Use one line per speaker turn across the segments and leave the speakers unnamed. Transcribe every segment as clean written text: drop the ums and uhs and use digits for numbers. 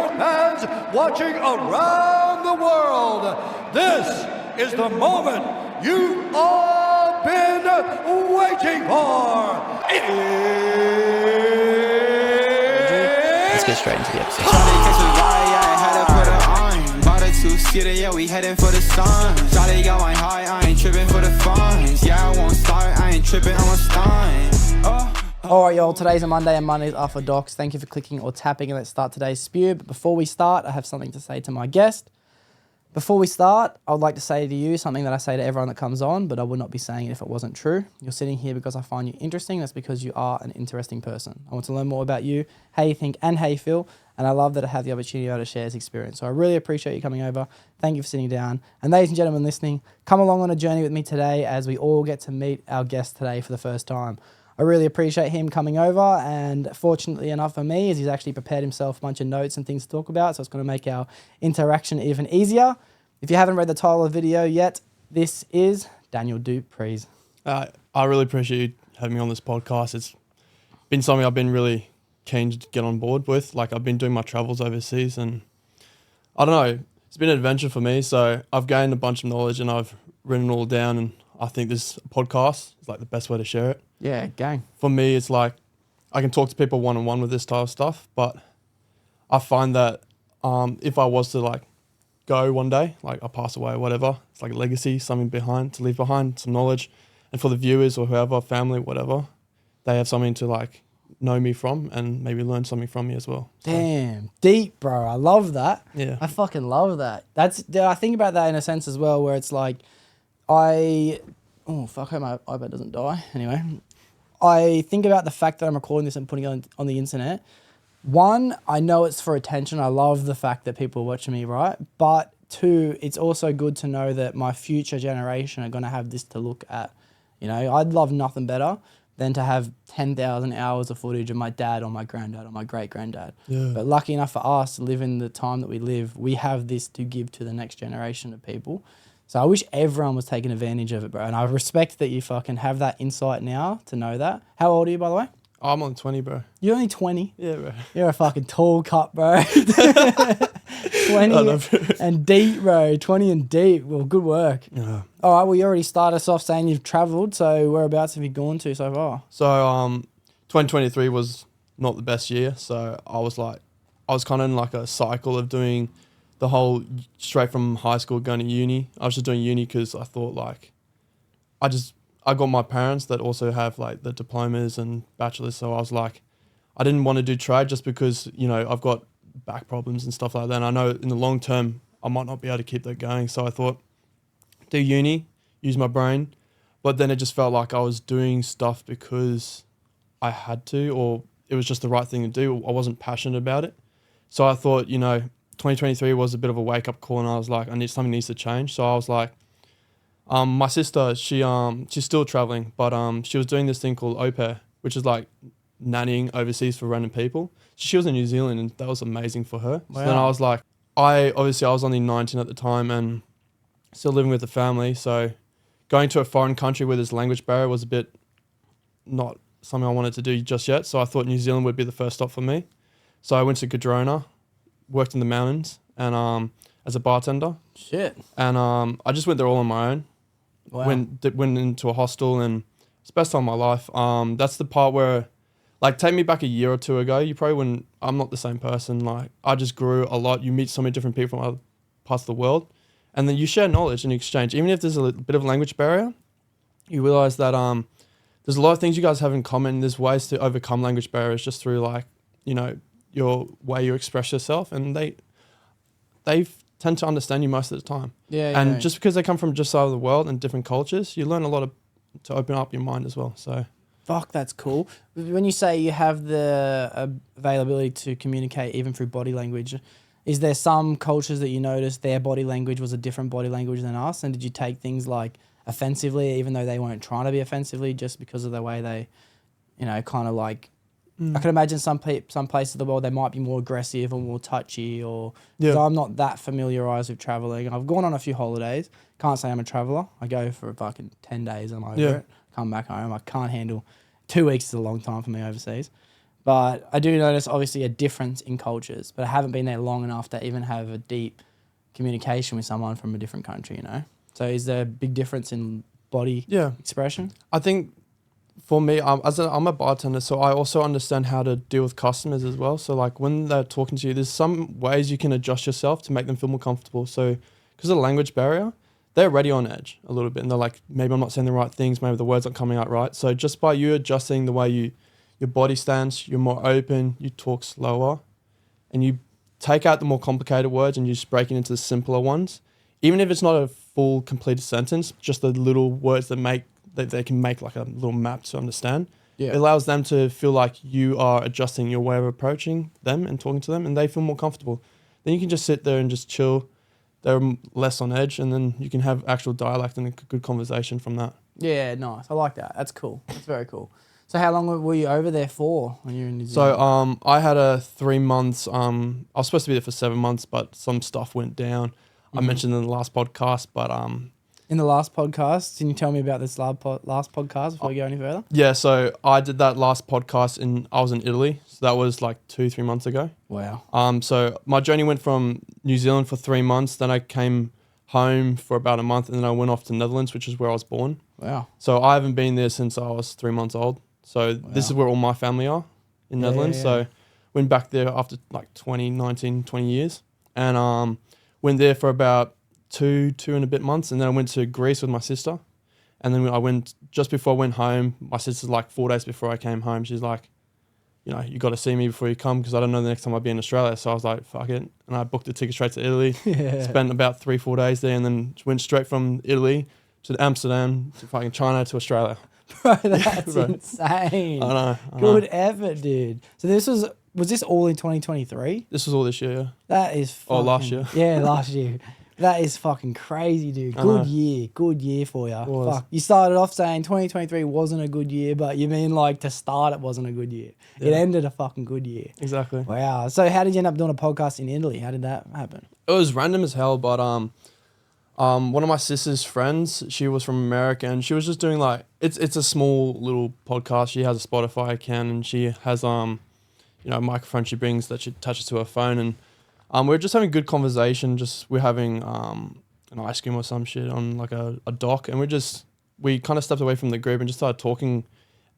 sport fans watching around the world. This is the moment you've all been waiting for.
Let's get straight into the episode.
Yeah, we heading for the sun. Shawty got my high, I ain't tripping for the funds. Yeah, I won't start, I ain't tripping, I'm a stun.
Alright y'all, today's a Monday and Mondays are for Docs. Thank you for clicking or tapping and let's start today's spew. But before we start, I have something to say to my guest. Before we start, I would like to say to you something that I say to everyone that comes on, but I would not be saying it if it wasn't true. You're sitting here because I find you interesting. That's because you are an interesting person. I want to learn more about you, how you think and how you feel. And I love that I have the opportunity to share this experience. So I really appreciate you coming over. Thank you for sitting down. And ladies and gentlemen listening, come along on a journey with me today as we all get to meet our guest today for the first time. I really appreciate him coming over, and fortunately enough for me is he's actually prepared himself a bunch of notes and things to talk about, so it's going to make our interaction even easier. If you haven't read the title of the video yet, this is Daniel Preez.
I really appreciate you having me on this podcast. It's been something I've been really keen to get on board with. Like, I've been doing my travels overseas and I don't know, it's been an adventure for me. So I've gained a bunch of knowledge and I've written it all down, and I think this podcast is like the best way to share it.
Yeah, gang.
For me, it's like I can talk to people one-on-one with this type of stuff, but I find that if I was to like go one day, like I pass away or whatever, it's like a legacy, something behind, to leave behind, some knowledge. And for the viewers or whoever, family, whatever, they have something to like know me from and maybe learn something from me as well. So.
Damn, deep, bro. I love that.
Yeah.
I fucking love that. I think about that in a sense as well, where it's like, oh fuck, I hope my iPad doesn't die. Anyway, I think about the fact that I'm recording this and putting it on the internet. One, I know it's for attention. I love the fact that people are watching me, right? But two, it's also good to know that my future generation are going to have this to look at. You know, I'd love nothing better than to have 10,000 hours of footage of my dad or my granddad or my great-granddad.
Yeah.
But lucky enough for us to live in the time that we live, we have this to give to the next generation of people. So I wish everyone was taking advantage of it, bro. And I respect that you fucking have that insight now to know that. How old are you, by the way?
I'm only 20, bro.
You're only 20?
Yeah, bro.
You're a fucking tall cut, bro. 20 and deep, bro. 20 and deep. Well, good work.
Yeah.
All right, well, you already started us off saying you've travelled, so whereabouts have you gone to so far?
So 2023 was not the best year. So I was kind of in like a cycle of doing the whole straight from high school going to uni. I was just doing uni because I thought like, I got my parents that also have like the diplomas and bachelors. So I was like, I didn't want to do trade just because, you know, I've got back problems and stuff like that. And I know in the long term, I might not be able to keep that going. So I thought, do uni, use my brain. But then it just felt like I was doing stuff because I had to, or it was just the right thing to do. I wasn't passionate about it. So I thought, you know, 2023 was a bit of a wake up call, and I was like, something needs to change. So I was like, my sister, she's still traveling, but she was doing this thing called au pair, which is like nannying overseas for random people. She was in New Zealand, and that was amazing for her. Wow. So then I was like, I was only 19 at the time and still living with the family. So going to a foreign country where there's language barrier was a bit not something I wanted to do just yet. So I thought New Zealand would be the first stop for me. So I went to Cadrona, worked in the mountains, and as a bartender.
Shit.
And I just went there all on my own.
Wow.
Went into a hostel, and it's the best time of my life. That's the part where, like, take me back a year or two ago, you probably wouldn't, I'm not the same person. Like, I just grew a lot. You meet so many different people from other parts of the world, and then you share knowledge and exchange. Even if there's a bit of a language barrier, you realize that there's a lot of things you guys have in common. There's ways to overcome language barriers just through, like, you know, your way you express yourself, and they tend to understand you most of the time.
Yeah.
And just because they come from just side of the world and different cultures, you learn a lot to open up your mind as well. So,
fuck, that's cool. When you say you have the availability to communicate even through body language, is there some cultures that you noticed their body language was a different body language than us? And did you take things like offensively, even though they weren't trying to be offensively, just because of the way they, you know, kind of like, I can imagine some places of the world, they might be more aggressive or more touchy, or so I'm not that familiarised with travelling. I've gone on a few holidays. Can't say I'm a traveller. I go for fucking 10 days, I'm over it. Come back home. I can't handle 2 weeks is a long time for me overseas. But I do notice obviously a difference in cultures, but I haven't been there long enough to even have a deep communication with someone from a different country, you know? So is there a big difference in body expression?
I think for me, I'm a bartender, so I also understand how to deal with customers as well. So like when they're talking to you, there's some ways you can adjust yourself to make them feel more comfortable. So because of the language barrier, they're already on edge a little bit. And they're like, maybe I'm not saying the right things, maybe the words aren't coming out right. So just by you adjusting the way your body stance, you're more open, you talk slower, and you take out the more complicated words and you just break it into the simpler ones. Even if it's not a full completed sentence, just the little words that they can make like a little map to understand. Yeah. It allows them to feel like you are adjusting your way of approaching them and talking to them, and they feel more comfortable. Then you can just sit there and just chill. They're less on edge, and then you can have actual dialect and a good conversation from that.
Yeah, nice. I like that. That's cool. That's very cool. So how long were you over there for when you were in New Zealand?
So I had a 3 months. I was supposed to be there for 7 months, but some stuff went down. I mentioned in the last podcast, but
in the last podcast, can you tell me about this last podcast before we go any further?
Yeah, so I did that last podcast I was in Italy, so that was like 2-3 months ago.
Wow.
So my journey went from New Zealand for 3 months, then I came home for about a month, and then I went off to Netherlands, which is where I was born.
Wow.
So I haven't been there since I was 3 months old. So this is where all my family are in Netherlands. Yeah. So went back there after like 20 years, and went there for about two and a bit months, and then I went to Greece with my sister, and then I went just before I went home. My sister's like 4 days before I came home. She's like, you got to see me before you come because I don't know the next time I'll be in Australia. So I was like, fuck it, and I booked a ticket straight to Italy. Spent about 3-4 days there, and then went straight from Italy to Amsterdam to fucking China to Australia.
Bro, that's insane.
I know.
Good effort, dude. So was this all in 2023?
This was all this year, yeah.
That is fucking...
last year.
Yeah, last year. That is fucking crazy, dude. Good year for you. Fuck. You started off saying 2023 wasn't a good year, but you mean like to start it wasn't a good year. Yeah. It ended a fucking good year.
Exactly.
Wow. So how did you end up doing a podcast in Italy? How did that happen?
It was random as hell, but one of my sister's friends, she was from America, and she was just doing like it's a small little podcast. She has a Spotify account, and she has a microphone she brings that she attaches to her phone, and we're just having a good conversation. We're having an ice cream or some shit on like a dock, and we kind of stepped away from the group and just started talking,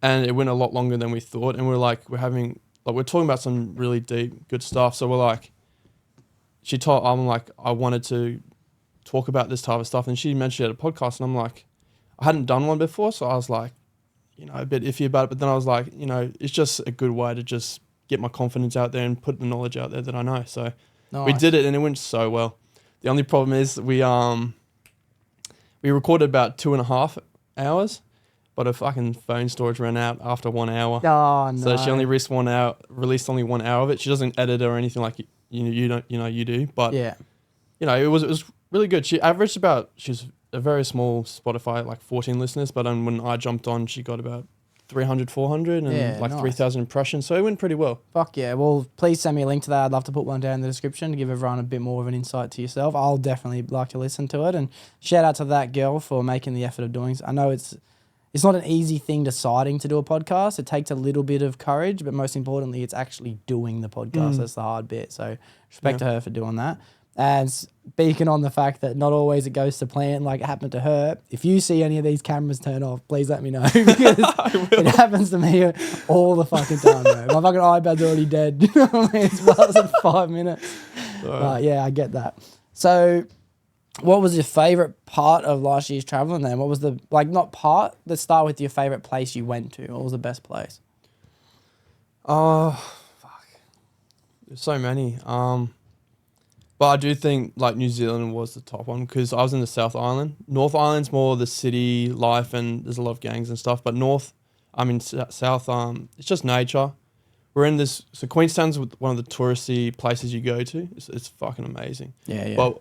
and it went a lot longer than we thought. And we're talking about some really deep, good stuff. So we're like, I wanted to talk about this type of stuff, and she mentioned she had a podcast, and I'm like, I hadn't done one before, so I was like, a bit iffy about it. But then I was like, it's just a good way to just get my confidence out there and put the knowledge out there that I know. So. Nice. We did it, and it went so well. The only problem is we recorded about 2.5 hours, but her fucking phone storage ran out after 1 hour.
Oh no!
So she only released only 1 hour of it. She doesn't edit or anything like you do. But
yeah,
it was really good. She's a very small Spotify, like 14 listeners. But when I jumped on, she got about 300, 400 and nice. 3,000 impressions. So it went pretty well.
Fuck yeah. Well, please send me a link to that. I'd love to put one down in the description to give everyone a bit more of an insight to yourself. I'll definitely like to listen to it. And shout out to that girl for making the effort of doing so. I know it's not an easy thing deciding to do a podcast. It takes a little bit of courage, but most importantly, it's actually doing the podcast. That's the hard bit. So respect to her for doing that. And speaking on the fact that not always it goes to plan like it happened to her, if you see any of these cameras turn off, please let me know because it happens to me all the fucking time, bro. My fucking iPad's already dead. It's lasted 5 minutes. But yeah, I get that. So what was your favourite part of last year's travelling then? What was let's start with your favourite place you went to. What was the best place?
Fuck. There's so many. But I do think like New Zealand was the top one because I was in the South Island. North Island's more the city life and there's a lot of gangs and stuff. But South, it's just nature. We're in this. So Queenstown's one of the touristy places you go to. It's fucking amazing.
Yeah.
But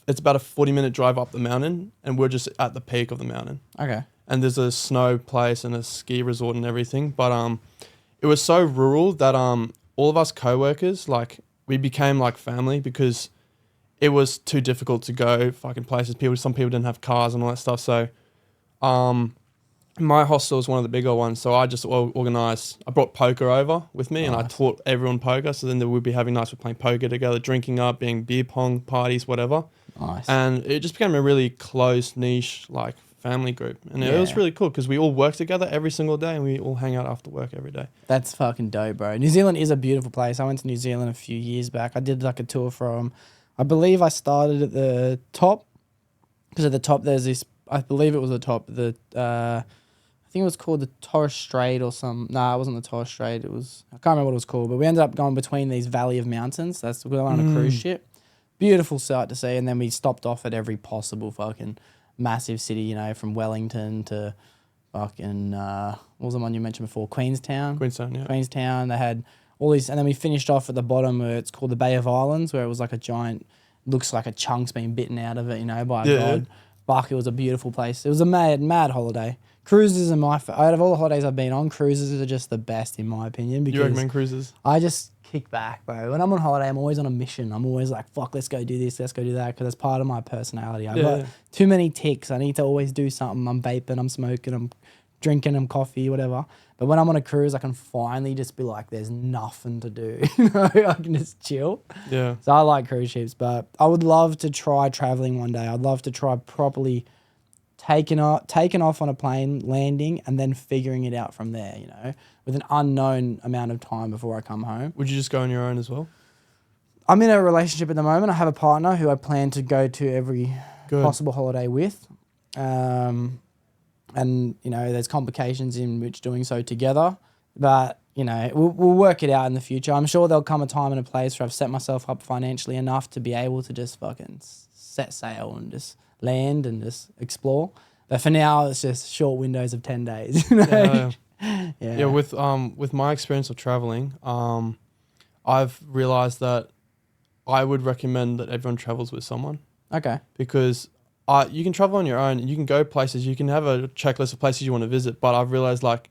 it's about a 40-minute drive up the mountain, and we're just at the peak of the mountain.
Okay.
And there's a snow place and a ski resort and everything. But it was so rural that all of us co-workers we became like family because it was too difficult to go fucking places. Some people didn't have cars and all that stuff. So my hostel is one of the bigger ones, so I just organised. I brought poker over with me, and I taught everyone poker. So then they would be having nights, we're playing poker together, drinking up, being beer pong parties, whatever.
Nice.
And it just became a really close niche like family group, and it was really cool because we all work together every single day, and we all hang out after work every day.
That's fucking dope, bro. New Zealand is a beautiful place. I went to New Zealand a few years back. I did like a tour from, I believe I started at the top, because at the top there's this, I believe it was the top, I think it was called the Torres Strait or some. Nah, it wasn't the Torres Strait. It was, I can't remember what it was called, but we ended up going between these valley of mountains. We went on a cruise ship. Beautiful sight to see, and then we stopped off at every possible fucking massive city, you know, from Wellington to fucking what was the one you mentioned before? Queenstown.
Yeah.
Queenstown. They had all these, and then we finished off at the bottom where it's called the Bay of Islands, where it was like a giant, looks like a chunk's been bitten out of it, you know, by a god. Fuck, it was a beautiful place. It was a mad holiday. Cruises are out of all the holidays I've been on, cruises are just the best in my opinion. Because
you recommend cruises?
I just kick back, bro. When I'm on holiday, I'm always on a mission. I'm always like, fuck, let's go do this, let's go do that, because it's part of my personality. I've got too many ticks. I need to always do something. I'm vaping, I'm smoking, I'm drinking, I'm coffee, whatever. But when I'm on a cruise, I can finally just be like, there's nothing to do. You know, I can just chill.
Yeah.
So I like cruise ships, but I would love to try traveling one day. I'd love to try properly taking off on a plane, landing, and then figuring it out from there, you know, with an unknown amount of time before I come home.
Would you just go on your own as well?
I'm in a relationship at the moment. I have a partner who I plan to go to every possible holiday with. And, you know, there's complications in which doing so together. But, you know, we'll work it out in the future. I'm sure there'll come a time and a place where I've set myself up financially enough to be able to just fucking set sail and just land and just explore. But for now, it's just short windows of 10 days. You know?
Yeah. With my experience of traveling, I've realized that I would recommend that everyone travels with someone.
Okay.
Because you can travel on your own and you can go places, you can have a checklist of places you want to visit, but I've realized like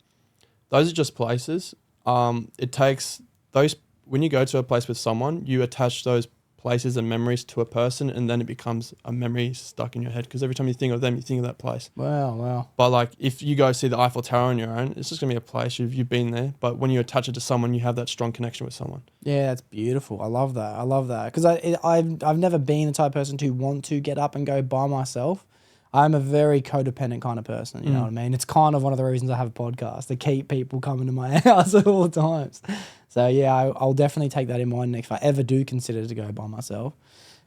those are just places. It takes those, when you go to a place with someone, you attach those places and memories to a person, and then it becomes a memory stuck in your head because every time you think of them, you think of that place.
Wow.
But like if you go see the Eiffel Tower on your own, it's just gonna be a place you've been there. But when you attach it to someone, you have that strong connection with someone. Yeah,
that's beautiful. I love that because I've never been the type of person to want to get up and go by myself. I'm a very codependent kind of person, you know what I mean? It's kind of one of the reasons I have a podcast, to keep people coming to my house at all times. So yeah, I'll definitely take that in mind if I ever do consider to go by myself.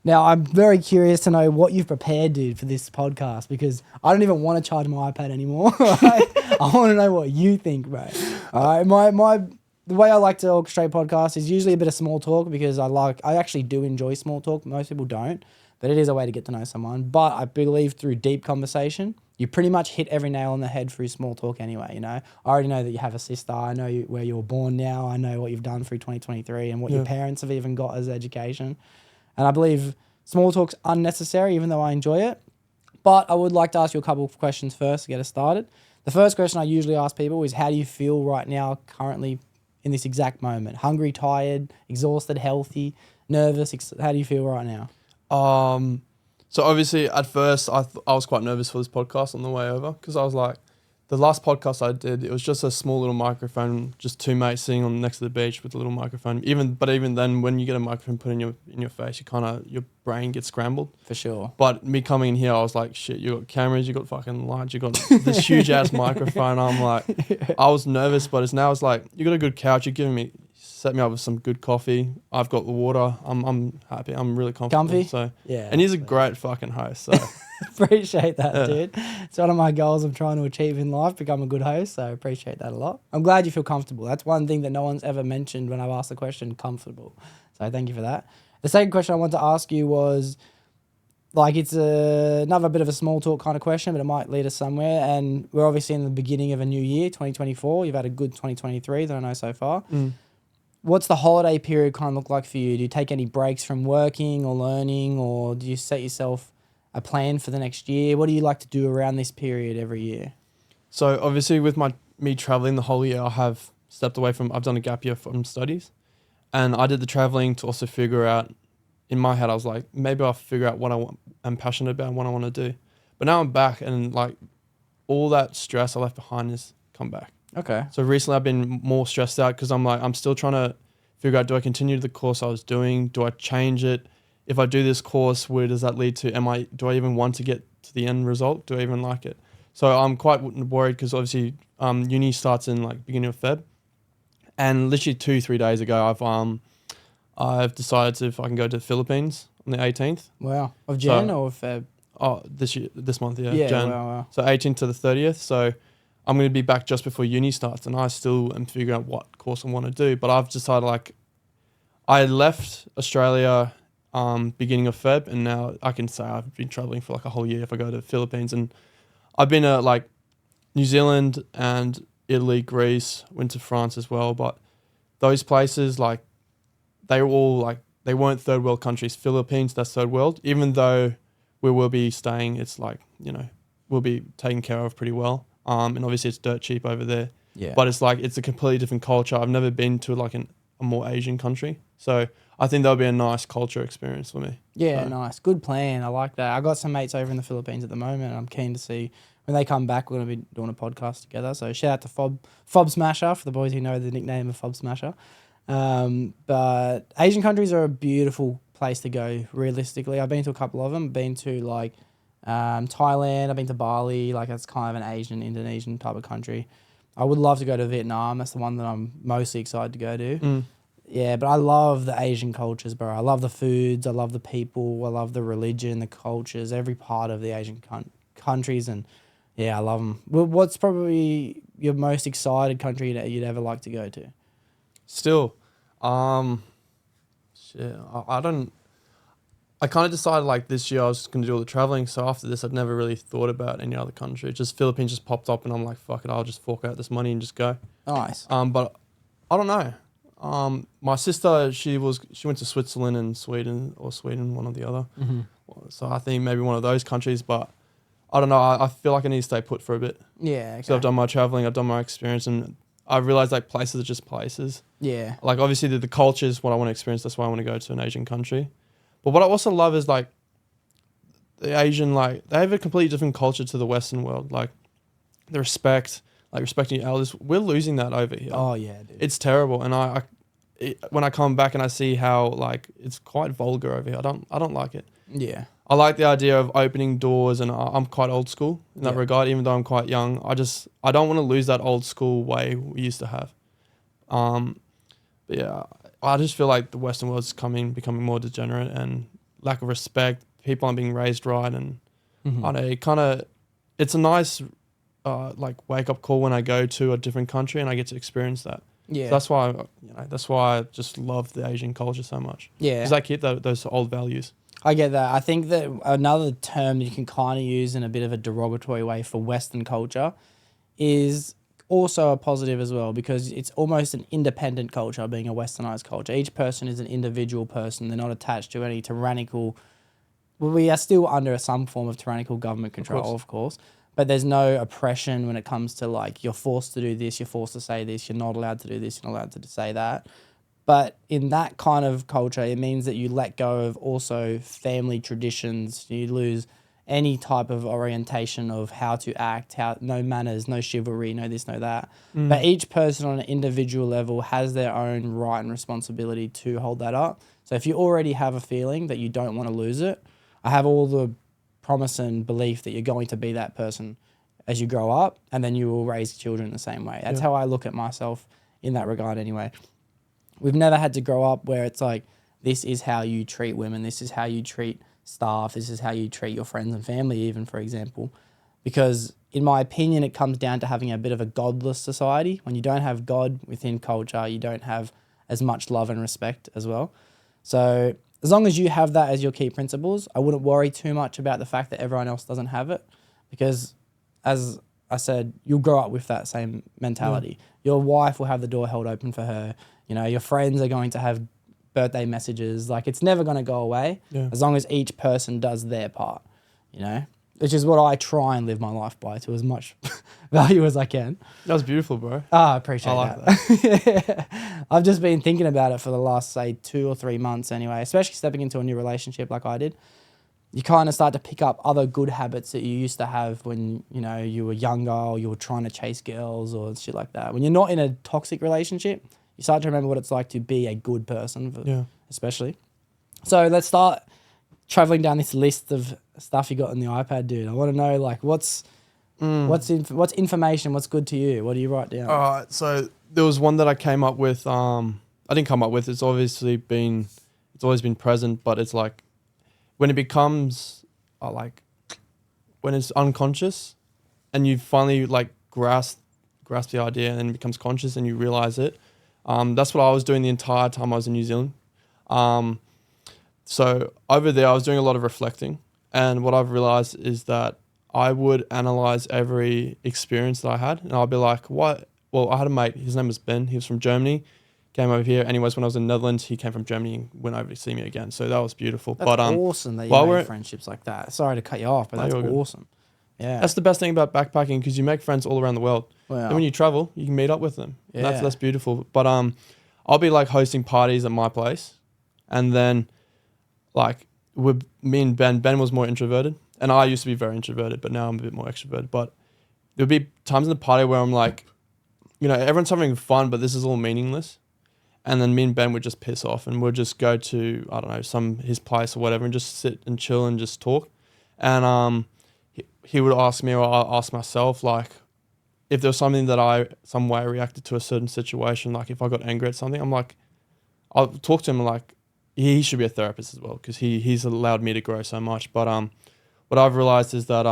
Now, I'm very curious to know what you've prepared, dude, for this podcast, because I don't even want to charge my iPad anymore. Right? I want to know what you think, bro. All right, the way I like to orchestrate podcasts is usually a bit of small talk, because I actually do enjoy small talk. Most people don't. But it is a way to get to know someone. But I believe through deep conversation, you pretty much hit every nail on the head through small talk anyway, you know. I already know that you have a sister. I know where you were born now. I know what you've done through 2023 and what your parents have even got as education. And I believe small talk's unnecessary, even though I enjoy it. But I would like to ask you a couple of questions first to get us started. The first question I usually ask people is, how do you feel right now, currently, in this exact moment? Hungry, tired, exhausted, healthy, nervous? How do you feel right now?
So obviously at first I was quite nervous for this podcast on the way over, because I was like, the last podcast I did, it was just a small little microphone, just two mates sitting next to the beach with a little microphone. Even then, when you get a microphone put in your face, your brain gets scrambled.
For sure.
But me coming in here, I was like, shit, you got cameras, you got fucking lights, you got this huge ass microphone. I'm like, I was nervous, but it's like, you got a good couch, set me up with some good coffee. I've got the water. I'm happy. I'm really comfortable.
Comfy?
So
yeah.
And he's a great fucking host. So
appreciate that, dude. It's one of my goals I'm trying to achieve in life, become a good host. So I appreciate that a lot. I'm glad you feel comfortable. That's one thing that no one's ever mentioned when I've asked the question, comfortable. So thank you for that. The second question I wanted to ask you was, like, it's another bit of a small talk kind of question, but it might lead us somewhere. And we're obviously in the beginning of a new year, 2024. You've had a good 2023 that I know so far. What's the holiday period kind of look like for you? Do you take any breaks from working or learning, or do you set yourself a plan for the next year? What do you like to do around this period every year?
So obviously with me traveling the whole year, I've done a gap year from studies, and I did the traveling to also figure out, in my head I was like, maybe I'll figure out what I'm passionate about and what I want to do. But now I'm back, and like all that stress I left behind has come back.
Okay.
So recently I've been more stressed out because I'm still trying to figure out, do I continue the course I was doing? Do I change it? If I do this course, where does that lead to? Do I even want to get to the end result? Do I even like it? So I'm quite worried because obviously uni starts in like beginning of Feb, and literally 2-3 days ago I've decided if I can go to the Philippines on the 18th.
Wow. Of Jan or of Feb?
Oh, this month, yeah.
Yeah,
Jan.
wow.
So 18th to the 30th. So I'm going to be back just before uni starts, and I still am figuring out what course I want to do. But I've decided, like, I left Australia beginning of Feb, and now I can say I've been traveling for like a whole year if I go to the Philippines. And I've been to like New Zealand and Italy, Greece, went to France as well. But those places, like, they were all like, they weren't third world countries. Philippines, that's third world. Even though we will be staying, it's like, you know, we'll be taken care of pretty well. And obviously it's dirt cheap over there.
Yeah.
But it's like, it's a completely different culture. I've never been to like a more Asian country. So I think that'll be a nice culture experience for me.
Yeah,
So,
nice. Good plan. I like that. I got some mates over in the Philippines at the moment, and I'm keen to see when they come back. We're going to be doing a podcast together. So shout out to Fob Smasher, for the boys who know the nickname of Fob Smasher. But Asian countries are a beautiful place to go, realistically. I've been to a couple of them. Been to like Thailand. I've been to Bali. Like, that's kind of an Asian, Indonesian type of country. I would love to go to Vietnam. That's the one that I'm mostly excited to go to. Yeah, but I love the Asian cultures, bro. I love the foods. I love the people. I love the religion, the cultures, every part of the Asian countries. And yeah, I love them. What's probably your most excited country that you'd ever like to go to?
Still, I kind of decided like this year I was going to do all the traveling. So after this, I'd never really thought about any other country. Just Philippines just popped up, and I'm like, fuck it, I'll just fork out this money and just go.
Nice.
But I don't know. My sister, she went to Switzerland and Sweden, one or the other.
Mm-hmm.
So I think maybe one of those countries, but I don't know. I feel like I need to stay put for a bit.
Yeah. Okay.
So I've done my traveling, I've done my experience, and I realized like places are just places.
Yeah.
Like obviously the culture is what I want to experience. That's why I want to go to an Asian country. But what I also love is like the Asian, like they have a completely different culture to the Western world. Like the respect, like respecting your elders. We're losing that over here.
Oh yeah, dude.
It's terrible. And when I come back and I see how like it's quite vulgar over here, I don't like it.
Yeah.
I like the idea of opening doors, and I'm quite old school in that
Yeah.
regard. Even though I'm quite young, I don't want to lose that old school way we used to have. But yeah, I just feel like the Western world's becoming more degenerate and lack of respect. People aren't being raised right, and
Mm-hmm.
I don't know, it's a nice like wake up call when I go to a different country and I get to experience that.
Yeah.
So that's why I just love the Asian culture so much.
Yeah.
Because I keep those old values.
I get that. I think that another term that you can kind of use in a bit of a derogatory way for Western culture is also a positive as well, because it's almost an independent culture, being a westernized culture. Each person is an individual person. They're not attached to any tyrannical... Well, we are still under some form of tyrannical government control, of course, but there's no oppression when it comes to like, you're forced to do this, you're forced to say this, you're not allowed to do this, you're not allowed to say that. But in that kind of culture, it means that you let go of also family traditions. You lose any type of orientation of how to act, no manners, no chivalry, no this, no that. But each person on an individual level has their own right and responsibility to hold that up. So if you already have a feeling that you don't want to lose it, I have all the promise and belief that you're going to be that person as you grow up, and then you will raise children the same way. That's how I look at myself in that regard anyway. We've never had to grow up where it's like, this is how you treat women, this is how you treat staff, this is how you treat your friends and family even, for example. Because in my opinion, it comes down to having a bit of a godless society. When you don't have God within culture, you don't have as much love and respect as well. So as long as you have that as your key principles, I wouldn't worry too much about the fact that everyone else doesn't have it. Because as I said, you'll grow up with that same mentality. Your wife will have the door held open for her. You know, your friends are going to have birthday messages. Like, it's never going to go away as long as each person does their part, you know, which is what I try and live my life by, to as much value as I can.
That was beautiful, bro.
I appreciate
that.
I've just been thinking about it for the last, say, 2 or 3 months anyway, especially stepping into a new relationship like I did. you kind of start to pick up other good habits that you used to have when, you know, you were younger or you were trying to chase girls or shit like that. When you're not in a toxic relationship, you start to remember what it's like to be a good person, especially. So let's start traveling down this list of stuff you got on the iPad, dude. I want to know, like, what's information, what's good to you? What do you write down?
All right, so there was one that I came up with. I didn't come up with. It's always been present, but it's like when it becomes when it's unconscious, and you finally like grasp the idea, and it becomes conscious, and you realize it. That's what I was doing the entire time I was in New Zealand. So over there, I was doing a lot of reflecting, and what I've realized is that I would analyze every experience that I had, and I'll be like, what? Well, I had a mate, his name was Ben, he was from Germany, came over here. Anyways, when I was in the Netherlands, he came from Germany and went over to see me again. So that was beautiful.
That's awesome that you made friendships like that. Sorry to cut you off, but that's awesome. Yeah.
That's the best thing about backpacking, because you make friends all around the world.
Wow.
And when you travel, you can meet up with them.
Yeah.
That's beautiful. But I'll be like hosting parties at my place, and then like with me and Ben was more introverted, and I used to be very introverted, but now I'm a bit more extroverted. But there'll be times in the party where I'm like, you know, everyone's having fun, but this is all meaningless. And then me and Ben would just piss off, and we'll just go to, I don't know, his place or whatever, and just sit and chill and just talk. And he would ask me, or I'll ask myself, like, if there was something that some way I reacted to a certain situation, like if I got angry at something, I'm like, I'll talk to him like, he should be a therapist as well, because he's allowed me to grow so much. But what I've realized is that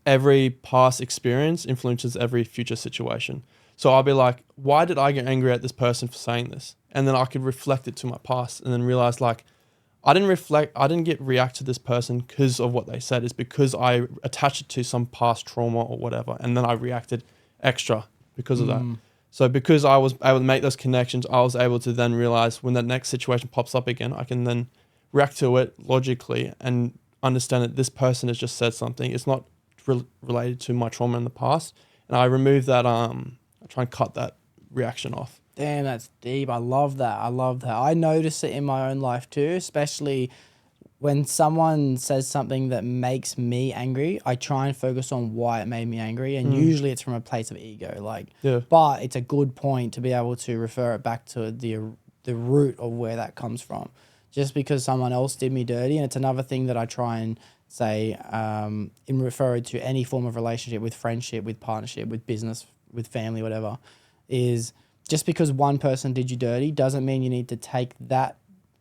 every past experience influences every future situation. So I'll be like, why did I get angry at this person for saying this? And then I could reflect it to my past, and then realize like, I didn't react to this person because of what they said. It's because I attached it to some past trauma or whatever, and then I reacted extra because of that. So because I was able to make those connections, I was able to then realize when that next situation pops up again, I can then react to it logically and understand that this person has just said something. It's not related to my trauma in the past. And I remove that, I try and cut that reaction off.
Damn, that's deep. I love that. I notice it in my own life too, especially when someone says something that makes me angry. I try and focus on why it made me angry, and usually it's from a place of ego. But it's a good point to be able to refer it back to the root of where that comes from. Just because someone else did me dirty, and it's another thing that I try and say in referring to any form of relationship, with friendship, with partnership, with business, with family, whatever, is just because one person did you dirty doesn't mean you need to take that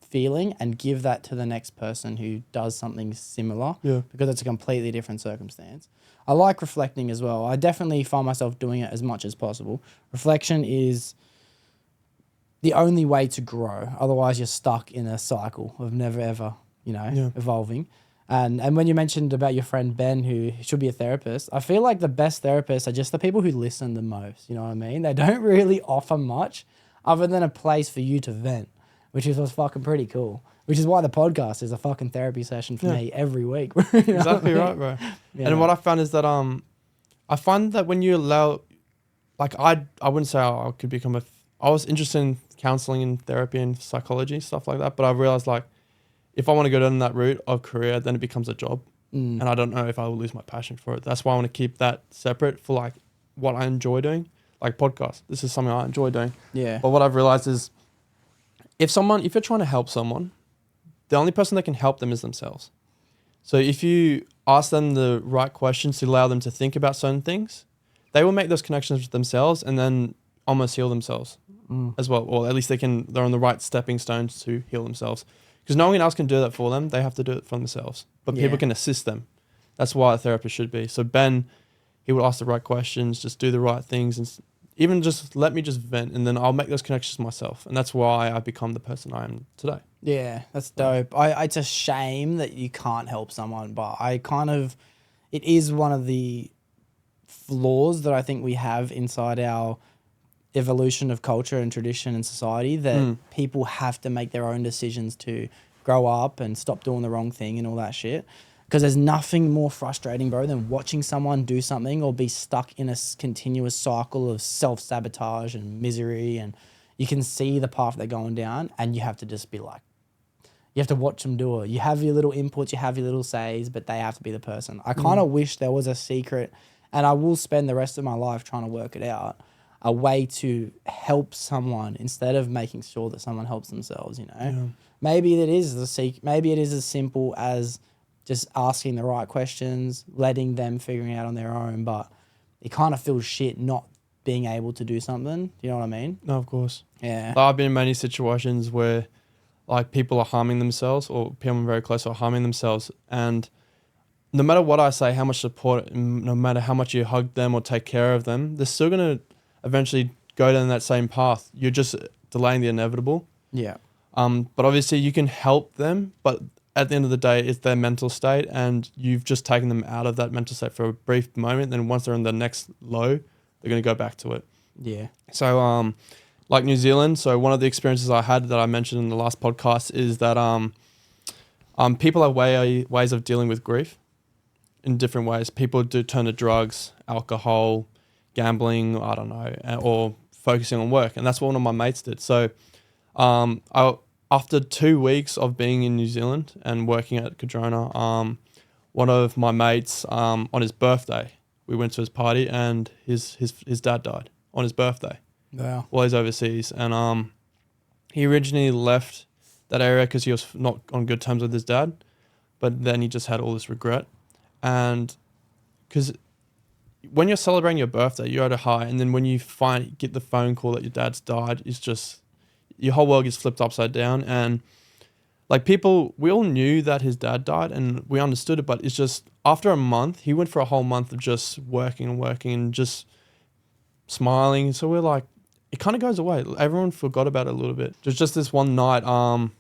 feeling and give that to the next person who does something similar, because it's a completely different circumstance. I like reflecting as well. I definitely find myself doing it as much as possible. Reflection is the only way to grow. Otherwise, you're stuck in a cycle of never ever, evolving. And when you mentioned about your friend Ben, who should be a therapist, I feel like the best therapists are just the people who listen the most. You know what I mean? They don't really offer much other than a place for you to vent, which is what's fucking pretty cool. Which is why the podcast is a fucking therapy session for me every week.
Exactly right, bro. Yeah. And what I found is that I find that when you allow, like I wouldn't say I could become I was interested in counseling and therapy and psychology, stuff like that. But I realized like, if I want to go down that route of career, then it becomes a job. And I don't know if I will lose my passion for it. That's why I want to keep that separate for like what I enjoy doing, like podcasts. This is something I enjoy doing. Yeah. But what I've realized is if you're trying to help someone, the only person that can help them is themselves. So if you ask them the right questions to allow them to think about certain things, they will make those connections with themselves and then almost heal themselves as well. Or at least they're on the right stepping stones to heal themselves. Because no one else can do that for them. They have to do it for themselves. But people can assist them. That's why a therapist should be. So Ben, he would ask the right questions, just do the right things, and even just let me just vent, and then I'll make those connections myself. And that's why I've become the person I am today.
Yeah, that's dope. It's a shame that you can't help someone, but it is one of the flaws that I think we have inside our evolution of culture and tradition and society, that people have to make their own decisions to grow up and stop doing the wrong thing and all that shit. Because there's nothing more frustrating, bro, than watching someone do something or be stuck in a continuous cycle of self-sabotage and misery, and you can see the path they're going down, and you have to just be like, you have to watch them do it. You have your little inputs, you have your little says, but they have to be the person. I kind of wish there was a secret, and I will spend the rest of my life trying to work it out, a way to help someone instead of making sure that someone helps themselves, you know?
Yeah.
Maybe it is maybe it is as simple as just asking the right questions, letting them figuring it out on their own, but it kind of feels shit not being able to do something. Do you know what I mean?
No, of course.
Yeah.
I've been in many situations where like people are harming themselves, or people I'm very close are harming themselves, and no matter what I say, how much support, no matter how much you hug them or take care of them, they're still going to eventually go down that same path. You're just delaying the inevitable.
Yeah.
But obviously you can help them, but at the end of the day, it's their mental state, and you've just taken them out of that mental state for a brief moment. Then once they're in the next low, they're going to go back to it.
Yeah.
So, like New Zealand. So one of the experiences I had that I mentioned in the last podcast is that people have ways of dealing with grief in different ways. People do turn to drugs, alcohol, gambling, I don't know, or focusing on work. And that's what one of my mates did. So after 2 weeks of being in New Zealand and working at Cadrona, one of my mates, on his birthday, we went to his party, and his dad died on his birthday.
Wow.
While he's overseas. And he originally left that area because he was not on good terms with his dad, but then he just had all this regret. And because when you're celebrating your birthday, you're at a high, and then when you get the phone call that your dad's died, it's just your whole world gets flipped upside down. And like we all knew that his dad died and we understood it, but it's just after a month, he went for a whole month of just working and just smiling. So we're like, it kind of goes away. Everyone forgot about it a little bit. Just this one night, I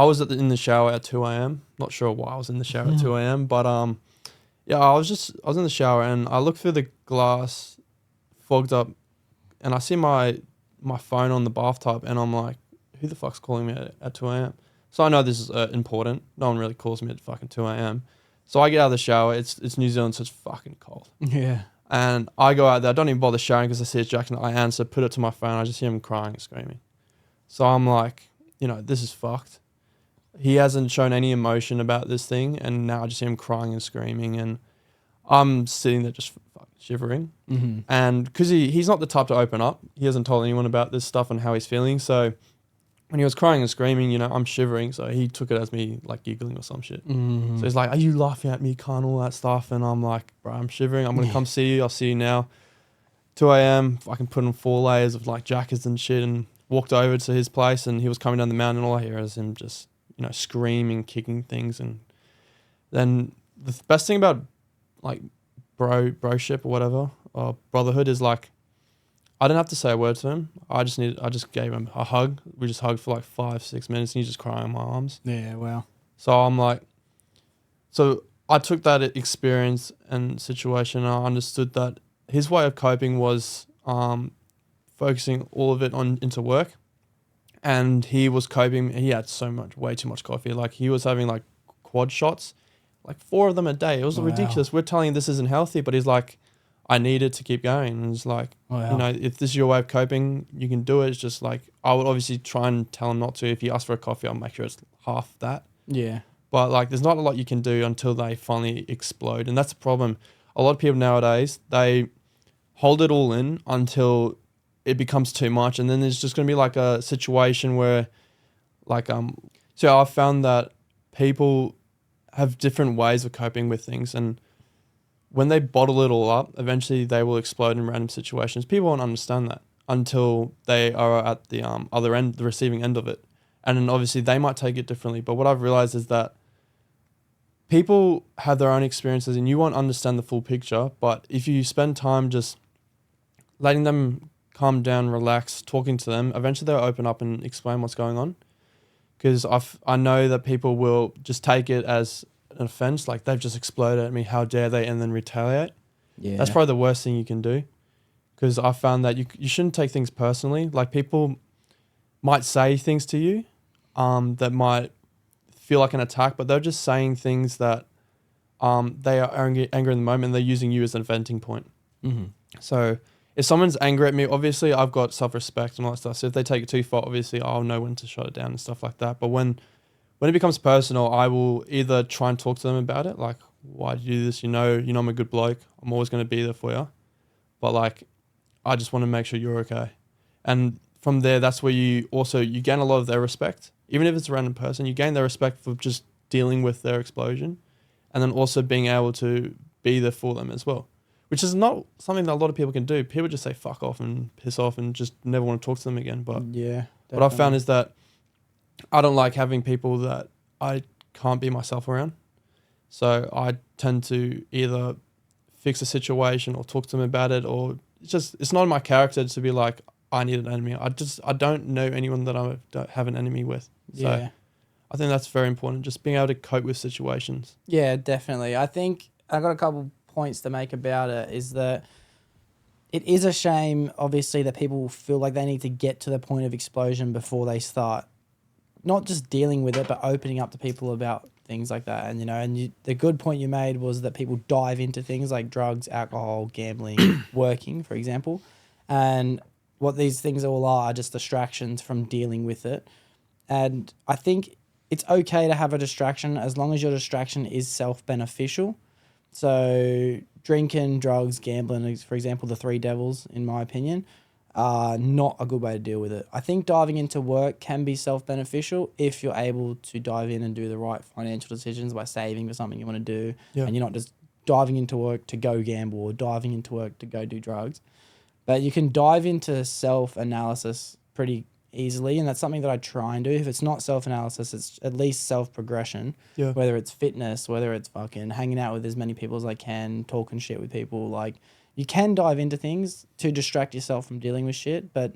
was in the shower at 2 a.m. Not sure why I was in the shower at 2 a.m. But yeah, I was in the shower, and I looked through the glass, fogged up, and I see my phone on the bathtub, and I'm like, who the fuck's calling me at 2 a.m.? So I know this is important. No one really calls me at fucking 2 a.m. So I get out of the shower. It's New Zealand, so it's fucking cold.
Yeah.
And I go out there. I don't even bother showering because I see it's Jack, and I answer, put it to my phone. I just hear him crying and screaming. So I'm like, this is fucked. He hasn't shown any emotion about this thing, and now I just hear him crying and screaming, and I'm sitting there just fucking shivering.
Mm-hmm.
And because he's not the type to open up, he hasn't told anyone about this stuff and how he's feeling. So when he was crying and screaming, I'm shivering. So he took it as me like giggling or some shit.
Mm-hmm.
So he's like, are you laughing at me, cunt, all that stuff? And I'm like, bro, I'm shivering. I'm going to come see you. I'll see you now. 2 a.m. I can put on 4 layers of like jackets and shit, and walked over to his place, and he was coming down the mountain, and all I hear is him just, screaming, kicking things. And then the best thing about like broship or whatever, or brotherhood, is like, I didn't have to say a word to him. I just gave him a hug. We just hugged for like 5-6 minutes, and he just cried in my arms.
Yeah, wow.
So I'm like, so I took that experience and situation, and I understood that his way of coping was focusing all of it into work. And he was coping, he had way too much coffee. Like he was having like quad shots, like 4 of them a day. It was ridiculous. We're telling him this isn't healthy, but he's like, I need it to keep going. And it's like, if this is your way of coping, you can do it. It's just like, I would obviously try and tell him not to. If he asks for a coffee, I'll make sure it's half that.
Yeah.
But like, there's not a lot you can do until they finally explode. And that's the problem. A lot of people nowadays, they hold it all in until it becomes too much. And then there's just going to be like a situation where like, so I've found that people have different ways of coping with things. And when they bottle it all up, eventually they will explode in random situations. People won't understand that until they are at the other end, the receiving end of it. And then obviously they might take it differently. But what I've realized is that people have their own experiences, and you won't understand the full picture. But if you spend time just letting them calm down, relax, talking to them, eventually they'll open up and explain what's going on. Because I know that people will just take it as an offense, like they've just exploded at me, how dare they, and then retaliate.
Yeah.
That's probably the worst thing you can do. Because I found that you shouldn't take things personally. Like people might say things to you that might feel like an attack, but they're just saying things that they are angry in the moment, and they're using you as a venting point.
Mm-hmm.
So if someone's angry at me, obviously I've got self-respect and all that stuff. So if they take it too far, obviously I'll know when to shut it down and stuff like that. But when when it becomes personal, I will either try and talk to them about it, like, why do you do this? You know I'm a good bloke. I'm always going to be there for you. But like, I just want to make sure you're okay. And from there, that's where you gain a lot of their respect. Even if it's a random person, you gain their respect for just dealing with their explosion, and then also being able to be there for them as well, which is not something that a lot of people can do. People just say fuck off and piss off and just never want to talk to them again. But
Yeah.
what I've found is that I don't like having people that I can't be myself around. So I tend to either fix a situation or talk to them about it, or it's not in my character to be like, I need an enemy. I don't know anyone that I don't have an enemy with. So
Yeah.
I think that's very important, just being able to cope with situations.
Yeah, definitely. I think I got a couple points to make about it is that it is a shame, obviously, that people feel like they need to get to the point of explosion before they start not just dealing with it, but opening up to people about things like that. And, the good point you made was that people dive into things like drugs, alcohol, gambling, working, for example. And what these things all are just distractions from dealing with it. And I think it's okay to have a distraction as long as your distraction is self-beneficial. So drinking, drugs, gambling, for example, the three devils, in my opinion, are not a good way to deal with it. I think diving into work can be self-beneficial if you're able to dive in and do the right financial decisions by saving for something you want to do.
Yeah.
And you're not just diving into work to go gamble or diving into work to go do drugs. But you can dive into self-analysis pretty easily, and that's something that I try and do. If it's not self-analysis, it's at least self-progression.
Yeah.
Whether it's fitness, whether it's fucking hanging out with as many people as I can, talking shit with people. Like, you can dive into things to distract yourself from dealing with shit, but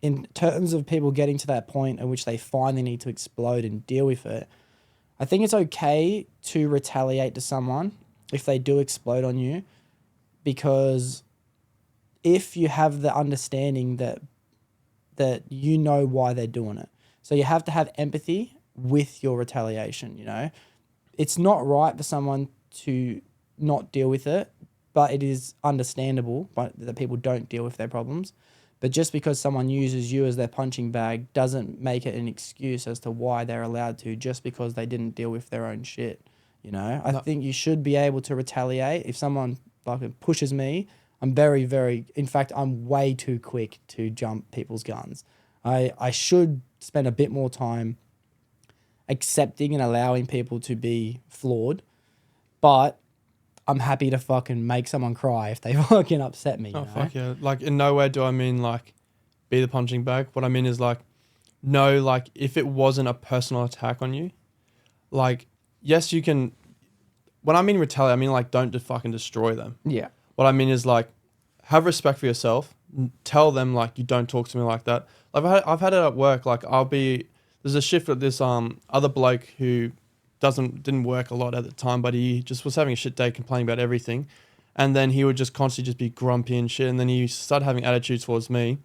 in terms of people getting to that point at which they finally need to explode and deal with it, I think it's okay to retaliate to someone if they do explode on you, because if you have the understanding that you know why they're doing it. So you have to have empathy with your retaliation, It's not right for someone to not deal with it, but it is understandable that people don't deal with their problems. But just because someone uses you as their punching bag doesn't make it an excuse as to why they're allowed to, just because they didn't deal with their own shit, I think you should be able to retaliate. If someone fucking pushes me, I'm very, very... In fact, I'm way too quick to jump people's guns. I should spend a bit more time accepting and allowing people to be flawed, but I'm happy to fucking make someone cry if they fucking upset me.
Fuck yeah. Like, in no way do I mean, like, be the punching bag. What I mean is, like, no, like, if it wasn't a personal attack on you, like, yes, you can... When I mean retaliate, I mean, like, don't just fucking destroy them.
Yeah.
What I mean is, like, have respect for yourself. Tell them, like, you don't talk to me like that. Like, I've had it at work. Like, there's a shift at this other bloke who didn't work a lot at the time, but he just was having a shit day, complaining about everything. And then he would just constantly just be grumpy and shit. And then he started having attitude towards me.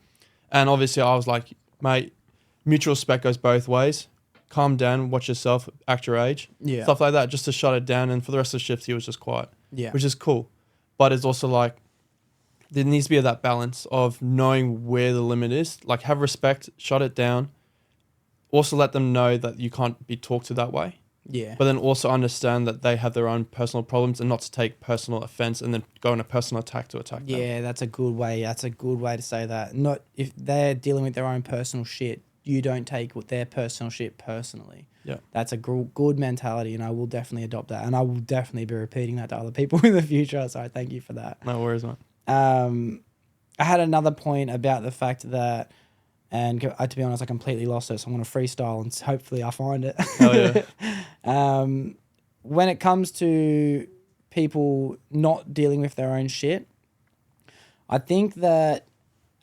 And obviously I was like, mate, mutual respect goes both ways. Calm down, watch yourself, act your age.
Yeah.
Stuff like that, just to shut it down. And for the rest of the shifts, he was just quiet.
Yeah.
Which is cool. But it's also like, there needs to be that balance of knowing where the limit is. Like, have respect, shut it down. Also let them know that you can't be talked to that way.
Yeah.
But then also understand that they have their own personal problems and not to take personal offense and then go on a personal attack to attack them.
Yeah, that's a good way. That's a good way to say that. Not if they're dealing with their own personal shit, you don't take their personal shit personally.
Yeah.
That's a good mentality, and I will definitely adopt that. And I will definitely be repeating that to other people in the future. So thank you for that.
No worries, mate.
I had another point about the fact that, and to be honest, I completely lost it. So I'm going to freestyle and hopefully I find it.
Hell yeah.
When it comes to people not dealing with their own shit, I think that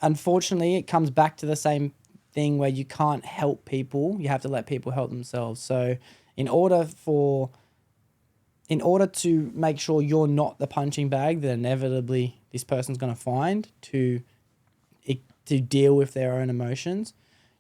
unfortunately it comes back to the same thing where you can't help people. You have to let people help themselves. So in order to make sure you're not the punching bag that inevitably this person's going to find to deal with their own emotions,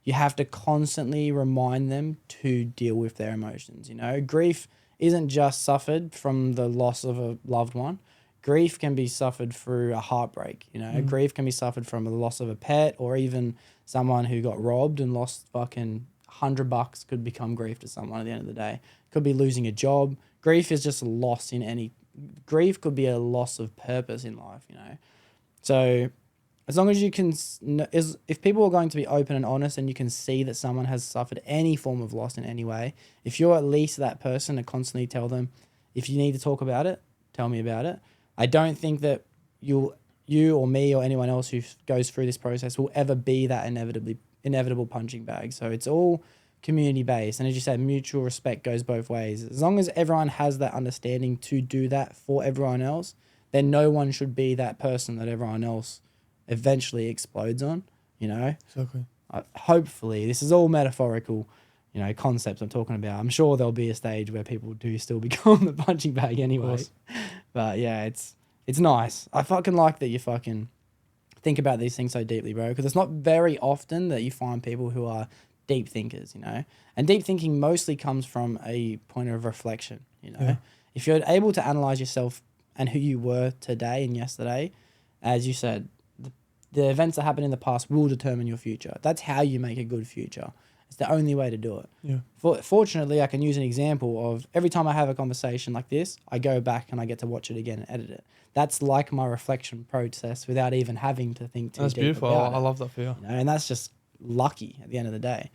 you have to constantly remind them to deal with their emotions. Grief isn't just suffered from the loss of a loved one. Grief can be suffered through a heartbreak. Grief can be suffered from the loss of a pet, or even someone who got robbed and lost fucking $100 could become grief to someone at the end of the day. Could be losing a job. Grief is just a loss in any. Grief could be a loss of purpose in life, you know. So as long as you can, if people are going to be open and honest and you can see that someone has suffered any form of loss in any way, if you're at least that person to constantly tell them, if you need to talk about it, tell me about it. I don't think that you or me or anyone else who goes through this process will ever be that inevitable punching bag. So it's all community based. And as you said, mutual respect goes both ways. As long as everyone has that understanding to do that for everyone else, then no one should be that person that everyone else eventually explodes on, you know?
Exactly.
Hopefully, this is all metaphorical, you know, concepts I'm talking about. I'm sure there'll be a stage where people do still become the punching bag anyway. But yeah, it's nice. I fucking like that you fucking think about these things so deeply, bro, because it's not very often that you find people who are deep thinkers, you know? And deep thinking mostly comes from a point of reflection, you know? Yeah. If you're able to analyze yourself and who you were today and yesterday, as you said, the events that happen in the past will determine your future. That's how you make a good future. It's the only way to do it.
Yeah.
Fortunately, I can use an example of every time I have a conversation like this, I go back and I get to watch it again and edit it. That's like my reflection process without even having to think too deep. That's beautiful.
I love that for you.
You know, and that's just lucky at the end of the day.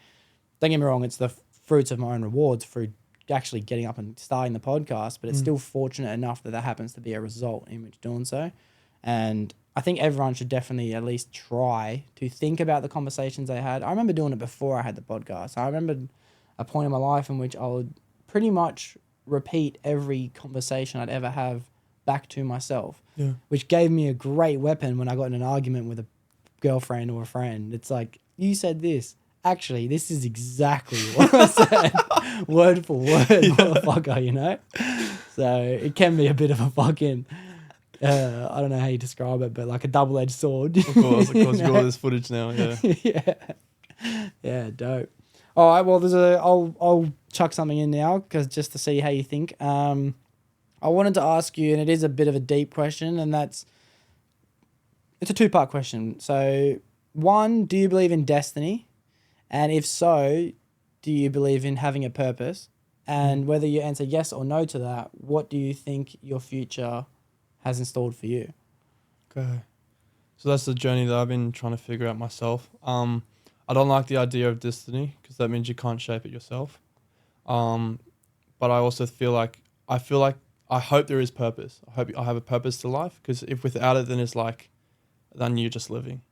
Don't get me wrong, it's the fruits of my own rewards through actually getting up and starting the podcast, but it's still fortunate enough that happens to be a result in which doing so. And I think everyone should definitely at least try to think about the conversations they had. I remember doing it before I had the podcast. I remember a point in my life in which I would pretty much repeat every conversation I'd ever have back to myself, which gave me a great weapon when I got in an argument with a girlfriend or a friend. It's like, you said this. Actually, this is exactly what I said, word for word, motherfucker, you know? So it can be a bit of a fucking... I don't know how you describe it, but like a double-edged sword.
Of course, you got all this footage now,
yeah, dope. All right, well, I'll chuck something in now because just to see how you think. I wanted to ask you, and it is a bit of a deep question, and it's a two-part question. So, one, do you believe in destiny? And if so, do you believe in having a purpose? And whether you answer yes or no to that, what do you think your future has installed for you?
Okay. So that's the journey that I've been trying to figure out myself. I don't like the idea of destiny because that means you can't shape it yourself. But I also feel like I hope there is purpose. I hope I have a purpose to life because if without it, then you're just living.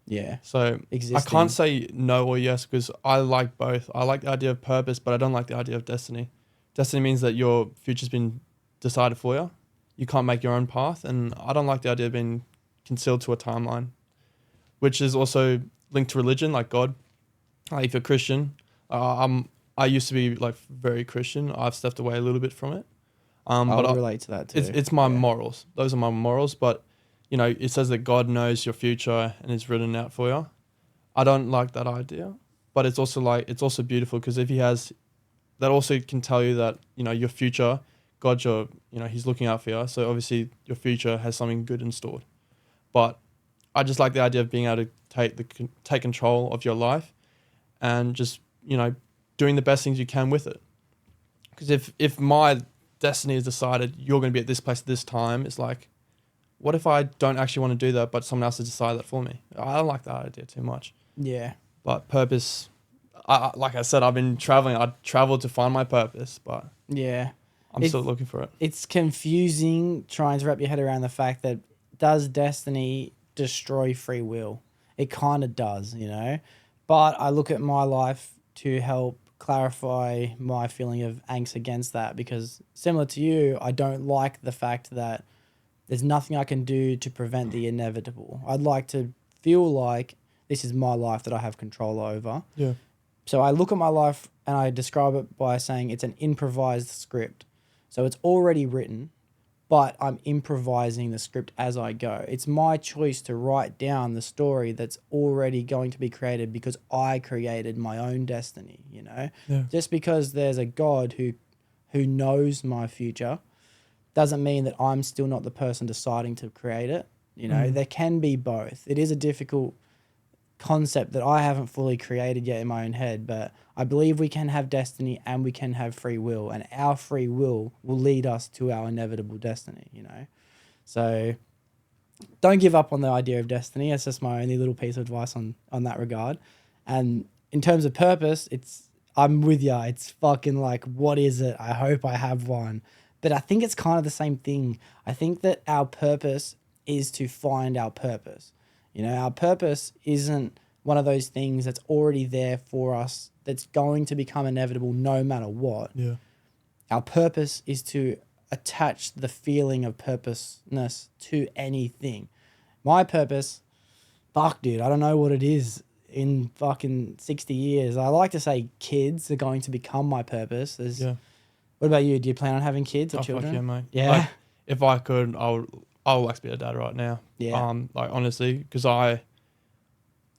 Yeah.
So existing. I can't say no or yes because I like both. I like the idea of purpose, but I don't like the idea of destiny. Destiny means that your future's been decided for you. You can't make your own path, and I don't like the idea of being concealed to a timeline, which is also linked to religion, like God. Like if you're Christian, I used to be like very Christian. I've stepped away a little bit from it.
But I relate to that too.
It's my morals. Those are my morals. But you know, it says that God knows your future and it's written out for you. I don't like that idea, but it's also beautiful because if He has, that also can tell you that you know your future. God, He's looking out for you. So obviously your future has something good in store. But I just like the idea of being able to take control of your life and just, doing the best things you can with it. Because if my destiny is decided you're going to be at this place at this time, it's like, what if I don't actually want to do that, but someone else has decided that for me? I don't like that idea too much.
Yeah.
But purpose, like I said, I've been traveling. I traveled to find my purpose, but...
Yeah.
I'm still looking for it.
It's confusing trying to wrap your head around the fact that does destiny destroy free will? It kind of does, But I look at my life to help clarify my feeling of angst against that because similar to you, I don't like the fact that there's nothing I can do to prevent the inevitable. I'd like to feel like this is my life that I have control over.
Yeah.
So I look at my life and I describe it by saying it's an improvised script. So it's already written, but I'm improvising the script as I go. It's my choice to write down the story that's already going to be created because I created my own destiny, Yeah. Just because there's a God who knows my future doesn't mean that I'm still not the person deciding to create it. There can be both. It is a difficult concept that I haven't fully created yet in my own head, but I believe we can have destiny and we can have free will, and our free will lead us to our inevitable destiny, you know? So don't give up on the idea of destiny. That's just my only little piece of advice on that regard. And in terms of purpose, I'm with ya. It's fucking like, what is it? I hope I have one. But I think it's kind of the same thing. I think that our purpose is to find our purpose. You know, our purpose isn't one of those things that's already there for us, that's going to become inevitable no matter what.
Yeah.
Our purpose is to attach the feeling of purposeness to anything. My purpose, fuck, dude, I don't know what it is in fucking 60 years. I like to say kids are going to become my purpose.
Yeah.
What about you? Do you plan on having kids or
Oh,
children?
fuck yeah, mate.
Yeah.
Like, if I could, I would like to be a dad right now.
Yeah.
Like, honestly, because I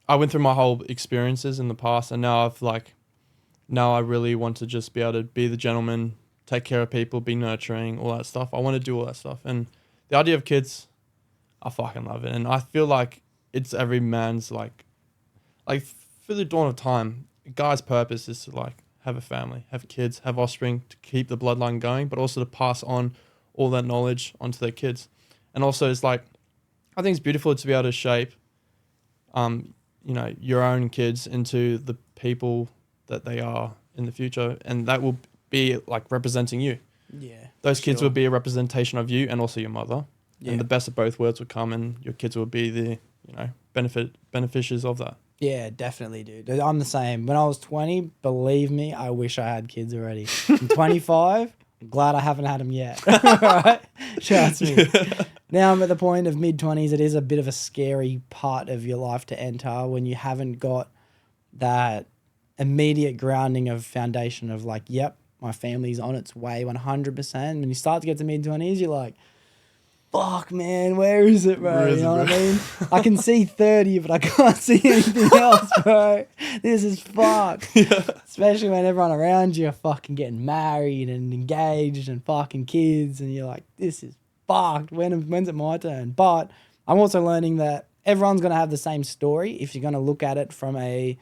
went through my whole experiences in the past, and now now I really want to just be able to be the gentleman, take care of people, be nurturing, all that stuff. I want to do all that stuff. And the idea of kids, I fucking love it. And I feel like it's every man's like for the dawn of time, a guy's purpose is to like have a family, have kids, have offspring, to keep the bloodline going, but also to pass on all that knowledge onto their kids. And also it's like, I think it's beautiful to be able to shape, you know, your own kids into the people that they are in the future. And that will be like representing you.
Yeah.
Those kids would be a representation of you and also your mother.
Yeah.
And the best of both worlds would come, and your kids would be the, you know, beneficiaries of that.
Yeah, definitely, dude. I'm the same. When I was 20, believe me, I wish I had kids already. I'm 25. I'm glad I haven't had them yet. Right? Trust me. Now I'm at the point of mid-20s. It is a bit of a scary part of your life to enter when you haven't got that immediate grounding of foundation of like, yep, my family's on its way 100%. When you start to get to mid-20s, you're like, fuck, man, where is it, bro? You know what I mean? I can see 30, but I can't see anything else, bro. This is fucked. Yeah. Especially when everyone around you are fucking getting married and engaged and fucking kids, and you're like, this is fucked. When's it my turn? But I'm also learning that everyone's going to have the same story if you're going to look at it from a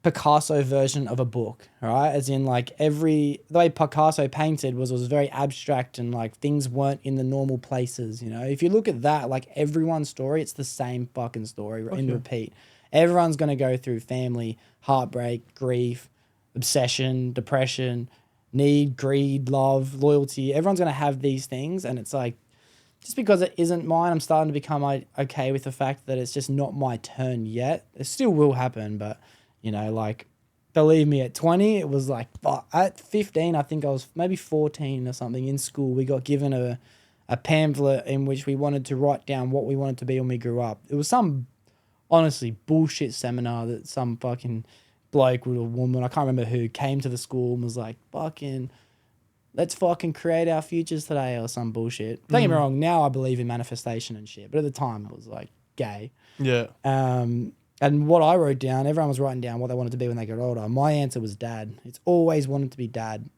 Picasso version of a book, right? As in like the way Picasso painted was very abstract, and like things weren't in the normal places, you know? If you look at that, like everyone's story, it's the same fucking story in repeat. Everyone's going to go through family, heartbreak, grief, obsession, depression, need, greed, love, loyalty. Everyone's going to have these things, and it's like, just because it isn't mine, I'm starting to become okay with the fact that it's just not my turn yet. It still will happen, but you know, like, believe me, at 20, it was like, at 15, I think I was maybe 14 or something in school. We got given a pamphlet in which we wanted to write down what we wanted to be when we grew up. It was some, honestly, bullshit seminar that some fucking bloke with a woman, I can't remember who, came to the school and was like, fucking, let's fucking create our futures today or some bullshit. Don't get me wrong, now I believe in manifestation and shit, but at the time it was like gay.
Yeah.
And what I wrote down, everyone was writing down what they wanted to be when they got older. My answer was dad. It's always wanted to be dad.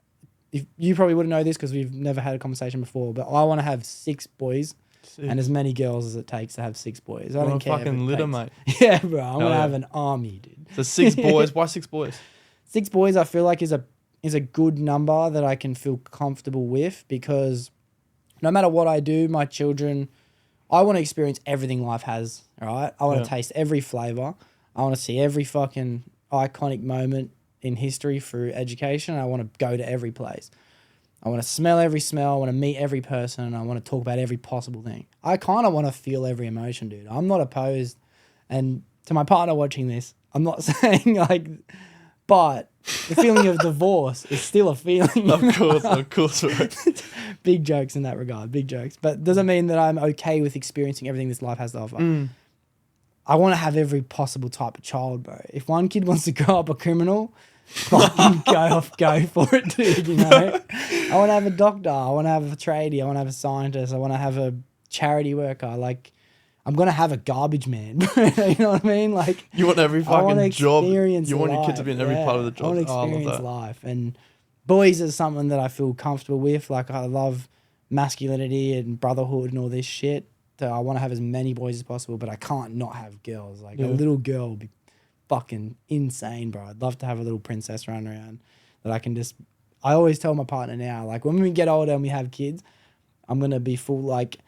If you probably wouldn't know this because we've never had a conversation before, but I want to have 6 boys and as many girls as it takes to have 6 boys. I don't care.
Fucking litter, mate.
Yeah, bro. I'm gonna have an army, dude.
So 6 boys. Why 6 boys?
6 boys, I feel like is a good number that I can feel comfortable with, because no matter what I do, my children, I want to experience everything life has, all right? I want to taste every flavor. I want to see every fucking iconic moment in history through education. I want to go to every place. I want to smell every smell. I want to meet every person. I want to talk about every possible thing. I kind of want to feel every emotion, dude. I'm not opposed. And to my partner watching this, I'm not saying like, but the feeling of divorce is still a feeling.
Of course. Bro.
Big jokes in that regard, big jokes. But doesn't mean that I'm okay with experiencing everything this life has to offer. I want to have every possible type of child, bro. If one kid wants to grow up a criminal, fucking go for it, dude, you know? I want to have a doctor. I want to have a tradie. I want to have a scientist. I want to have a charity worker. Like, I'm going to have a garbage man. You know what I mean? Like,
you want every fucking job. You want
life.
your kid to be in every part of the job.
I want to experience life. And boys is something that I feel comfortable with. Like, I love masculinity and brotherhood and all this shit. I want to have as many boys as possible, but I can't not have girls. Like
Yeah.
a little girl would be fucking insane, bro. I'd love to have a little princess running around that I can just. I always tell my partner now, like when we get older and we have kids, I'm gonna be full like,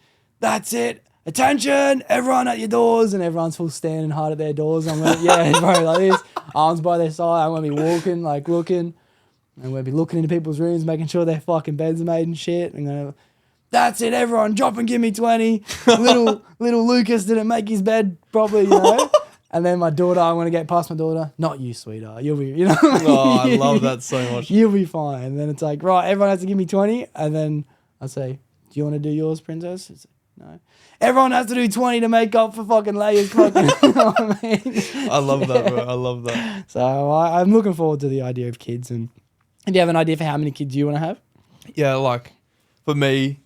that's it. Attention, everyone at your doors, and everyone's full standing hard at their doors. I'm gonna, yeah, bro, like this, arms by their side. I'm gonna be walking, like looking, and we'll be looking into people's rooms, making sure their fucking beds are made and shit. And gonna, that's it, everyone, drop and give me 20. little Lucas didn't make his bed properly, you know. And then my daughter, I'm gonna get past my daughter. Not you, sweetheart. You'll be, you know.
Oh, I love that so much.
You'll be fine. And then it's like, right, everyone has to give me 20. And then I say, do you want to do yours, princess? It's, no. Everyone has to do 20 to make up for fucking Leia's fucking. You know what I mean?
I love that, bro. I love that.
So I'm looking forward to the idea of kids. And do you have an idea for how many kids you want to have?
Yeah, like for me,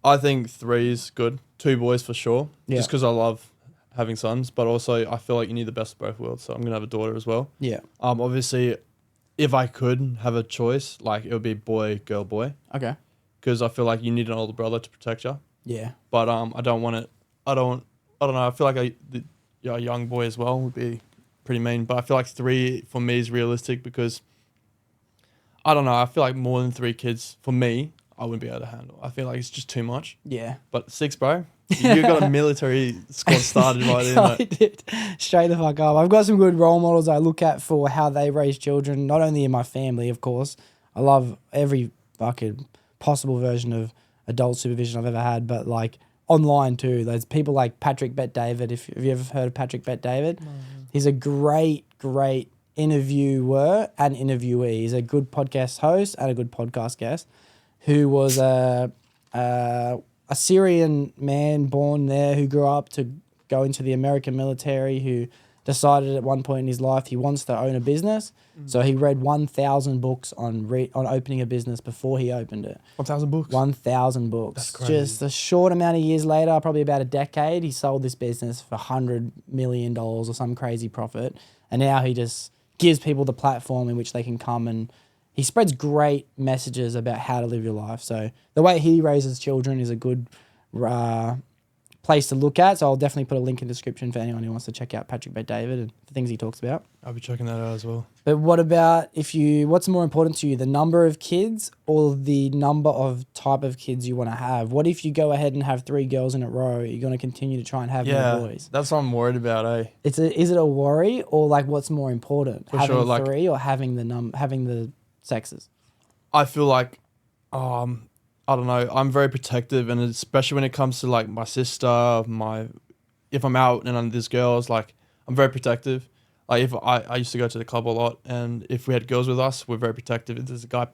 I think 3 is good. 2 boys for sure.
Yeah.
Just because I love having sons, but also I feel like you need the best of both worlds. So I'm gonna have a daughter as well.
Yeah.
Obviously, if I could have a choice, like it would be boy, girl, boy,
Okay.
because I feel like you need an older brother to protect you.
Yeah.
But I don't want it. I don't know. I feel like a young boy as well would be pretty mean. But I feel like 3 for me is realistic because I don't know. I feel like more than 3 kids for me, I wouldn't be able to handle. I feel like it's just too much.
Yeah.
But 6, bro, you got a military squad started right there.
I
Mate.
did. Straight the fuck up. I've got some good role models I look at for how they raise children, not only in my family, of course. I love every fucking possible version of adult supervision I've ever had, but like online too. There's people like Patrick Bet-David. Have you ever heard of Patrick Bet-David? No. He's a great interviewer and interviewee. He's a good podcast host and a good podcast guest who was a Syrian man born there who grew up to go into the American military, who decided at one point in his life he wants to own a business. So he read 1,000 books on opening a business before he opened it.
1,000 books.
1,000 books.
That's crazy.
Just a short amount of years later, probably about a decade, he sold this business for $100 million or some crazy profit. And now he just gives people the platform in which they can come, and he spreads great messages about how to live your life. So the way he raises children is a good place to look at. So I'll definitely put a link in the description for anyone who wants to check out Patrick Bet-David and the things he talks about.
I'll be checking that out as well.
But what about what's more important to you, the number of kids or the number of type of kids you want to have? What if you go ahead and have 3 girls in a row? You're going to continue to try and have more boys?
That's what I'm worried about, eh?
Is it a worry, or like what's more important?
For
having
sure, like
3 or having the sexes?
I feel like, I don't know, I'm very protective, and especially when it comes to like my sister, if I'm out and there's girls, like I'm very protective. Like if I used to go to the club a lot, and if we had girls with us, we're very protective. If there's a guy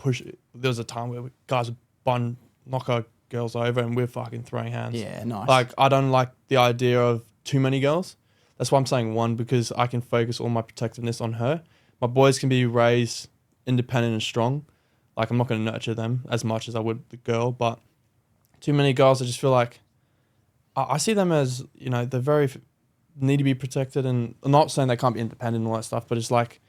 there was a time where guys would knock our girls over, and we're fucking throwing hands.
Yeah, nice.
Like I don't like the idea of too many girls. That's why I'm saying 1, because I can focus all my protectiveness on her. My boys can be raised independent and strong. Like I'm not going to nurture them as much as I would the girl, but too many girls, I just feel like I see them as, you know, they're need to be protected, and I'm not saying they can't be independent and all that stuff, but it's like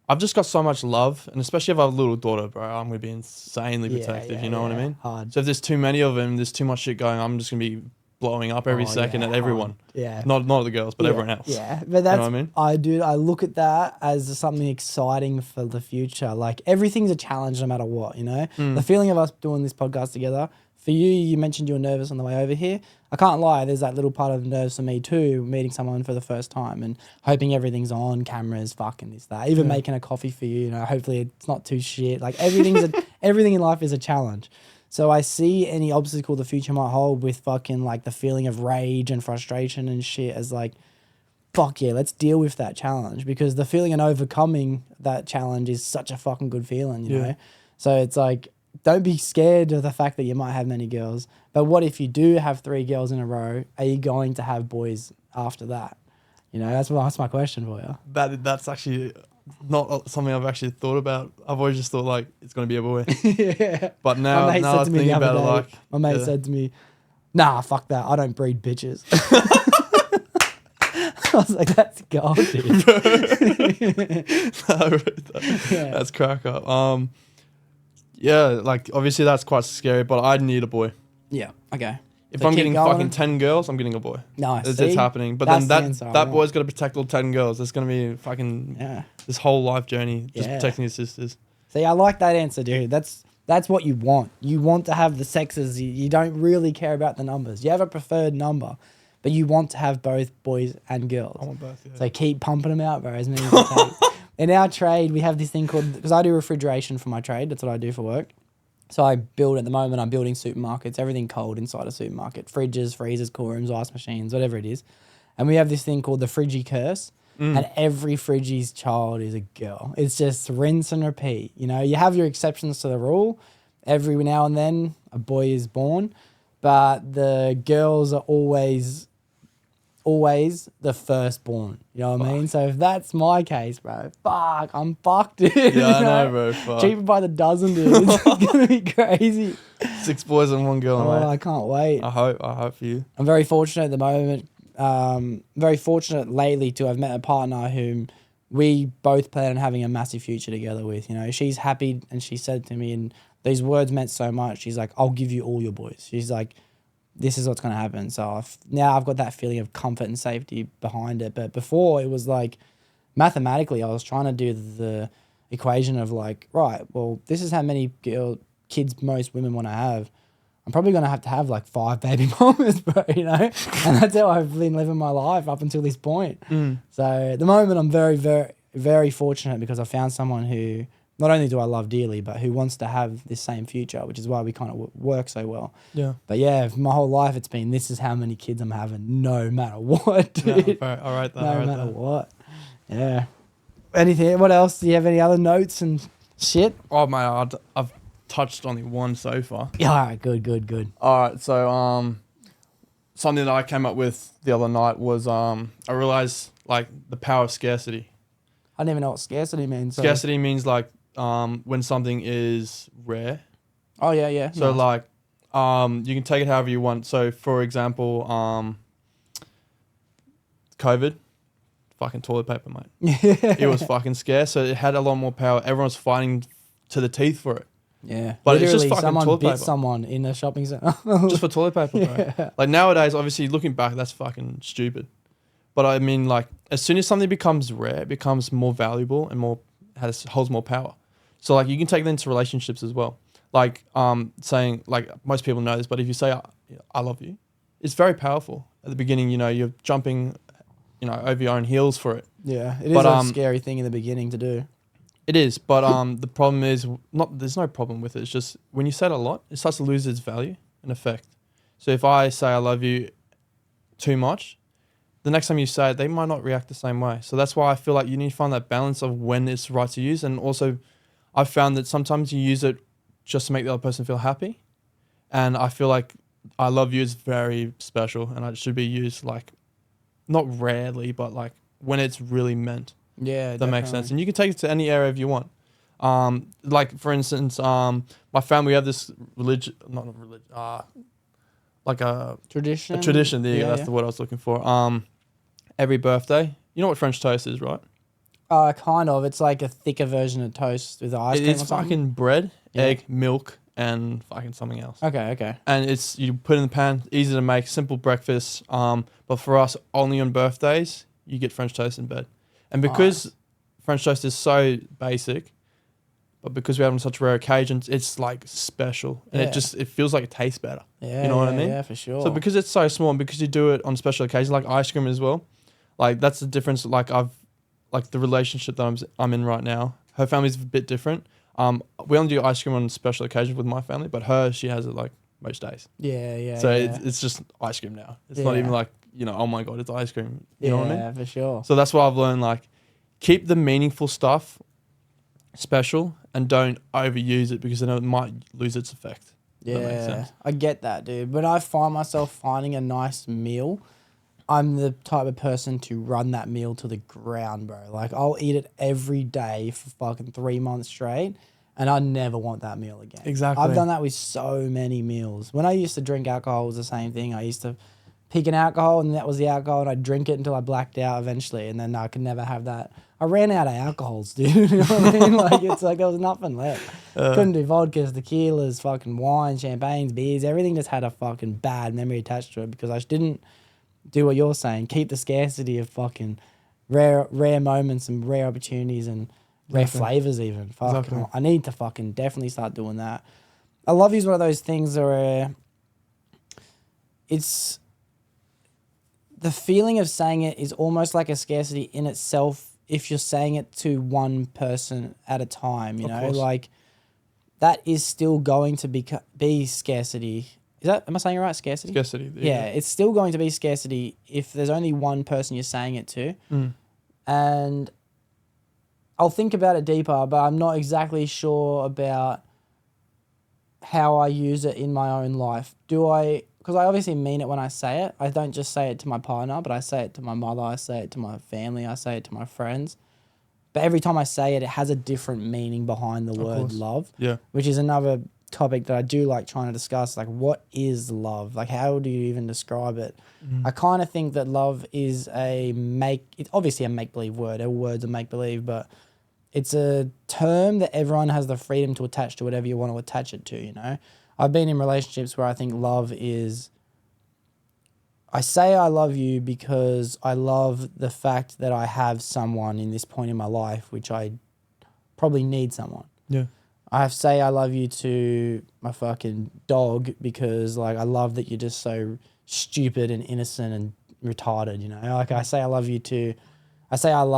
I've just got so much love, and especially if I have a little daughter, bro, I'm going to be insanely protective, you know what I mean?
Hard.
So if there's too many of them, there's too much shit going on, I'm just going to be blowing up every second at everyone.
Yeah.
Not the girls, but everyone else.
Yeah, but that's,
you know what I mean?
I look at that as something exciting for the future. Like everything's a challenge no matter what, you know? The feeling of us doing this podcast together, for you mentioned you were nervous on the way over here. I can't lie, there's that little part of nerves for me too, meeting someone for the first time and hoping everything's on cameras, fucking this, that. Even making a coffee for you, you know, hopefully it's not too shit. Like everything in life is a challenge. So I see any obstacle the future might hold with fucking like the feeling of rage and frustration and shit as like, fuck yeah, let's deal with that challenge, because the feeling and overcoming that challenge is such a fucking good feeling, you know? So it's like, don't be scared of the fact that you might have many girls. But what if you do have 3 girls in a row? Are you going to have boys after that? You know, that's my question for you.
That's actually not something I've actually thought about. I've always just thought like it's going to be a boy.
Yeah.
But now I think about it, like
my mate said to me, nah, fuck that. I don't breed bitches. I was like, that's gold, dude.
That's crack up. Yeah, like obviously that's quite scary, but I need a boy.
Yeah. Okay.
If
So
I'm
keep
getting
going.
fucking 10 girls, I'm getting a boy.
Nice.
It's
See?
happening. But
That's the
then
answer I
that
want.
boy's got to protect all 10 girls. It's going to be fucking
Yeah.
this whole life journey just
Yeah.
protecting his sisters.
See, I like that answer, dude. That's what you want. You want to have the sexes. You don't really care about the numbers. You have a preferred number, but you want to have both boys and girls.
I want both, yeah.
So keep pumping them out, bro, as many as you can. In our trade, we have this thing called, because I do refrigeration for my trade. That's what I do for work. So I build, at the moment, I'm building supermarkets, everything cold inside a supermarket. Fridges, freezers, cool rooms, ice machines, whatever it is. And we have this thing called the Friggy curse. And every Friggy's child is a girl. It's just rinse and repeat. You know, you have your exceptions to the rule. Every now and then, a boy is born. But the girls are always the firstborn. You know what I mean? So if that's my case, bro, I'm fucked, dude.
Yeah,
you
I know, bro. Fuck.
Cheaper by the dozen, dude. It's gonna be crazy.
6 boys and 1 girl,
Oh,
mate.
I can't wait.
I hope for you.
I'm very fortunate at the moment. Very fortunate lately to have met a partner whom we both plan on having a massive future together with. You know, she's happy, and she said to me, and these words meant so much. She's like, "I'll give you all your boys." She's like, this is what's going to happen. So now I've got that feeling of comfort and safety behind it. But before, it was like, mathematically, I was trying to do the equation of like, right, well, this is how many kids most women want to have. I'm probably going to have like 5 baby mamas, bro, you know? And that's how I've been living my life up until this point. So at the moment, I'm very, very, very fortunate because I found someone who not only do I love dearly, but who wants to have this same future, which is why we kind of work so well.
Yeah.
But yeah, my whole life it's been, this is how many kids I'm having, no matter what, dude.
Yeah, bro, all right,
no matter what. Yeah. Anything? What else? Do you have any other notes and shit?
Oh, mate, I've touched only one so far.
Yeah, all right, good.
All right, so something that I came up with the other night was I realized like the power of scarcity.
I don't even know what scarcity means. So.
Scarcity means like when something is rare.
Oh yeah.
So
nice.
like you can take it however you want. So for example, COVID, fucking toilet paper, mate. It was fucking scarce, so it had a lot more power. Everyone's fighting to the teeth for it.
Yeah,
But it's just
literally,
fucking
someone
toilet
bit
paper.
someone in a shopping center.
Just for toilet paper, bro.
Yeah.
Like nowadays, obviously looking back, that's fucking stupid. But I mean, like as soon as something becomes rare, it becomes more valuable and holds more power. So like you can take that into relationships as well. Like saying, like most people know this, but if you say I love you, it's very powerful. At the beginning, you know, you're jumping, you know, over your own heels for it.
Yeah, it is
But,
a scary thing in the beginning to do.
It is, but the problem is there's no problem with it. It's just when you say it a lot, it starts to lose its value and effect. So if I say I love you too much, the next time you say it, they might not react the same way. So that's why I feel like you need to find that balance of when it's right to use. And also, I've found that sometimes you use it just to make the other person feel happy. And I feel like I love you is very special, and it should be used like not rarely, but like when it's really meant.
Yeah,
That makes sense. And you can take it to any area if you want. Like for instance, my family, we have this like a
Tradition.
A tradition. There you go.
Yeah,
That's
yeah.
the word I was looking for. Every birthday, you know what French toast is, right?
Kind of. It's like a thicker version of toast with ice cream or
It's
something.
fucking bread,
Yeah.
egg, milk, and fucking something else.
Okay.
And it's you put it in the pan, easy to make, simple breakfast. But for us, only on birthdays, you get French toast in bed. And because French toast is so basic, but because we have it on such rare occasions, it's like special, and
Yeah.
it feels like it tastes better.
Yeah,
You know what I mean?
Yeah, for sure.
So because it's so small, and because you do it on special occasions, like ice cream as well, like that's the difference. Like the relationship that I'm in right now, her family's a bit different. We only do ice cream on special occasions with my family, but she has it like most days.
yeah.
So
yeah.
it's just ice cream now. It's not
Yeah.
even like, you know, oh my God, it's ice cream. You know what I mean?
Yeah, for sure.
So that's what I've learned, like keep the meaningful stuff special and don't overuse it because then it might lose its effect. That makes
Yeah,
sense.
I get that, dude. When I find myself finding a nice meal, I'm the type of person to run that meal to the ground, bro. Like, I'll eat it every day for fucking 3 months straight, and I never want that meal again.
Exactly.
I've done that with so many meals. When I used to drink alcohol, it was the same thing. I used to pick an alcohol and that was the alcohol and I'd drink it until I blacked out eventually and then I could never have that. I ran out of alcohols, dude. You know what I mean? Like, it's like there was nothing left. Couldn't do vodkas, tequilas, fucking wine, champagnes, beers. Everything just had a fucking bad memory attached to it because I just didn't do what you're saying. Keep the scarcity of fucking rare moments and rare opportunities and rare flavors even. Fuck,
Exactly.
I need to fucking definitely start doing that. I love you is one of those things where it's the feeling of saying it is almost like a scarcity in itself if you're saying it to one person at a time, you know,
course.
like that is still going to be scarcity. Am I saying it right? Scarcity?
Scarcity.
Yeah, it's still going to be scarcity if there's only one person you're saying it to. And I'll think about it deeper, but I'm not exactly sure about how I use it in my own life. Because I obviously mean it when I say it. I don't just say it to my partner, but I say it to my mother, I say it to my family, I say it to my friends. But every time I say it, it has a different meaning behind the word
course.
love.
Yeah.
Which is another topic that I do like trying to discuss. Like, what is love? Like, how do you even describe it? I kind of think that love is it's obviously a make-believe word. All words are make-believe, but it's a term that everyone has the freedom to attach to whatever you want to attach it to, you know? I've been in relationships where I think love is, I say I love you because I love the fact that I have someone in this point in my life, which I probably need someone.
Yeah.
I say I love you to my fucking dog because like I love that you're just so stupid and innocent and retarded, you know? Like I say I love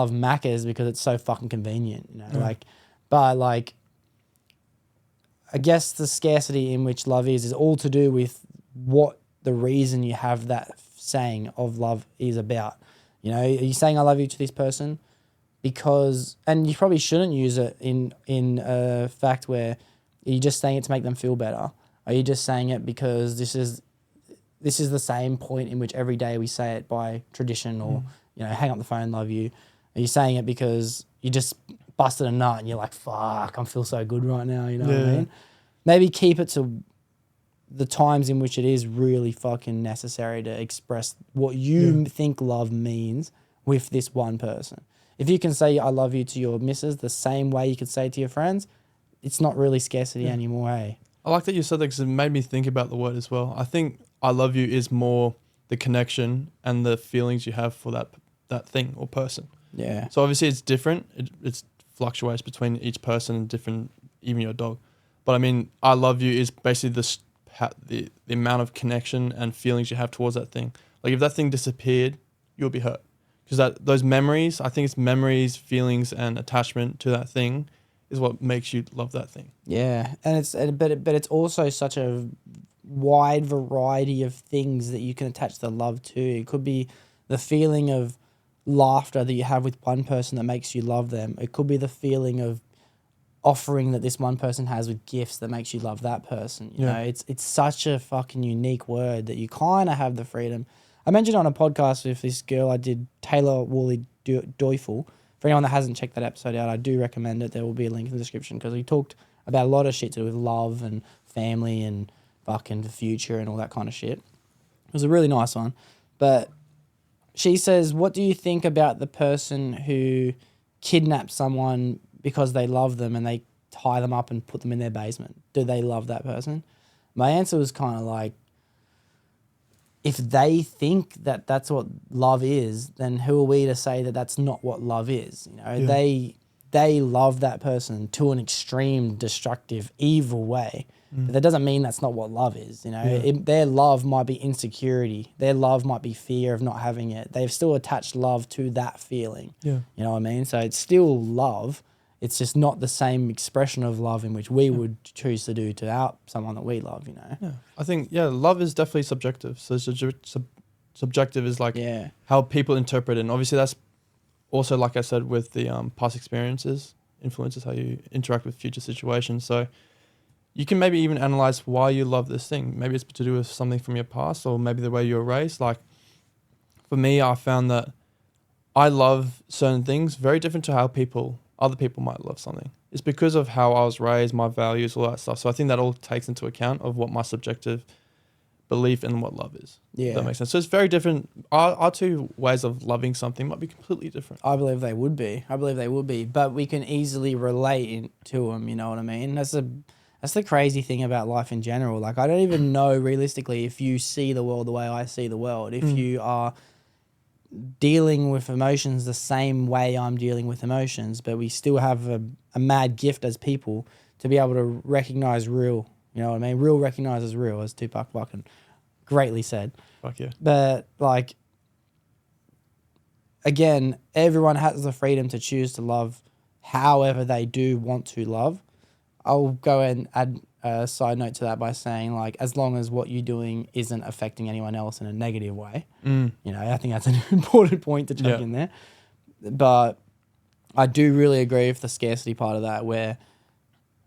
Macca's because it's so fucking convenient, you know? Like, but like, I guess the scarcity in which love is all to do with what the reason you have that saying of love is about. You know, are you saying I love you to this person because, and you probably shouldn't use it in a fact where you're just saying it to make them feel better. Are you just saying it because this is the same point in which every day we say it by tradition or, you know, hang up the phone, love you. Are you saying it because you just busted a nut and you're like, fuck, I feel so good right now, you know what I mean? Maybe keep it to the times in which it is really fucking necessary to express what you think love means with this one person. If you can say I love you to your missus the same way you could say it to your friends, it's not really scarcity anymore, eh?
I like that you said that because it made me think about the word as well. I think I love you is more the connection and the feelings you have for that thing or person.
Yeah.
So obviously it's different. It fluctuates between each person and different, even your dog. But I mean, I love you is basically the amount of connection and feelings you have towards that thing. Like if that thing disappeared, you'll be hurt. Because those memories, I think it's memories, feelings, and attachment to that thing is what makes you love that thing.
Yeah, and it's also such a wide variety of things that you can attach the love to. It could be the feeling of laughter that you have with one person that makes you love them. It could be the feeling of offering that this one person has with gifts that makes you love that person. You know, it's such a fucking unique word that you kind of have the freedom. I mentioned on a podcast with this girl I did, Taylor Woolley Doyful. For anyone that hasn't checked that episode out, I do recommend it. There will be a link in the description because we talked about a lot of shit to do with love and family and fucking the future and all that kind of shit. It was a really nice one. But she says, what do you think about the person who kidnaps someone because they love them and they tie them up and put them in their basement? Do they love that person? My answer was kind of like, if they think that that's what love is, then who are we to say that that's not what love is? You know, they love that person to an extreme, destructive, evil way. But that doesn't mean that's not what love is. You know, their love might be insecurity. Their love might be fear of not having it. They've still attached love to that feeling. Yeah, you know what I mean. So it's still love. It's just not the same expression of love in which we would choose to do to someone that we love, you know?
Yeah. I think, love is definitely subjective. So subjective is like how people interpret it. And obviously that's also, like I said, with the past experiences, influences how you interact with future situations. So you can maybe even analyze why you love this thing. Maybe it's to do with something from your past or maybe the way you were raised. Like for me, I found that I love certain things very different to how other people might love something. It's because of how I was raised, my values, all that stuff. So I think that all takes into account of what my subjective belief in what love is.
Yeah.
That makes sense. So it's very different. Our two ways of loving something might be completely different.
I believe they would be. But we can easily relate to them, you know what I mean? That's the crazy thing about life in general. Like, I don't even know realistically if you see the world the way I see the world. If you are dealing with emotions the same way I'm dealing with emotions, but we still have a mad gift as people to be able to recognize real, you know what I mean? Real recognizes real, as Tupac fucking greatly said.
Fuck yeah.
But, like, again, everyone has the freedom to choose to love however they do want to love. I'll go and add a side note to that by saying, like, as long as what you're doing isn't affecting anyone else in a negative way. You know, I think that's an important point to chuck in there. But I do really agree with the scarcity part of that, where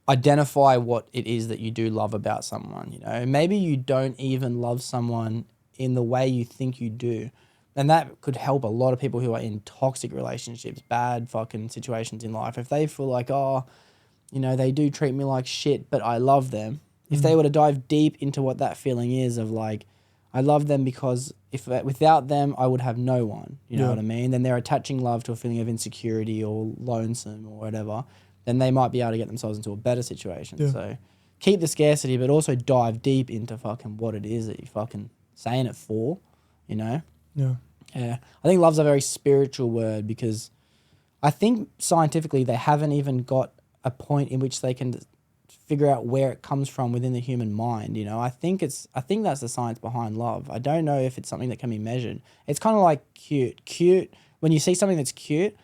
identify what it is that you do love about someone. You know, maybe you don't even love someone in the way you think you do. And that could help a lot of people who are in toxic relationships, bad fucking situations in life. If they feel like, oh, you know, they do treat me like shit, but I love them. If they were to dive deep into what that feeling is of, like, I love them because if without them, I would have no one. You know what I mean? Then they're attaching love to a feeling of insecurity or lonesome or whatever. Then they might be able to get themselves into a better situation. Yeah. So keep the scarcity, but also dive deep into fucking what it is that you're fucking saying it for, you know?
Yeah.
Yeah. I think love's a very spiritual word, because I think scientifically they haven't even got a point in which they can figure out where it comes from within the human mind. You know, I think that's the science behind love. I don't know if it's something that can be measured. It's kind of like cute. When you see something that's cute,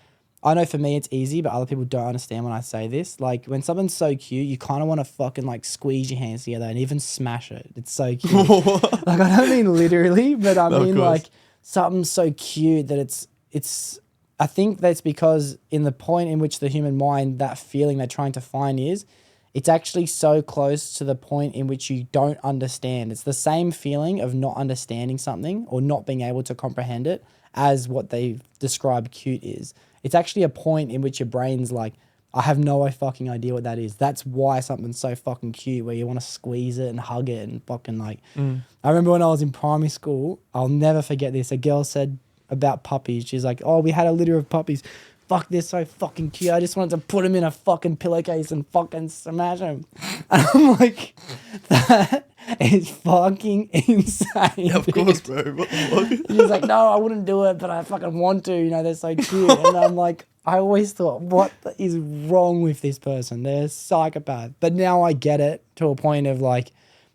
I know for me it's easy, but other people don't understand when I say this. Like, when something's so cute, you kind of want to fucking, like, squeeze your hands together and even smash it. It's so cute. Like, I don't mean literally, but I mean, like, something so cute that it's. I think that's because in the point in which the human mind, that feeling they're trying to find is, it's actually so close to the point in which you don't understand. It's the same feeling of not understanding something or not being able to comprehend it as what they describe cute is. It's actually a point in which your brain's like, I have no fucking idea what that is. That's why something's so fucking cute, where you want to squeeze it and hug it and fucking, like... I remember when I was in primary school, I'll never forget this. A girl said about puppies. She's like, oh, we had a litter of puppies. Fuck, they're so fucking cute. I just wanted to put them in a fucking pillowcase and fucking smash them. And I'm like, that is fucking insane.
Yeah, of course, bro. What the fuck?
She's like, no, I wouldn't do it, but I fucking want to. You know, they're so cute. And I'm like, I always thought, what is wrong with this person? They're a psychopath. But now I get it to a point of, like,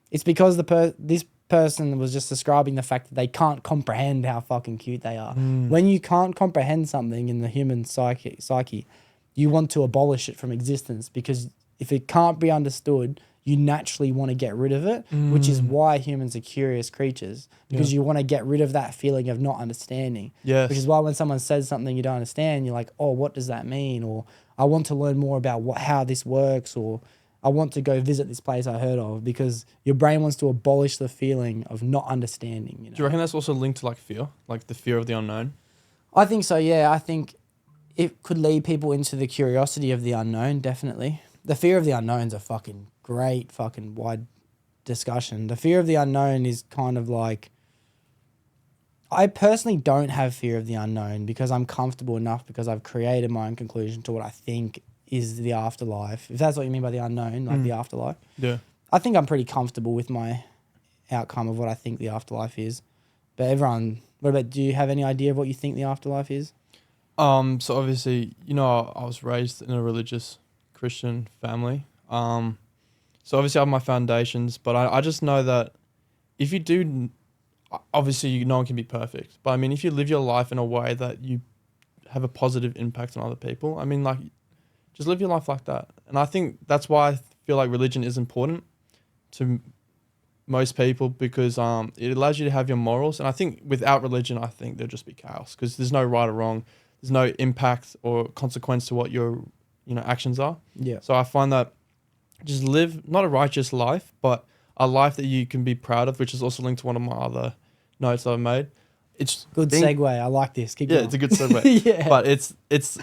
it's because this person was just describing the fact that they can't comprehend how fucking cute they are. When you can't comprehend something in the human psyche, you want to abolish it from existence, because if it can't be understood, you naturally want to get rid of it, which is why humans are curious creatures, because you want to get rid of that feeling of not understanding.
Yes.
Which is why when someone says something you don't understand, you're like, oh, what does that mean? Or I want to learn more about how this works, or I want to go visit this place I heard of, because your brain wants to abolish the feeling of not understanding. You know?
Do you reckon that's also linked to, like, fear? Like the fear of the unknown?
I think so, yeah. I think it could lead people into the curiosity of the unknown, definitely. The fear of the unknown is a fucking great fucking wide discussion. The fear of the unknown is kind of like... I personally don't have fear of the unknown, because I'm comfortable enough, because I've created my own conclusion to what I think is the afterlife. If that's what you mean by the unknown, like the afterlife. Yeah. I think I'm pretty comfortable with my outcome of what I think the afterlife is. But everyone, do you have any idea of what you think the afterlife is?
So obviously, you know, I was raised in a religious Christian family. So obviously I have my foundations, but I just know that if you do, obviously no one can be perfect, but I mean, if you live your life in a way that you have a positive impact on other people, I mean, like, just live your life like that. And I think that's why I feel like religion is important to most people, because it allows you to have your morals. And I think without religion, I think there'll just be chaos, because there's no right or wrong. There's no impact or consequence to what your actions are. Yeah. So I find that just live not a righteous life, but a life that you can be proud of, which is also linked to one of my other notes that I've made. It's
good segue. I like this. Keep going.
It's a good segue.
Yeah.
But it's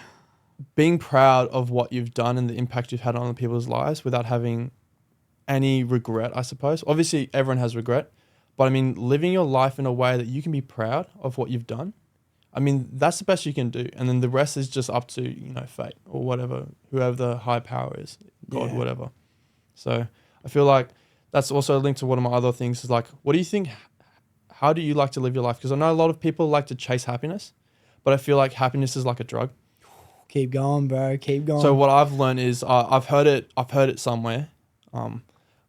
being proud of what you've done and the impact you've had on other people's lives without having any regret, I suppose. Obviously, everyone has regret, But I mean, living your life in a way that you can be proud of what you've done. I mean, that's the best you can do. And then the rest is just up to, fate or whatever, whoever the high power is, God, whatever. So I feel like that's also linked to one of my other things is like, what do you think, how do you like to live your life? Because I know a lot of people like to chase happiness, but I feel like happiness is like a drug.
Keep going, bro. Keep going.
So what I've learned is I've heard it somewhere. I'm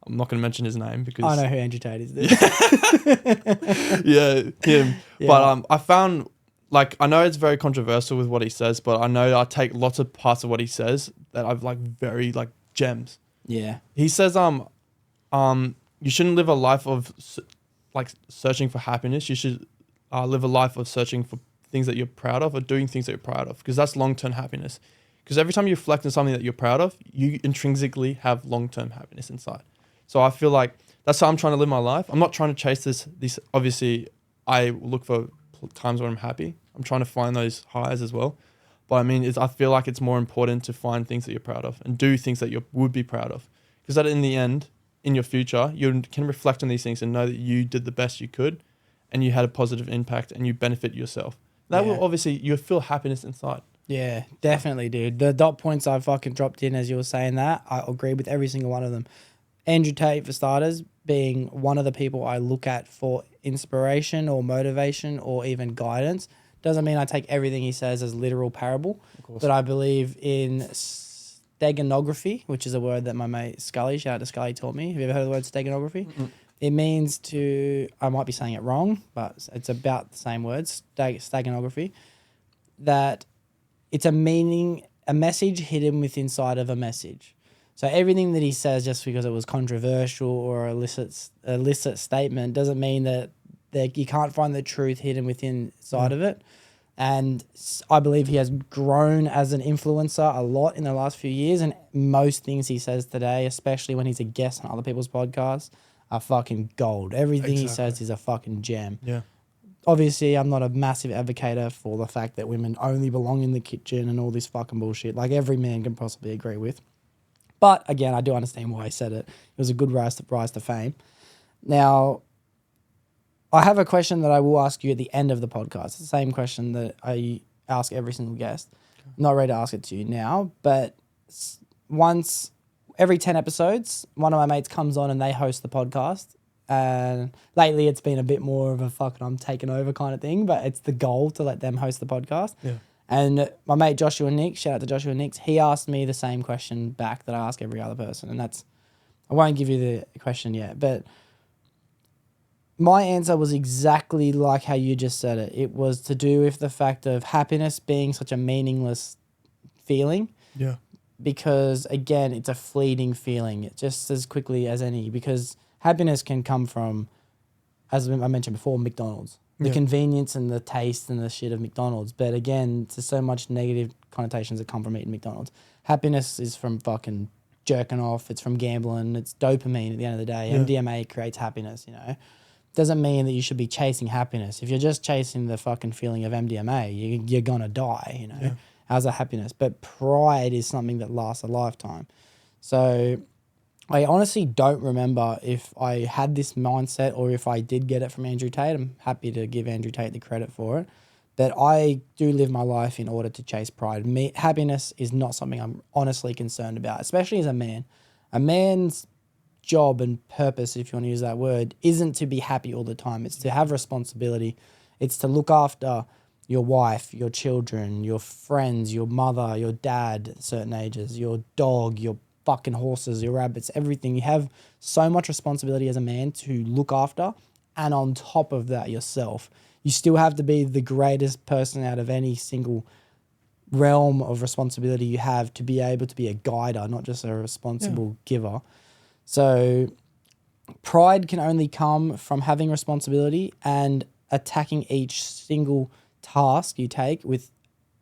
not going to mention his name because
I know who Andrew Tate is.
Yeah, him.
Yeah.
But I found, like, I know it's very controversial with what he says, but I know I take lots of parts of what he says that I've like very like gems.
Yeah.
He says you shouldn't live a life of like searching for happiness. You should live a life of searching for things that you're proud of or doing things that you're proud of, because that's long-term happiness. Because every time you reflect on something that you're proud of, you intrinsically have long-term happiness inside. So I feel like that's how I'm trying to live my life. I'm not trying to chase this. Obviously, I look for times when I'm happy. I'm trying to find those highs as well. But I mean, I feel like it's more important to find things that you're proud of and do things that you would be proud of. Because that in the end, in your future, you can reflect on these things and know that you did the best you could and you had a positive impact and you benefit yourself. That will obviously, you'll feel happiness inside.
Yeah, definitely, dude. The dot points I fucking dropped in as you were saying that, I agree with every single one of them. Andrew Tate, for starters, being one of the people I look at for inspiration or motivation or even guidance. Doesn't mean I take everything he says as literal parable, but I believe in steganography, which is a word that my mate Scully, shout out to Scully, taught me. Have you ever heard of the word steganography? Mm-mm. It means to, I might be saying it wrong, but it's about the same words, steganography, that it's a meaning, a message hidden within inside of a message. So everything that he says, just because it was controversial or illicit statement, doesn't mean that you can't find the truth hidden within inside of it. And I believe he has grown as an influencer a lot in the last few years, and most things he says today, especially when he's a guest on other people's podcasts, are fucking gold. Everything he says is a fucking gem.
Yeah.
Obviously, I'm not a massive advocate for the fact that women only belong in the kitchen and all this fucking bullshit, like every man can possibly agree with. But again, I do understand why he said it. It was a good rise to fame. Now, I have a question that I will ask you at the end of the podcast. It's the same question that I ask every single guest. I'm not ready to ask it to you now, but once every 10 episodes, one of my mates comes on and they host the podcast. And lately it's been a bit more of a fucking I'm taking over kind of thing, but it's the goal to let them host the podcast.
Yeah.
And my mate Joshua Nix, shout out to Joshua Nix, he asked me the same question back that I ask every other person. And that's, I won't give you the question yet, but my answer was exactly like how you just said it. It was to do with the fact of happiness being such a meaningless feeling.
Yeah.
Because again, it's a fleeting feeling, just as quickly as any, because happiness can come from, as I mentioned before, McDonald's. The convenience and the taste and the shit of McDonald's. But again, there's so much negative connotations that come from eating McDonald's. Happiness is from fucking jerking off. It's from gambling. It's dopamine at the end of the day. Yeah. MDMA creates happiness, Doesn't mean that you should be chasing happiness. If you're just chasing the fucking feeling of MDMA, you're going to die, Yeah. How's that happiness? But pride is something that lasts a lifetime. So I honestly don't remember if I had this mindset or if I did get it from Andrew Tate. I'm happy to give Andrew Tate the credit for it. But I do live my life in order to chase pride. Happiness is not something I'm honestly concerned about, especially as a man. A man's job and purpose, if you want to use that word, isn't to be happy all the time. It's to have responsibility. It's to look after your wife, your children, your friends, your mother, your dad at certain ages, your dog, your fucking horses, your rabbits, everything. You have so much responsibility as a man to look after, and on top of that, yourself. You still have to be the greatest person out of any single realm of responsibility you have to be able to be a guider, not just a responsible giver. So pride can only come from having responsibility and attacking each single task you take with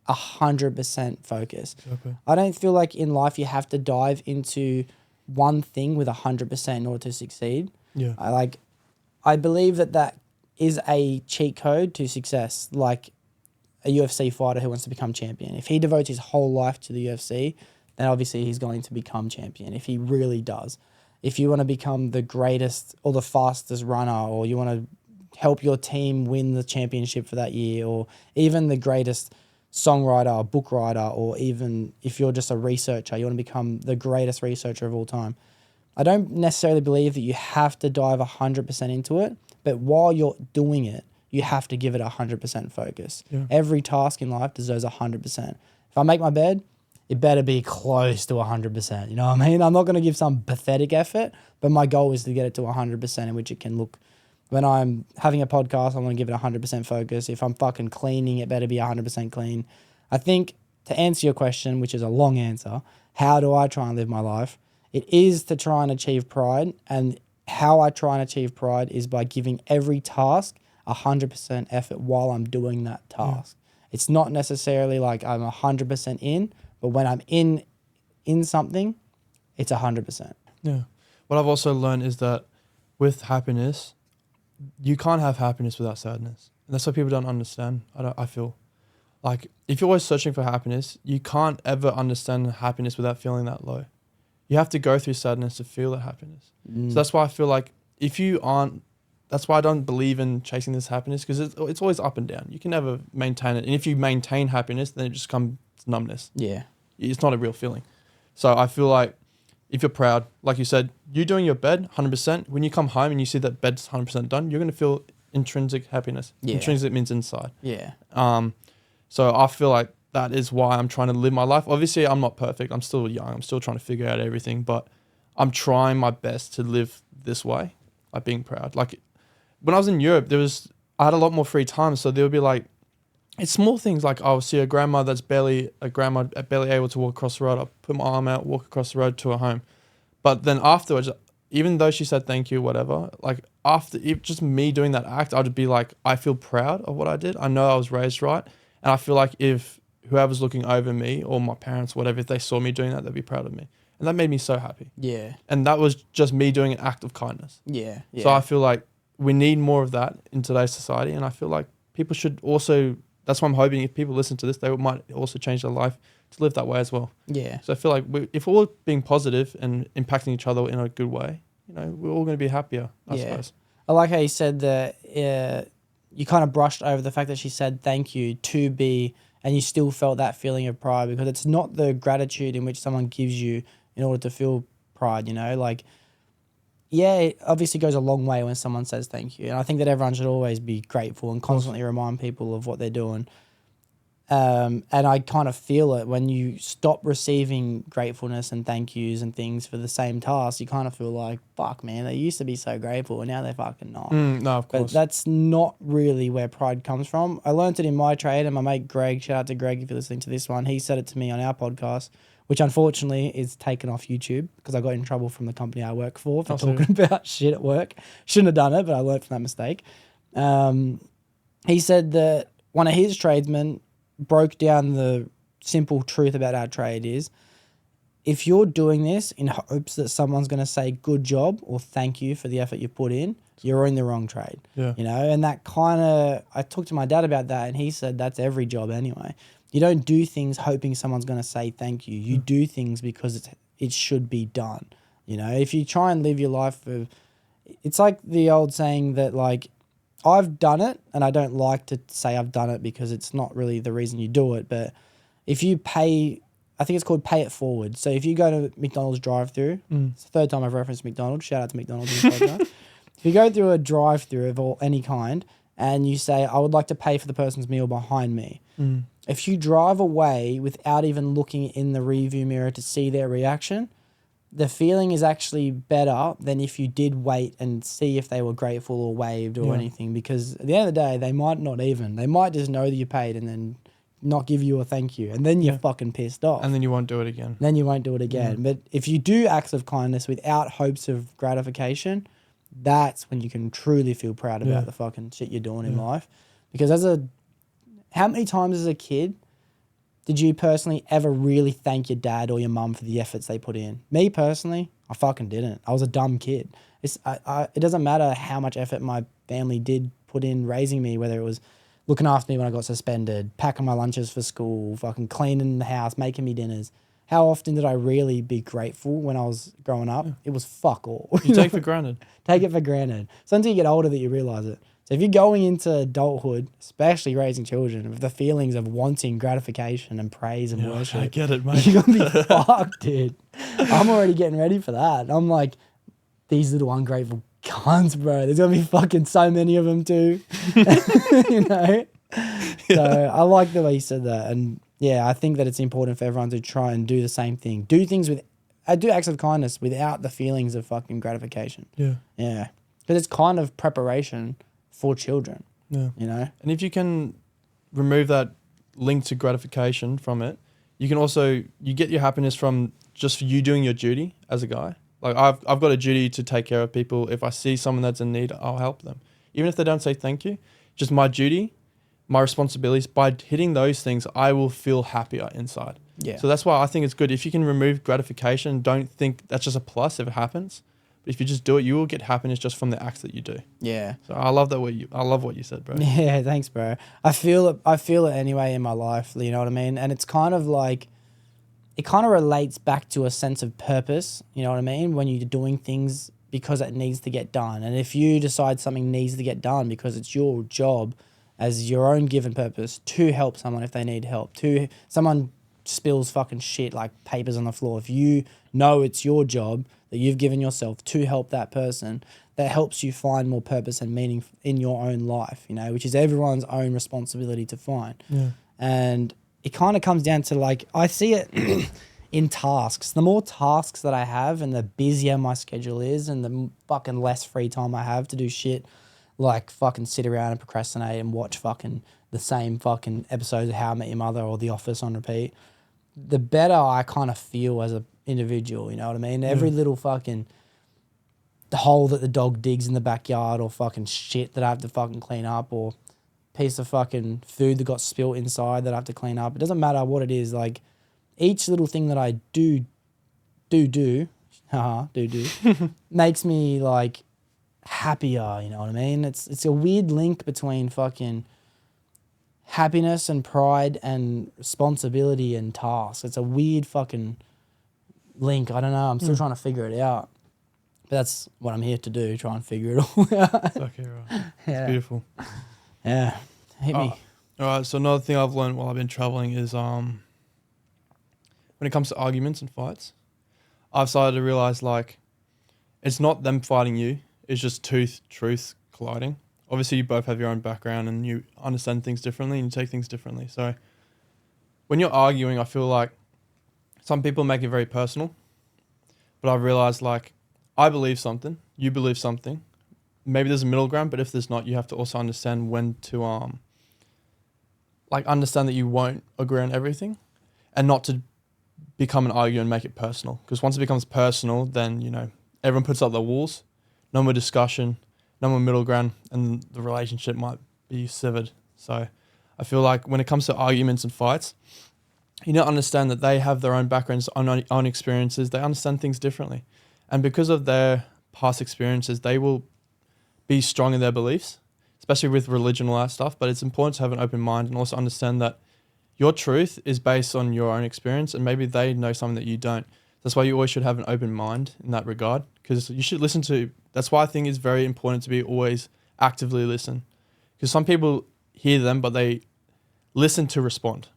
100% focus. Okay. I don't feel like in life you have to dive into one thing with 100% in order to succeed.
Yeah.
I believe that is a cheat code to success, like a UFC fighter who wants to become champion. If he devotes his whole life to the UFC, then obviously he's going to become champion, if he really does. if you want to become the greatest or the fastest runner, or you want to help your team win the championship for that year, or even the greatest songwriter or book writer, or even if you're just a researcher, you want to become the greatest researcher of all time. I don't necessarily believe that you have to dive 100% into it, but while you're doing it, you have to give it 100% focus.
Yeah.
Every task in life deserves 100%. If I make my bed, it better be close to 100%. You know what I mean? I'm not going to give some pathetic effort, but my goal is to get it to 100% in which it can look. When I'm having a podcast, I want to give it 100% focus. If I'm fucking cleaning, it better be 100% clean. I think to answer your question, which is a long answer, how do I try and live my life? It is to try and achieve pride. And how I try and achieve pride is by giving every task 100% effort while I'm doing that task. It's not necessarily like I'm 100% in, but when I'm in something, it's 100%.
Yeah. What I've also learned is that with happiness, you can't have happiness without sadness. And that's what people don't understand. I feel like if you're always searching for happiness, you can't ever understand happiness without feeling that low. You have to go through sadness to feel that happiness. So that's why I feel like if you aren't, that's why I don't believe in chasing this happiness, because it's always up and down. You can never maintain it. And if you maintain happiness, then it just comes numbness.
Yeah.
It's not a real feeling. So I feel like if you're proud, like you said, you doing your bed 100%, when you come home and you see that bed's 100% done, you're going to feel intrinsic happiness.
Yeah.
Intrinsic means inside.
Yeah.
So I feel like that is why I'm trying to live my life. Obviously, I'm not perfect. I'm still young. I'm still trying to figure out everything, but I'm trying my best to live this way, like being proud. Like when I was in Europe, I had a lot more free time. So there would be like, it's small things like I'll see a grandma that's barely able to walk across the road. I'll put my arm out, walk across the road to her home. But then afterwards, even though she said thank you, whatever, like after just me doing that act, I'd be like, I feel proud of what I did. I know I was raised right. And I feel like if whoever's looking over me or my parents, whatever, if they saw me doing that, they'd be proud of me. And that made me so happy.
Yeah.
And that was just me doing an act of kindness.
Yeah.
So I feel like we need more of that in today's society. And I feel like people should also, that's why I'm hoping if people listen to this, they might also change their life to live that way as well.
Yeah.
So I feel like if we're all being positive and impacting each other in a good way, we're all going to be happier, I suppose.
I like how you said that you kind of brushed over the fact that she said thank you to be, and you still felt that feeling of pride, because it's not the gratitude in which someone gives you in order to feel pride, like, yeah, it obviously goes a long way when someone says thank you. And I think that everyone should always be grateful and constantly remind people of what they're doing. And I kind of feel it when you stop receiving gratefulness and thank yous and things for the same task. You kind of feel like, fuck, man, they used to be so grateful and now they're fucking not.
No, of course.
But that's not really where pride comes from. I learned it in my trade, and my mate Greg, shout out to Greg if you're listening to this one, he said it to me on our podcast, which unfortunately is taken off YouTube because I got in trouble from the company I work for talking about shit at work. Shouldn't have done it, but I learned from that mistake. He said that one of his tradesmen broke down the simple truth about our trade is, if you're doing this in hopes that someone's going to say good job or thank you for the effort you put in, you're in the wrong trade.
Yeah.
And that kind of, I talked to my dad about that, and he said that's every job anyway. You don't do things hoping someone's going to say thank you. You do things because it should be done. If you try and live your life it's like the old saying that, like, I've done it, and I don't like to say I've done it because it's not really the reason you do it. But if you pay, I think it's called pay it forward. So if you go to McDonald's drive-through, it's the third time I've referenced McDonald's. Shout out to McDonald's in this podcast. If you go through a drive-through of any kind and you say, I would like to pay for the person's meal behind me. If you drive away without even looking in the rearview mirror to see their reaction, the feeling is actually better than if you did wait and see if they were grateful or waved or anything, because at the end of the day, they might not even. They might just know that you paid and then not give you a thank you. And then you're fucking pissed off.
And then you won't do it again.
Then you won't do it again. But if you do acts of kindness without hopes of gratification, that's when you can truly feel proud about the fucking shit you're doing in life. Because how many times as a kid did you personally ever really thank your dad or your mum for the efforts they put in? Me personally, I fucking didn't. I was a dumb kid. It doesn't matter how much effort my family did put in raising me, whether it was looking after me when I got suspended, packing my lunches for school, fucking cleaning the house, making me dinners. how often did I really be grateful when I was growing up? It was fuck all.
You take for granted.
Take it for granted. It's until you get older that you realize it. So if you're going into adulthood, especially raising children, with the feelings of wanting gratification and praise and worship,
I get it, mate.
you're going to be fucked, dude. I'm already getting ready for that. I'm like, these little ungrateful cunts, bro. There's going to be fucking so many of them too. You know? So I like the way you said that. And yeah, I think that it's important for everyone to try and do the same thing. Do things with, do acts of kindness without the feelings of fucking gratification.
Yeah.
Yeah. Because it's kind of preparation for children.
Yeah.
You know?
And if you can remove that link to gratification from it, you can also, you get your happiness from just you doing your duty as a guy. Like I've got a duty to take care of people. If I see someone that's in need, I'll help them. Even if they don't say thank you, just my duty, my responsibilities, by hitting those things, I will feel happier inside.
Yeah.
So that's why I think it's good. If you can remove gratification, don't think that's just a plus if it happens. But if you just do it, you will get happiness just from the acts that you do.
Yeah.
So I love I love what you said, bro.
Yeah, thanks, bro. I feel it anyway in my life, you know what I mean? And it's kind of like, it kind of relates back to a sense of purpose, you know what I mean? When you're doing things because it needs to get done. And if you decide something needs to get done because it's your job as your own given purpose to help someone if they need help, to someone spills fucking shit like papers on the floor, if you know it's your job that you've given yourself to help that person, that helps you find more purpose and meaning in your own life, you know, which is everyone's own responsibility to find.
Yeah.
And it kind of comes down to, like, I see it in tasks. The more tasks that I have and the busier my schedule is and the fucking less free time I have to do shit like fucking sit around and procrastinate and watch fucking the same fucking episodes of How I Met Your Mother or The Office on repeat, the better I kind of feel as an individual, you know what I mean? Every little fucking the hole that the dog digs in the backyard or fucking shit that I have to fucking clean up or piece of fucking food that got spilt inside that I have to clean up. It doesn't matter what it is. Like each little thing that I do makes me like happier, you know what I mean? It's a weird link between fucking happiness and pride and responsibility and tasks. It's a weird fucking link. I don't know. I'm still trying to figure it out. But that's what I'm here to do, try and figure it all out.
It's okay, right.
Yeah.
It's beautiful.
Yeah. Hit me.
All right, so another thing I've learned while I've been traveling is when it comes to arguments and fights, I've started to realize, like, it's not them fighting you, it's just truth colliding. Obviously, you both have your own background and you understand things differently and you take things differently. So when you're arguing, I feel like some people make it very personal, but I've realized, like, I believe something, you believe something. Maybe there's a middle ground, but if there's not, you have to also understand when to, understand that you won't agree on everything and not to become an argument and make it personal. Because once it becomes personal, then, you know, everyone puts up their walls, no more discussion, no more middle ground, and the relationship might be severed. So I feel like when it comes to arguments and fights, you need to understand that they have their own backgrounds, own experiences. They understand things differently. And because of their past experiences, they will be strong in their beliefs, especially with religion and all that stuff. But it's important to have an open mind and also understand that your truth is based on your own experience and maybe they know something that you don't. That's why you always should have an open mind in that regard, because you should listen to, that's why I think it's very important to be always actively listen. Because some people hear them, but they listen to respond,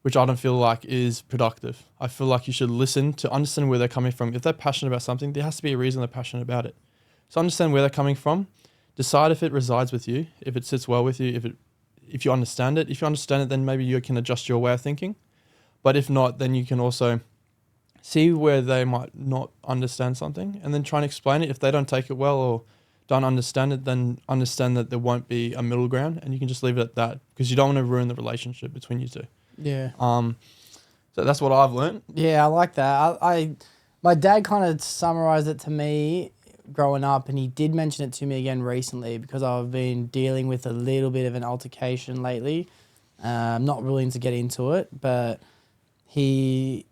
which I don't feel like is productive. I feel like you should listen to understand where they're coming from. If they're passionate about something, there has to be a reason they're passionate about it. So understand where they're coming from, decide if it resides with you, if it sits well with you, if you understand it. If you understand it, then maybe you can adjust your way of thinking. But if not, then you can also see where they might not understand something and then try and explain it. If they don't take it well or don't understand it, then understand that there won't be a middle ground and you can just leave it at that because you don't want to ruin the relationship between you two.
Yeah.
So that's what I've learned.
Yeah, I like that. My dad kind of summarized it to me growing up, and he did mention it to me again recently because I've been dealing with a little bit of an altercation lately. I'm not willing to get into it, but he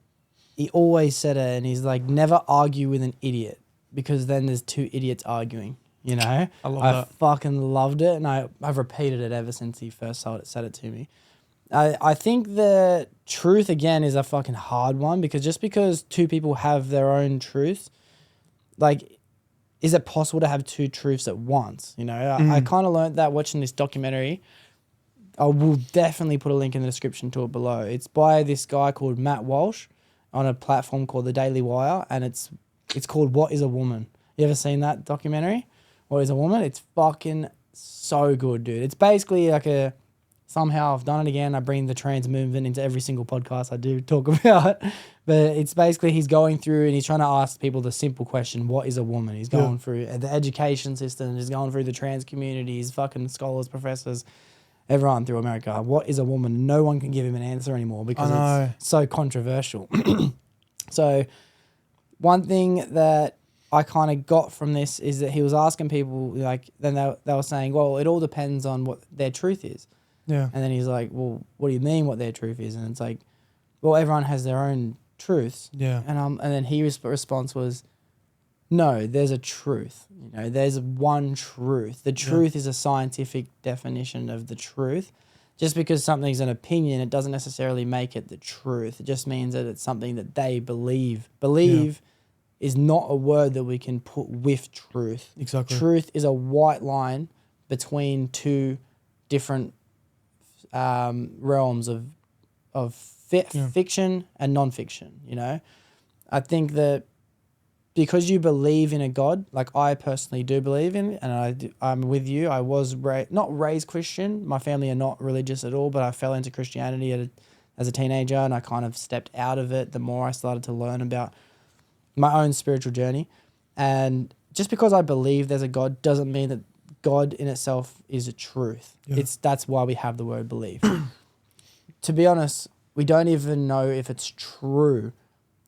always said it, and he's like, never argue with an idiot because then there's two idiots arguing, you know?
I love
I
that.
fucking loved it, and I've repeated it ever since he first said it to me. I think the truth again is a fucking hard one, because just because two people have their own truth, like, is it possible to have two truths at once? You know, I kind of learned that watching this documentary. I will definitely put a link in the description to it below. It's by this guy called Matt Walsh on a platform called The Daily Wire, and it's called What is a Woman? You ever seen that documentary? What is a Woman? It's fucking so good, dude. It's basically like somehow I've done it again. I bring the trans movement into every single podcast I do talk about. But it's basically he's going through and he's trying to ask people the simple question, what is a woman? He's going through the education system. He's going through the trans communities, fucking scholars, professors, everyone through America. What is a woman? No one can give him an answer anymore because it's so controversial. So one thing that I kind of got from this is that he was asking people, like, then they were saying, well, it all depends on what their truth is.
Yeah.
And then he's like, well, what do you mean what their truth is? And it's like, well, everyone has their own truths.
Yeah.
And then his response was, no, there's a truth. You know, there's one truth. The truth is a scientific definition of the truth. Just because something's an opinion, it doesn't necessarily make it the truth. It just means that it's something that they believe. Believe is not a word that we can put with truth.
Exactly.
Truth is a white line between two different realms of fiction and non-fiction. You know, I think that because you believe in a God, like I personally do believe in, and I'm with you. I was not raised Christian. My family are not religious at all, but I fell into Christianity as a teenager, and I kind of stepped out of it the more I started to learn about my own spiritual journey. And just because I believe there's a God doesn't mean that God in itself is a truth.
Yeah.
That's why we have the word believe. To be honest, we don't even know if it's true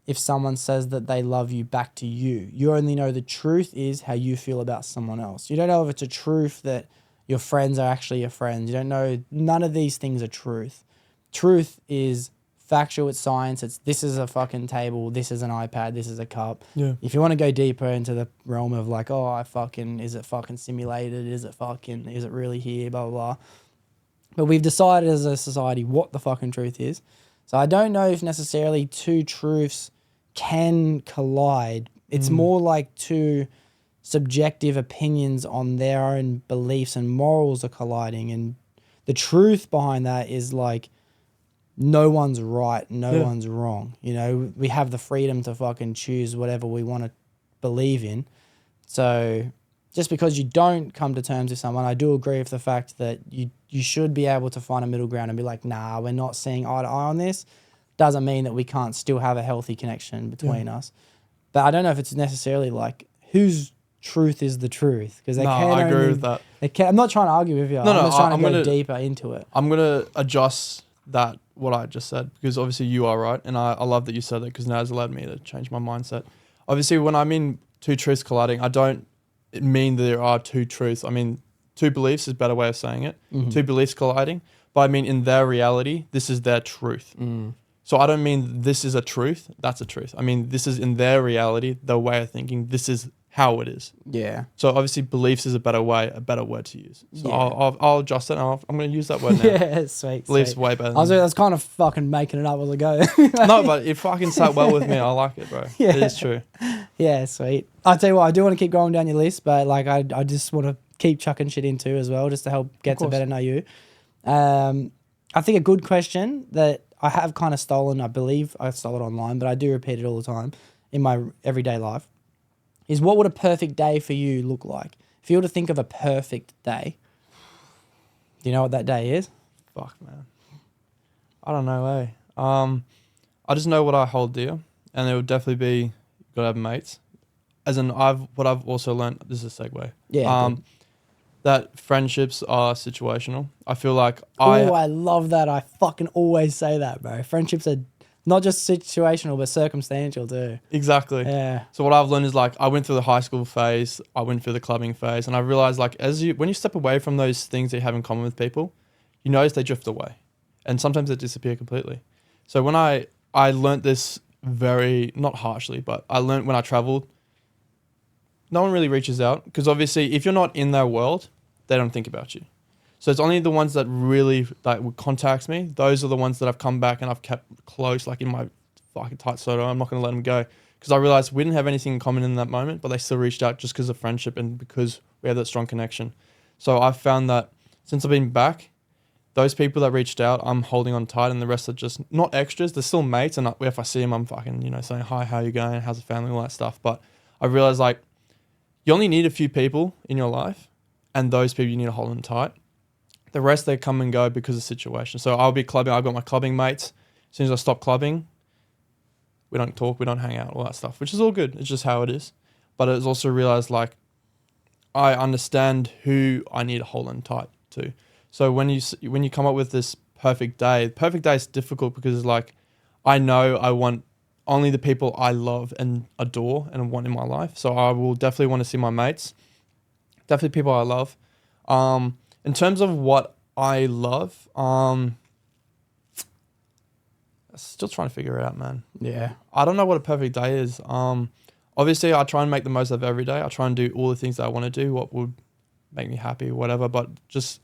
if someone says that they love you back to you. You only know the truth is how you feel about someone else. You don't know if it's a truth that your friends are actually your friends. You don't know. None of these things are truth. Truth is factual. It's science. It's this is a fucking table. This is an iPad. This is a cup.
Yeah.
If you want to go deeper into the realm of like, is it fucking simulated? Is it really here? Blah, blah, blah. But we've decided as a society what the fucking truth is. So I don't know if necessarily two truths can collide. It's more like two subjective opinions on their own beliefs and morals are colliding. And the truth behind that is like, no one's right, no one's wrong. You know, we have the freedom to fucking choose whatever we want to believe in. So just because you don't come to terms with someone, I do agree with the fact that you should be able to find a middle ground and be like, nah, we're not seeing eye to eye on this. Doesn't mean that we can't still have a healthy connection between us. But I don't know if it's necessarily like whose truth is the truth. Because
I agree with that.
I'm not trying to argue with you. I'm just trying to go deeper into it.
I'm going to adjust that, what I just said, because obviously you are right. And I love that you said that because now it's allowed me to change my mindset. Obviously, when I mean two truths colliding, I don't mean that there are two truths. I mean, two beliefs is a better way of saying it. Mm-hmm. Two beliefs colliding. But I mean, in their reality, this is their truth. So I don't mean this is a truth, that's a truth. I mean, this is in their reality, their way of thinking, this is how it is.
Yeah.
So obviously beliefs is a better word to use. So I'll adjust it. I'm going to use that word now.
Yeah, sweet.
Beliefs way better.
I was kind of fucking making it up as I go.
No, but it fucking sat well with me. I like it, bro.
Yeah.
It is true.
Yeah, sweet. I'll tell you what, I do want to keep going down your list, but like I just want to keep chucking shit in too as well, just to help get to better know you. I think a good question that I have kind of stolen, I believe I stole it online, but I do repeat it all the time in my everyday life, is what would a perfect day for you look like? If you were to think of a perfect day, do you know what that day is?
Fuck, man. I don't know, eh? I just know what I hold dear, and it would definitely be, you gotta have mates. As in, what I've also learned, this is a segue.
Yeah.
That friendships are situational. I feel like
I love that. I fucking always say that, bro. Friendships are not just situational, but circumstantial too.
Exactly.
Yeah.
So what I've learned is like, I went through the high school phase, I went through the clubbing phase, and I realized like, when you step away from those things that you have in common with people, you notice they drift away, and sometimes they disappear completely. So when I learned this very, not harshly, but I learned when I traveled, no one really reaches out, because obviously if you're not in their world, they don't think about you. So it's only the ones that really like would contact me. Those are the ones that I've come back and I've kept close, like in my fucking tight circle. I'm not going to let them go because I realized we didn't have anything in common in that moment, but they still reached out just because of friendship and because we have that strong connection. So I've found that since I've been back, those people that reached out, I'm holding on tight, and the rest are just not extras. They're still mates, and if I see them, I'm fucking, saying, hi, how you going? How's the family? All that stuff. But I realized, like, you only need a few people in your life, and those people you need to hold them tight. The rest, they come and go because of the situation. So I'll be clubbing. I've got my clubbing mates. As soon as I stop clubbing, we don't talk, we don't hang out, all that stuff, which is all good. It's just how it is. But it's also realized, like, I understand who I need to hold on tight to. So when you come up with this perfect day is difficult because it's like, I know I want only the people I love and adore and want in my life. So I will definitely want to see my mates, definitely people I love. In terms of what I love, still trying to figure it out, man.
Yeah.
I don't know what a perfect day is. Obviously I try and make the most of every day. I try and do all the things that I want to do, what would make me happy, whatever, but just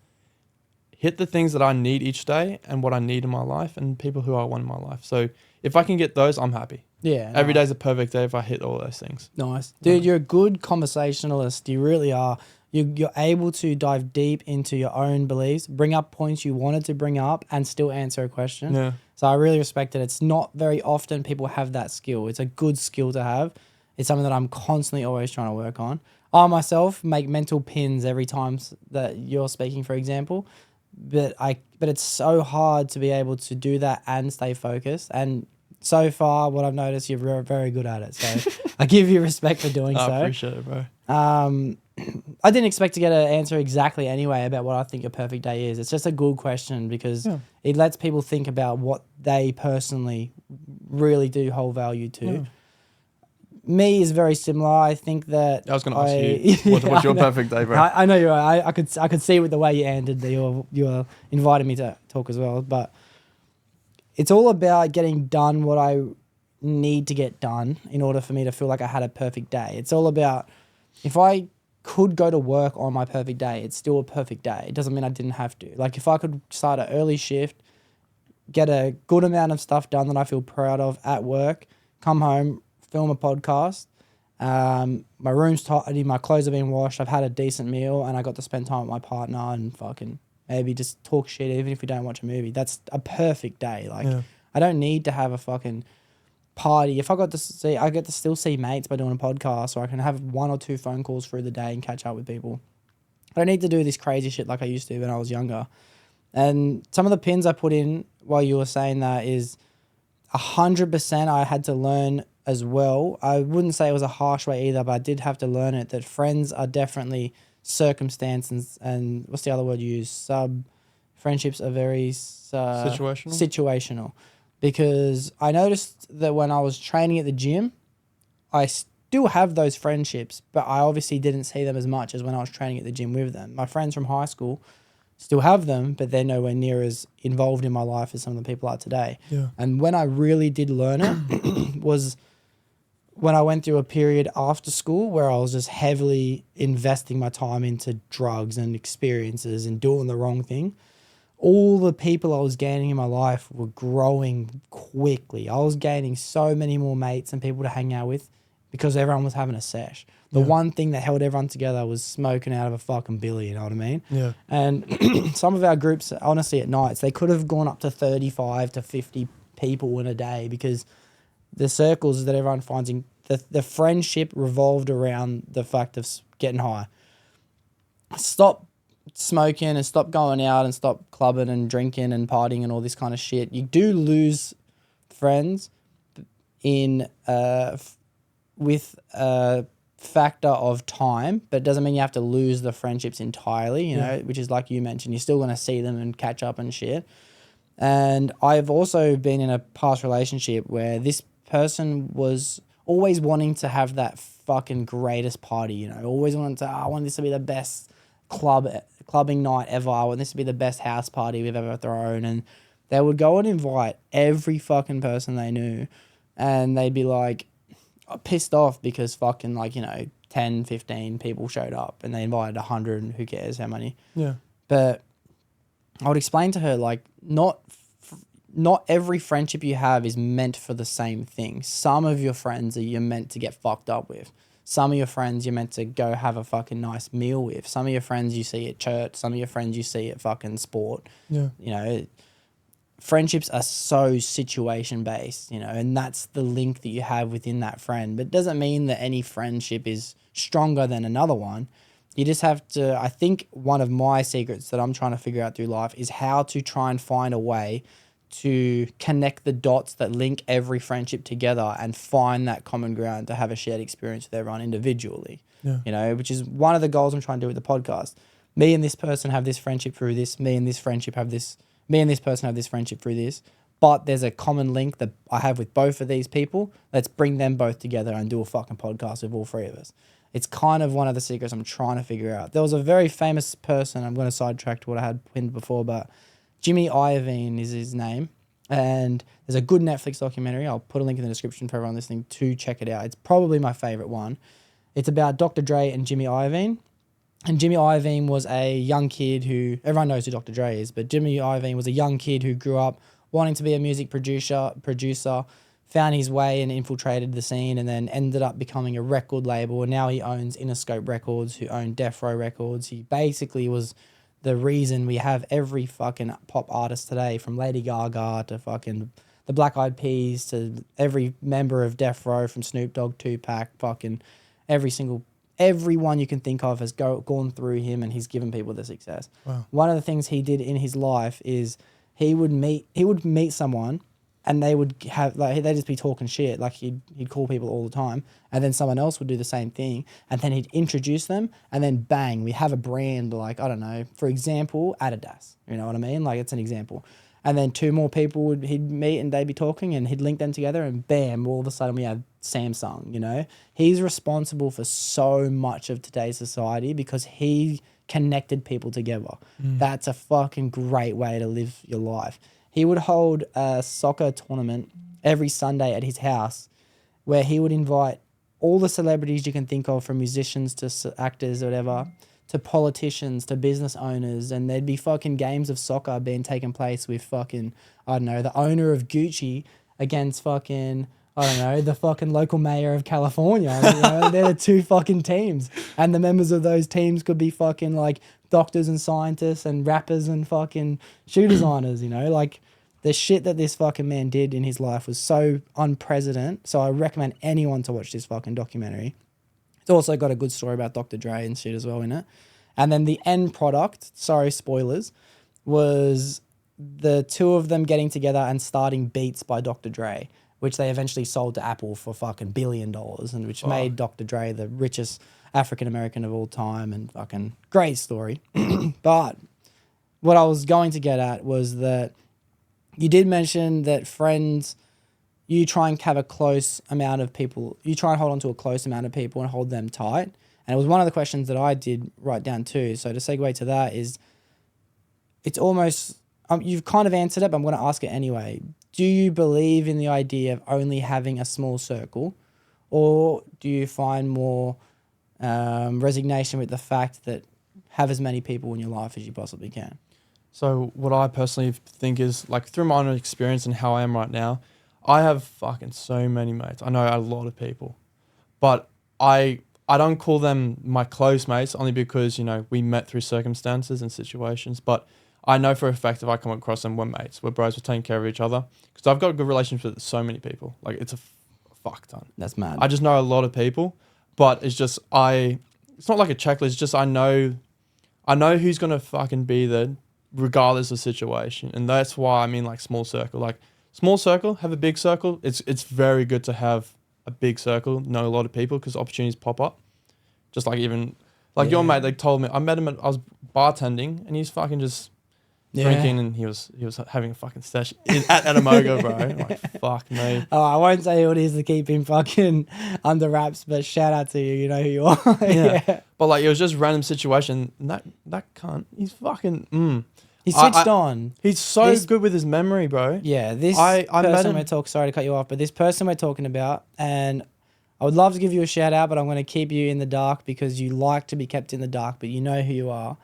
hit the things that I need each day and what I need in my life and people who I want in my life. So if I can get those, I'm happy.
Yeah.
Every day's a perfect day if I hit all those things.
Nice. Dude, you're a good conversationalist. You really are. You're able to dive deep into your own beliefs, bring up points you wanted to bring up and still answer a question.
Yeah.
So I really respect it. It's not very often people have that skill. It's a good skill to have. It's something that I'm constantly always trying to work on. I myself make mental pins every time that you're speaking, for example. But it's so hard to be able to do that and stay focused. And so far, what I've noticed, you're very, very good at it. So I give you respect for doing so.
I appreciate it, bro.
I didn't expect to get an answer exactly anyway about what I think a perfect day is. It's just a good question because it lets people think about what they personally really do hold value to.
Yeah.
Me is very similar. I think that
I was going to ask you, what's your perfect day, bro?
I know you're right. I could see with the way you ended that you're inviting me to talk as well. But it's all about getting done what I need to get done in order for me to feel like I had a perfect day. It's all about if I could go to work on my perfect day, it's still a perfect day. It doesn't mean I didn't have to. Like if I could start an early shift, get a good amount of stuff done that I feel proud of at work, come home, film a podcast, my room's tidy, my clothes have been washed, I've had a decent meal, and I got to spend time with my partner and fucking maybe just talk shit even if we don't watch a movie. That's a perfect day. Like I don't need to have a fucking party. If I get to still see mates by doing a podcast, or I can have 1 or 2 phone calls through the day and catch up with people. I don't need to do this crazy shit like I used to when I was younger. And some of the pins I put in while you were saying that is 100% I had to learn as well. I wouldn't say it was a harsh way either, but I did have to learn it that friends are definitely circumstances and what's the other word you use? Friendships are very situational. Because I noticed that when I was training at the gym, I still have those friendships, but I obviously didn't see them as much as when I was training at the gym with them. My friends from high school still have them, but they're nowhere near as involved in my life as some of the people are today. Yeah. And when I really did learn it was when I went through a period after school where I was just heavily investing my time into drugs and experiences and doing the wrong thing. All the people I was gaining in my life were growing quickly. I was gaining so many more mates and people to hang out with because everyone was having a sesh. The one thing that held everyone together was smoking out of a fucking billy, you know what I mean? Yeah. And some of our groups, honestly, at nights, they could have gone up to 35 to 50 people in a day because the circles that everyone finds in the friendship revolved around the fact of getting high. Stop smoking and stop going out and stop clubbing and drinking and partying and all this kind of shit. You do lose friends in with a factor of time, but it doesn't mean you have to lose the friendships entirely, you know, which is like you mentioned, you're still going to see them and catch up and shit. And I've also been in a past relationship where this person was always wanting to have that fucking greatest party, you know, always wanted to, I want this to be the best clubbing night ever. I want this to be the best house party we've ever thrown. And they would go and invite every fucking person they knew, and they'd be like pissed off because fucking 10, 15 people showed up and they invited 100 and who cares how many. Yeah. But I would explain to her, like, not every friendship you have is meant for the same thing. Some of your friends are you're meant to get fucked up with. Some of your friends you're meant to go have a fucking nice meal with. Some of your friends you see at church. Some of your friends you see at fucking sport.
Yeah.
You know, friendships are so situation based, you know, and that's the link that you have within that friend. But it doesn't mean that any friendship is stronger than another one. You just have to, I think one of my secrets that I'm trying to figure out through life is how to try and find a way to connect the dots that link every friendship together and find that common ground to have a shared experience with everyone individually.
Yeah.
You know, which is one of the goals I'm trying to do with the podcast. Me and this person have this friendship through this. Me and this person have this friendship through this. But there's a common link that I have with both of these people. Let's bring them both together and do a fucking podcast with all three of us. It's kind of one of the secrets I'm trying to figure out. There was a very famous person, I'm going to sidetrack to what I had pinned before, but Jimmy Iovine is his name. And there's a good Netflix documentary. I'll put a link in the description for everyone listening to check it out. It's probably my favorite one. It's about Dr. Dre and Jimmy Iovine. And Jimmy Iovine was a young kid who, everyone knows who Dr. Dre is, but Jimmy Iovine was a young kid who grew up wanting to be a music producer, found his way and infiltrated the scene, and then ended up becoming a record label. And now he owns Interscope Records, who own Death Row Records. He basically was the reason we have every fucking pop artist today, from Lady Gaga to fucking the Black Eyed Peas to every member of Death Row, from Snoop Dogg, Tupac, fucking everyone you can think of has gone through him, and he's given people the success.
Wow.
One of the things he did in his life is he would meet someone, and they would have, like, they'd just be talking shit. Like, he'd call people all the time, and then someone else would do the same thing, and then he'd introduce them, and then bang, we have a brand, like, I don't know, for example, Adidas. You know what I mean? Like, it's an example. And then two more people he'd meet, and they'd be talking, and he'd link them together, and bam, all of a sudden we have Samsung, you know? He's responsible for so much of today's society because he connected people together. That's a fucking great way to live your life. He would hold a soccer tournament every Sunday at his house where he would invite all the celebrities you can think of, from musicians to actors or whatever, to politicians, to business owners, and there'd be fucking games of soccer being taken place with fucking, I don't know, the owner of Gucci against fucking, I don't know, the fucking local mayor of California. You know, they're the two fucking teams. And the members of those teams could be fucking like doctors and scientists and rappers and fucking shoe designers, you know? Like, the shit that this fucking man did in his life was so unprecedented. So I recommend anyone to watch this fucking documentary. It's also got a good story about Dr. Dre and shit as well in it. And then the end product, sorry, spoilers, was the two of them getting together and starting Beats by Dr. Dre, which they eventually sold to Apple for fucking $1 billion, and which made Dr. Dre the richest African-American of all time, and fucking great story. But what I was going to get at was that you did mention that friends, you try and have a close amount of people, you try and hold on to a close amount of people and hold them tight. And it was one of the questions that I did write down too. So to segue to that is, it's almost, you've kind of answered it, but I'm going to ask it anyway. Do you believe in the idea of only having a small circle, or do you find more resignation with the fact that have as many people in your life as you possibly can?
So what I personally think is, like, through my own experience and how I am right now, I have fucking so many mates. I know a lot of people, but I don't call them my close mates, only because, you know, we met through circumstances and situations. But I know for a fact if I come across them, we're mates. We're bros. We're taking care of each other. Because I've got a good relationship with so many people. Like, it's a fuck ton.
That's mad.
I just know a lot of people, but it's just it's not like a checklist. It's just I know who's gonna fucking be there regardless of situation, and that's why I mean, like, small circle. Like, small circle, have a big circle. It's very good to have a big circle, know a lot of people, because opportunities pop up. Just like, even like your mate, they told me, I met him I was bartending, and he's fucking just drinking, and he was having a fucking stash at Anamoga, bro. I'm like, fuck me.
Oh, I won't say who it is to keep him fucking under wraps, but shout out to you. You know who you are.
Yeah. But like, it was just a random situation. And that cunt, he's fucking
He switched on.
He's so good with his memory, bro.
Yeah, this
I met him.
sorry to cut you off, but this person we're talking about, and I would love to give you a shout out, but I'm going to keep you in the dark because you like to be kept in the dark, but you know who you are.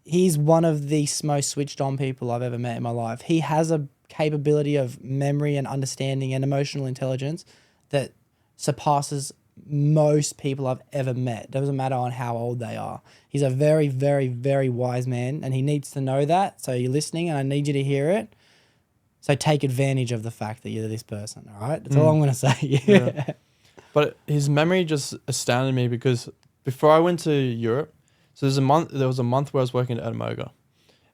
he's one of the most switched on people I've ever met in my life. He has a capability of memory and understanding and emotional intelligence that surpasses most people I've ever met. Doesn't matter on how old they are. He's a very, very, very wise man, and he needs to know that. So you're listening, and I need you to hear it. So take advantage of the fact that you're this person, all right? That's all I'm going to say.
Yeah. But his memory just astounded me because before I went to Europe, so there was a month where I was working at Amoga,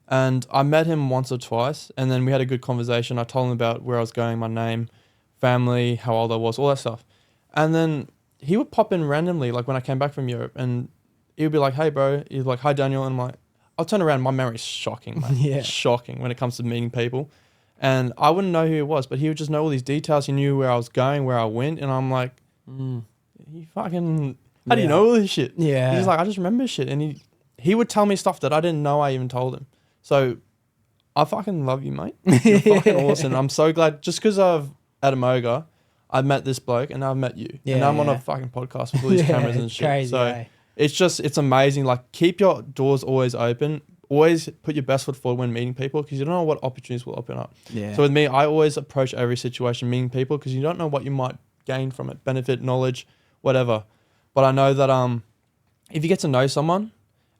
and I met him once or twice, and then we had a good conversation. I told him about where I was going, my name, family, how old I was, all that stuff. And then he would pop in randomly, like when I came back from Europe, and he would be like, hey, bro. He'd be like, hi, Daniel. And I'm like, I'll turn around. My memory's shocking, man.
Yeah.
Shocking when it comes to meeting people. And I wouldn't know who he was, but he would just know all these details. He knew where I was going, where I went. And I'm like, you fucking, how do you know all this shit?
Yeah.
He's like, I just remember shit. And he would tell me stuff that I didn't know I even told him. So I fucking love you, mate. You're fucking awesome. And I'm so glad, just because I've at Amoga, I met this bloke and I've met you.
Yeah,
and I'm on a fucking podcast with all these cameras and shit.
Crazy,
so it's amazing. Like, keep your doors always open. Always put your best foot forward when meeting people, because you don't know what opportunities will open up.
Yeah.
So with me, I always approach every situation meeting people, because you don't know what you might gain from it, benefit, knowledge, whatever. But I know that if you get to know someone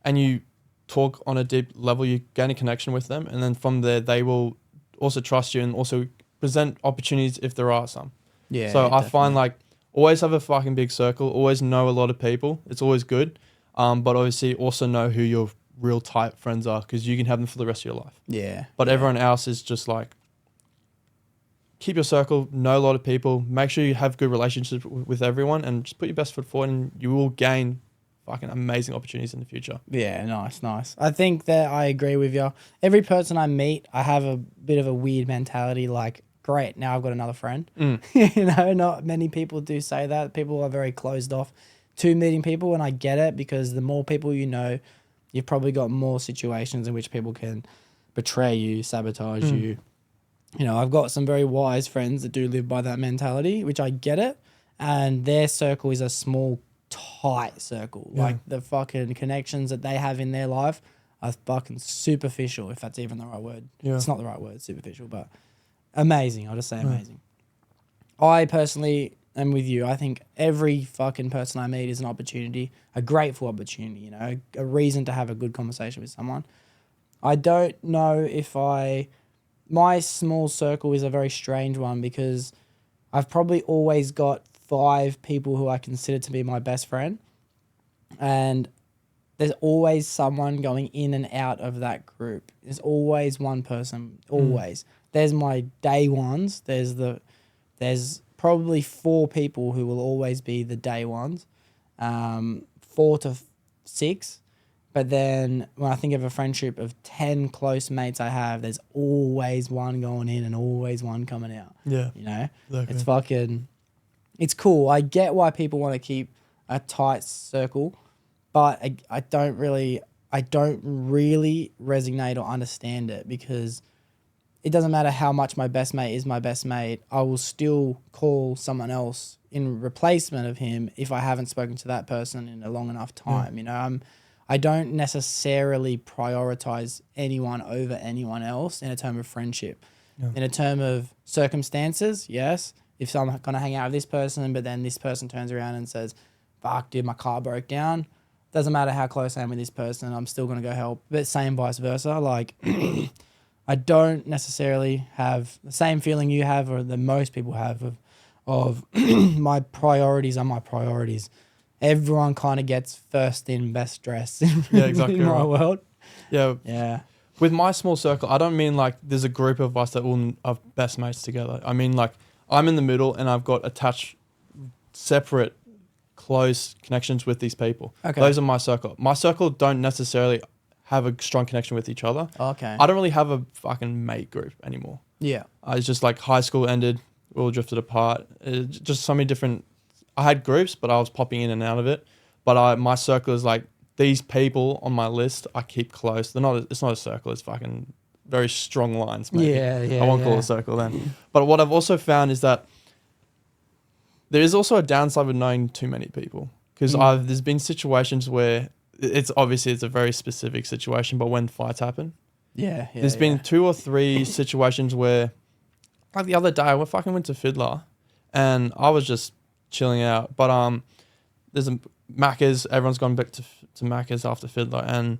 and you talk on a deep level, you gain a connection with them, and then from there they will also trust you and also present opportunities if there are some.
Yeah.
So I
definitely.
find, like, always have a fucking big circle, always know a lot of people. It's always good. But obviously also know who your real tight friends are, because you can have them for the rest of your life.
Yeah.
But everyone else is just like, keep your circle, know a lot of people, make sure you have good relationships with everyone, and just put your best foot forward, and you will gain fucking amazing opportunities in the future.
Yeah, nice. I think that I agree with you. Every person I meet, I have a bit of a weird mentality, like, great, now I've got another friend. You know, not many people do say that. People are very closed off to meeting people, and I get it, because the more people you know, you've probably got more situations in which people can betray you, sabotage you. You know, I've got some very wise friends that do live by that mentality, which I get it, and their circle is a small, tight circle.
Yeah.
Like, the fucking connections that they have in their life are fucking superficial, if that's even the right word.
Yeah.
It's not the right word, superficial, but amazing. I'll just say amazing. I personally am with you. I think every fucking person I meet is an opportunity, a grateful opportunity, you know, a reason to have a good conversation with someone. I don't know if my small circle is a very strange one, because I've probably always got 5 people who I consider to be my best friend, and there's always someone going in and out of that group. There's always one person, always. There's my day ones. There's probably 4 people who will always be the day ones, 4 to 6. But then when I think of a friendship of 10 close mates I have, there's always one going in and always one coming out.
Yeah.
You know?
Exactly.
It's cool. I get why people want to keep a tight circle, but I don't really resonate or understand it, because it doesn't matter how much my best mate is my best mate. I will still call someone else in replacement of him if I haven't spoken to that person in a long enough time. You know, I don't necessarily prioritize anyone over anyone else in a term of friendship. Yeah. In a term of circumstances, yes. If I'm going to hang out with this person, but then this person turns around and says, fuck, dude, my car broke down. Doesn't matter how close I am with this person, I'm still going to go help. But same vice versa. Like, I don't necessarily have the same feeling you have, or that most people have, of my priorities are my priorities. Everyone kind of gets first in, best dressed in my world. Yeah. Yeah.
With my small circle, I don't mean like there's a group of us that all are best mates together. I mean, like, I'm in the middle and I've got attached, separate, close connections with these people. Okay. Those are my circle. My circle don't necessarily have a strong connection with each other.
Okay.
I don't really have a fucking mate group anymore.
Yeah.
It's just like high school ended, we all drifted apart. Just so many different. I had groups, but I was popping in and out of it. But my circle is like these people on my list. I keep close. It's not a circle. It's fucking very strong lines. Maybe.
Yeah.
I won't call it a circle then. But what I've also found is that there is also a downside with knowing too many people, because there's been situations where it's obviously it's a very specific situation, but when fights happen,
Yeah.
there's been 2 or 3 situations where, like the other day, I fucking went to Fiddler, and I was just chilling out. But there's a Macca's. Everyone's gone back to Macca's after Fiddler, and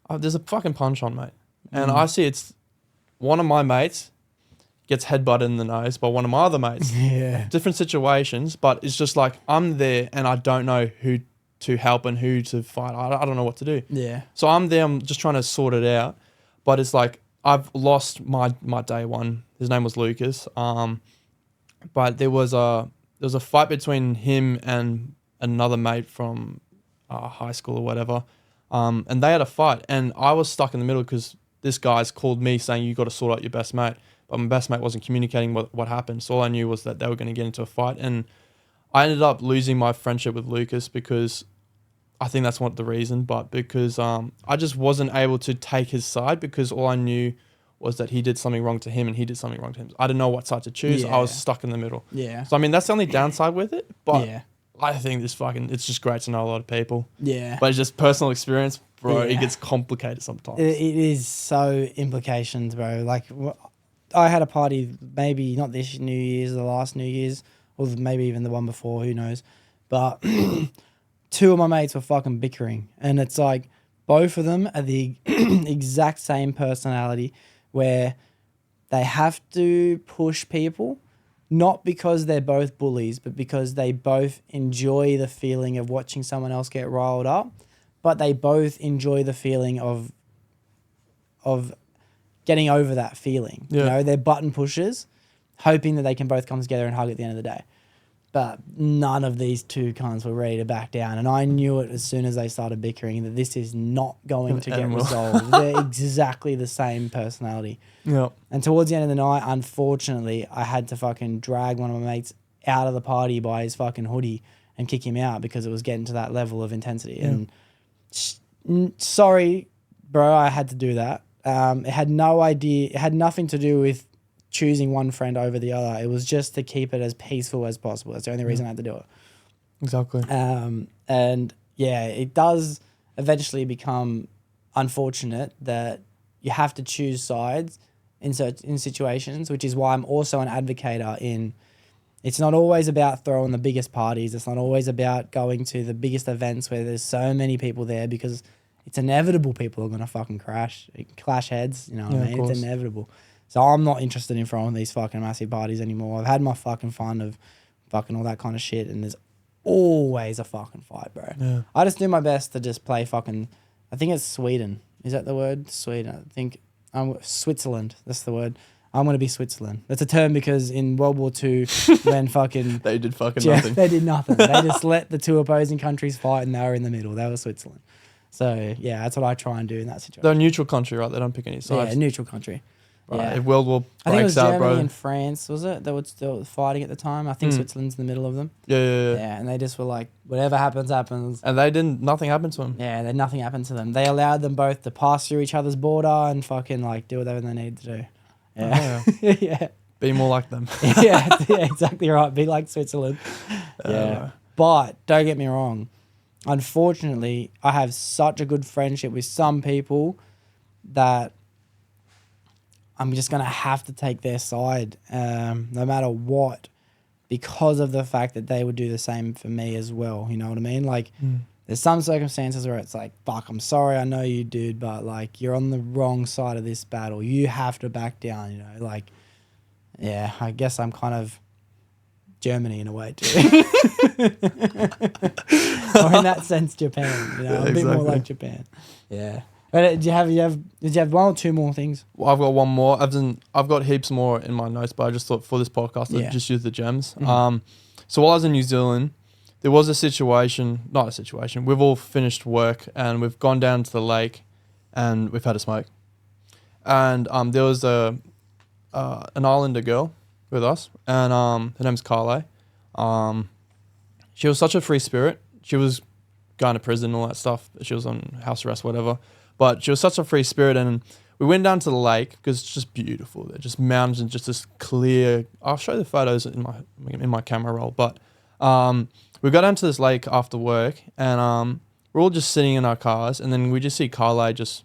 there's a fucking punch on, mate. And I see it's one of my mates gets headbutted in the nose by one of my other mates.
Yeah.
Different situations, but it's just like I'm there and I don't know who to help and who to fight. I don't know what to do.
Yeah.
So I'm there. I'm just trying to sort it out. But it's like I've lost my day one. His name was Lucas. But there was a fight between him and another mate from high school or whatever. And they had a fight, and I was stuck in the middle because this guy's called me saying you got to sort out your best mate. But my best mate wasn't communicating what happened. So all I knew was that they were going to get into a fight, and I ended up losing my friendship with Lucas because I think that's not the reason, but because I just wasn't able to take his side because all I knew was that he did something wrong to him and he did something wrong to him. I didn't know what side to choose.
Yeah.
I was stuck in the middle.
Yeah.
So I mean that's the only downside with it, but
Yeah.
I think it's just great to know a lot of people.
Yeah.
But it's just personal experience, bro.
Yeah.
It gets complicated sometimes.
It is so implications, bro. Like, I had a party, maybe not this New Year's, the last New Year's, or maybe even the one before, who knows. But 2 of my mates were fucking bickering. And it's like, both of them are the exact same personality where they have to push people, not because they're both bullies, but because they both enjoy the feeling of watching someone else get riled up, but they both enjoy the feeling of getting over that feeling.
Yeah.
You know, they're button pushers, hoping that they can both come together and hug at the end of the day. But none of these 2 cunts were ready to back down. And I knew it as soon as they started bickering that this is not going to get resolved. They're exactly the same personality.
Yeah.
And towards the end of the night, unfortunately, I had to fucking drag one of my mates out of the party by his fucking hoodie and kick him out because it was getting to that level of intensity. And sorry, bro, I had to do that. It had nothing to do with choosing one friend over the other. It was just to keep it as peaceful as possible. That's the only reason I had to do it.
Exactly.
And yeah, it does eventually become unfortunate that you have to choose sides in situations, which is why I'm also an advocator in. It's not always about throwing the biggest parties. It's not always about going to the biggest events where there's so many people there, because it's inevitable people are going to fucking clash heads. You know what I mean? It's inevitable. So I'm not interested in throwing these fucking massive parties anymore. I've had my fucking fun of fucking all that kind of shit, and there's always a fucking fight, bro.
Yeah.
I just do my best to just play fucking, I think it's Sweden. Is that the word? Sweden. I think Switzerland. That's the word. I'm going to be Switzerland. That's a term because in World War II, when fucking...
They did fucking nothing.
They did nothing. They just let the 2 opposing countries fight, and they were in the middle. They were Switzerland. So, yeah, that's what I try and do in that situation.
They're a neutral country, right? They don't pick any sides.
Yeah, neutral country.
Right.
Yeah.
If World War
I think it was
breaks out,
Germany
bro.
and France, was it? They were still fighting at the time. I think Switzerland's in the middle of them.
Yeah.
Yeah, and they just were like, whatever happens, happens.
And nothing happened to them.
Yeah, then nothing happened to them. They allowed them both to pass through each other's border and fucking like do whatever they needed to do. Yeah. Yeah.
Be more like them.
Yeah, exactly right. Be like Switzerland. Yeah. But don't get me wrong. Unfortunately, I have such a good friendship with some people that I'm just going to have to take their side no matter what, because of the fact that they would do the same for me as well. You know what I mean? Like, there's some circumstances where it's like, fuck, I'm sorry, I know you, dude, but like, you're on the wrong side of this battle. You have to back down, you know? Like, yeah, I guess I'm kind of Germany in a way too. Or in that sense, Japan. You know,
Yeah,
a bit more
exactly.
like Japan. Yeah. But did you have 1 or 2 more things?
Well, I've got one more. I've got heaps more in my notes, but I just thought for this podcast, I'd just use the gems. So while I was in New Zealand, there was not a situation. We've all finished work and we've gone down to the lake and we've had a smoke. And there was an Islander girl with us, and her name's Carly. She was such a free spirit. She was going to prison and all that stuff. She was on house arrest, whatever. But she was such a free spirit, and we went down to the lake because it's just beautiful. They're just mountains and just this clear. I'll show you the photos in my camera roll. But we got down to this lake after work, and we're all just sitting in our cars, and then we just see Carly just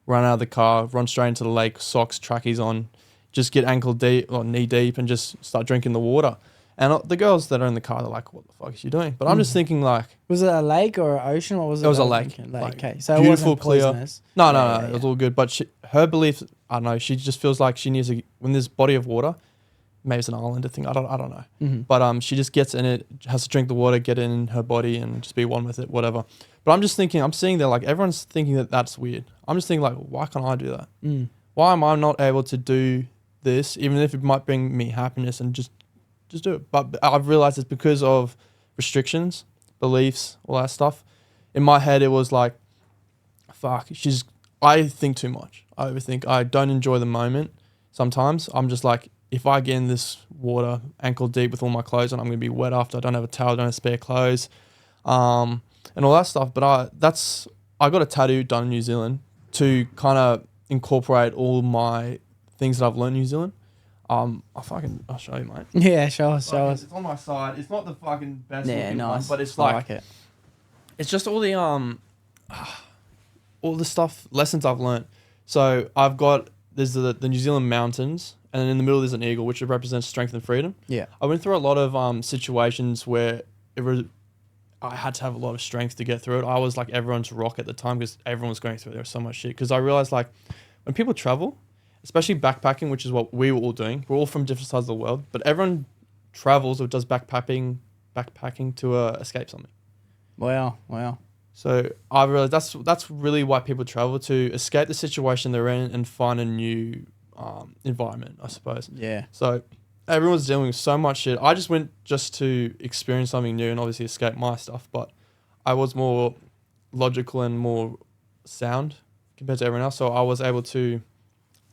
run out of the car, run straight into the lake, socks, trackies on, just get ankle deep or knee deep, and just start drinking the water. And the girls that are in the car, they're like, "What the fuck is she doing?" But I'm just thinking, like,
was it a lake or an ocean? What was it?
It was a lake.
Lake. Okay,
Like,
so it
beautiful,
wasn't
clear.
poisonous.
No,
Yeah,
it was all good. But her belief, I don't know, she just feels like she needs to, when there's body of water, maybe it's an islander thing, I don't know.
Mm-hmm.
But she just gets in it, has to drink the water, get it in her body, and just be one with it, whatever. But I'm just thinking, I'm seeing that, like, everyone's thinking that that's weird. I'm just thinking, like, why can't I do that? Why am I not able to do this, even if it might bring me happiness, and just do it? But I've realized it's because of restrictions, beliefs, all that stuff. In my head, it was like, fuck, I think too much. I overthink. I don't enjoy the moment. Sometimes I'm just like, if I get in this water ankle deep with all my clothes on, I'm going to be wet after. I don't have a towel, don't have spare clothes, and all that stuff. But I got a tattoo done in New Zealand to kind of incorporate all my things that I've learned in New Zealand. I'll show you, mate.
Yeah, show us.
It's on my side. It's not the fucking best looking
nice.
one, but it's
I
like
it.
it's just all the stuff, lessons I've learned. So I've got, there's the New Zealand mountains, and then in the middle there's an eagle, which represents strength and freedom.
Yeah.
I went through a lot of situations where I had to have a lot of strength to get through it. I was like everyone's rock at the time because everyone was going through it. There was so much shit. Because I realized, like, when people travel, especially backpacking, which is what we were all doing, we're all from different sides of the world, but everyone travels or does backpacking to escape something.
Wow.
So I realized that's really why people travel, to escape the situation they're in and find a new environment, I suppose.
Yeah.
So everyone's dealing with so much shit. I just went just to experience something new and obviously escape my stuff, but I was more logical and more sound compared to everyone else. So I was able to,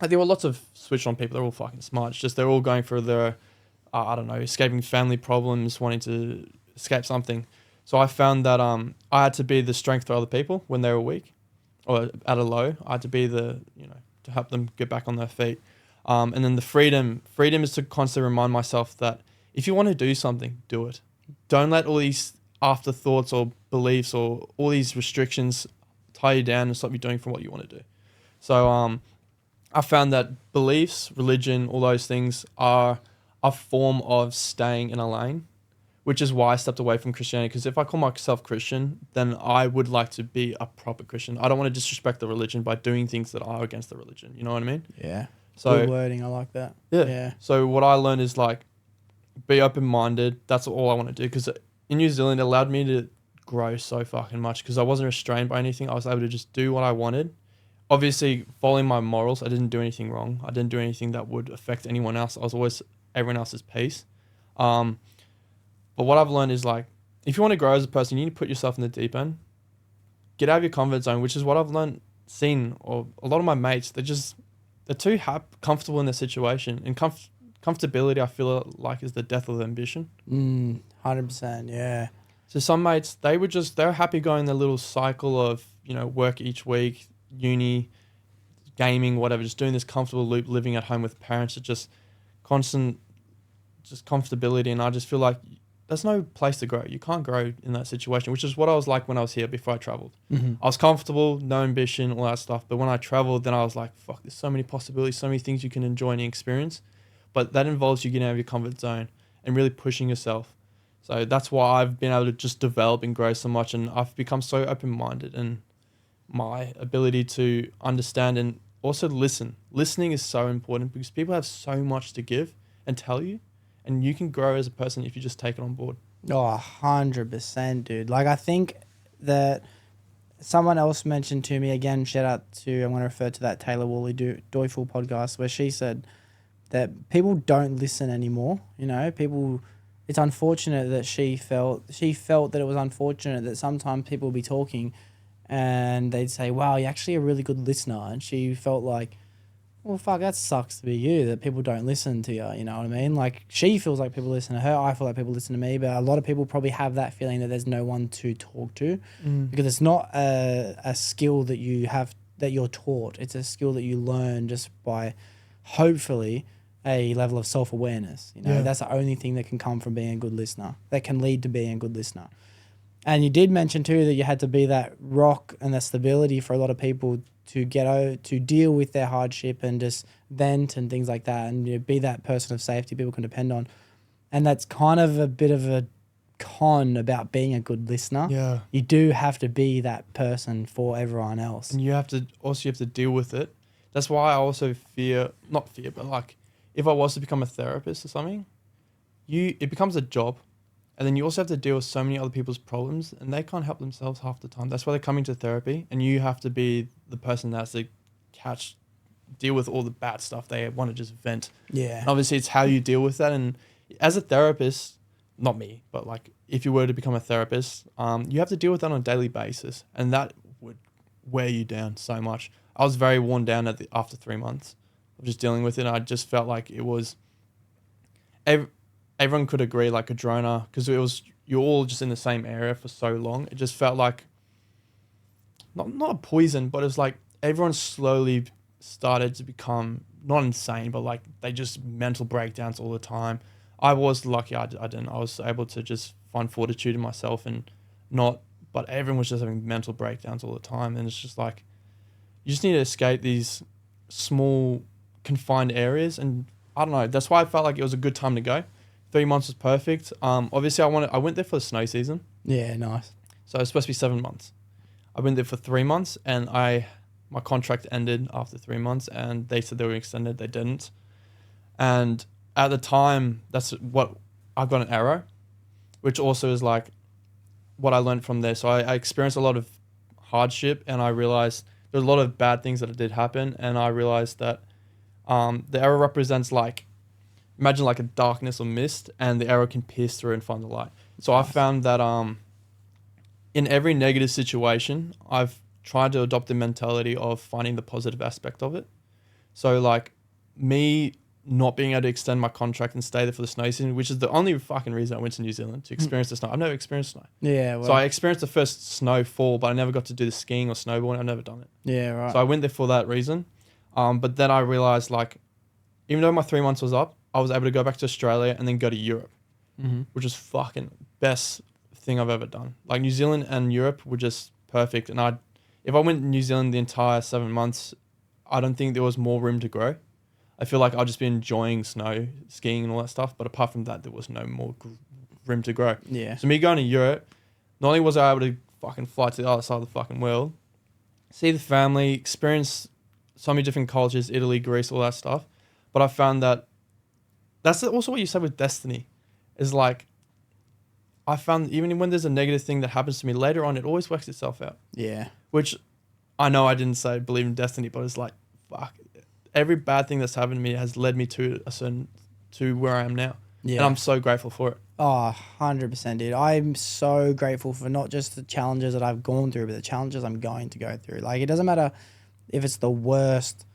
like, there were lots of switch on people. They're all fucking smart. It's just they're all going for their, I don't know, escaping family problems, wanting to escape something. So I found that I had to be the strength for other people when they were weak or at a low. I had to be the, to help them get back on their feet. And then the freedom is to constantly remind myself that if you want to do something, do it. Don't let all these afterthoughts or beliefs or all these restrictions tie you down and stop you doing from what you want to do. So I found that beliefs, religion, all those things are a form of staying in a lane, which is why I stepped away from Christianity. Because if I call myself Christian, then I would like to be a proper Christian. I don't want to disrespect the religion by doing things that are against the religion. You know what I mean?
Yeah.
So
good wording. I like that.
Yeah. So what I learned is, like, be open-minded. That's all I want to do. Because in New Zealand, it allowed me to grow so fucking much because I wasn't restrained by anything. I was able to just do what I wanted. Obviously, following my morals, I didn't do anything wrong. I didn't do anything that would affect anyone else. I was always everyone else's peace. But what I've learned is, like, if you want to grow as a person, you need to put yourself in the deep end. Get out of your comfort zone, which is what I've or a lot of my mates, they're too comfortable in their situation. And comfortability, I feel like, is the death of ambition.
100%, yeah.
So some mates, they're happy going their little cycle of, work each week, uni, gaming, whatever, just doing this comfortable loop, living at home with parents. It's just constant, just comfortability. And I just feel like there's no place to grow. You can't grow in that situation, which is what I was like when I was here before I traveled.
Mm-hmm.
I was comfortable, no ambition, all that stuff. But when I traveled, then I was like, fuck, there's so many possibilities, so many things you can enjoy and experience. But that involves you getting out of your comfort zone and really pushing yourself. So that's why I've been able to just develop and grow so much. And I've become so open-minded, and my ability to understand and also listen. Listening is so important because people have so much to give and tell you. And you can grow as a person if you just take it on board.
Oh, 100%, dude. Like, I think that someone else mentioned to me, again, shout out to, I'm going to refer to that Taylor Woolley Joyful podcast, where she said that people don't listen anymore. It's unfortunate that she felt that it was unfortunate that sometimes people would be talking and they'd say, wow, you're actually a really good listener. And she felt like, well, fuck, that sucks to be you, that people don't listen to you, you know what I mean? Like, she feels like people listen to her, I feel like people listen to me, but a lot of people probably have that feeling that there's no one to talk to because it's not a skill that you have, that you're taught. It's a skill that you learn just by, hopefully, a level of self-awareness. That's the only thing that can come from being a good listener, that can lead to being a good listener. And you did mention too that you had to be that rock and that stability for a lot of people to to deal with their hardship and just vent and things like that, and be that person of safety people can depend on. And that's kind of a bit of a con about being a good listener.
Yeah.
You do have to be that person for everyone else.
And you have to deal with it. That's why I also not fear, but like if I was to become a therapist or something, it becomes a job. And then you also have to deal with so many other people's problems, and they can't help themselves half the time. That's why they're coming to therapy, and you have to be the person that has to deal with all the bad stuff. They want to just vent.
Yeah.
And obviously, it's how you deal with that. And as a therapist, not me, but like if you were to become a therapist, you have to deal with that on a daily basis, and that would wear you down so much. I was very worn down after 3 months of just dealing with it. And I just felt like it was everyone could agree, like a droner, because you're all just in the same area for so long. It just felt like not a poison, but it was like everyone slowly started to become not insane, but like they just mental breakdowns all the time. I was lucky I didn't. I was able to just find fortitude in myself and but everyone was just having mental breakdowns all the time. And it's just like, you just need to escape these small confined areas. And I don't know, that's why I felt like it was a good time to go. 3 months was perfect. Obviously I went there for the snow season.
Yeah, nice.
So it was supposed to be 7 months. I went there for 3 months, and my contract ended after 3 months, and they said they were extended. They didn't. And at the time, that's what I got an arrow, which also is like what I learned from there. So I experienced a lot of hardship, and I realized there's a lot of bad things that did happen. And I realized that the arrow represents like, imagine like a darkness or mist, and the arrow can pierce through and find the light. So I found that in every negative situation, I've tried to adopt the mentality of finding the positive aspect of it. So like me not being able to extend my contract and stay there for the snow season, which is the only fucking reason I went to New Zealand, to experience the snow. I've never experienced snow.
Yeah, well.
So I experienced the first snowfall, but I never got to do the skiing or snowboarding. I've never done it.
Yeah, right.
So I went there for that reason. But then I realized, like, even though my 3 months was up, I was able to go back to Australia and then go to Europe, which is fucking best thing I've ever done. Like, New Zealand and Europe were just perfect. And if I went to New Zealand the entire 7 months, I don't think there was more room to grow. I feel like I'll just be enjoying snow, skiing and all that stuff. But apart from that, there was no more room to grow.
Yeah.
So me going to Europe, not only was I able to fucking fly to the other side of the fucking world, see the family, experience so many different cultures, Italy, Greece, all that stuff. But I found that that's also what you said with destiny, is like, I found even when there's a negative thing that happens to me later on, it always works itself out.
Yeah.
Which I know I didn't say believe in destiny, but it's like, fuck, every bad thing that's happened to me has led me to where I am now.
Yeah.
And I'm so grateful for it.
Oh, 100%, dude. I'm so grateful for not just the challenges that I've gone through, but the challenges I'm going to go through. Like, it doesn't matter if it's the worst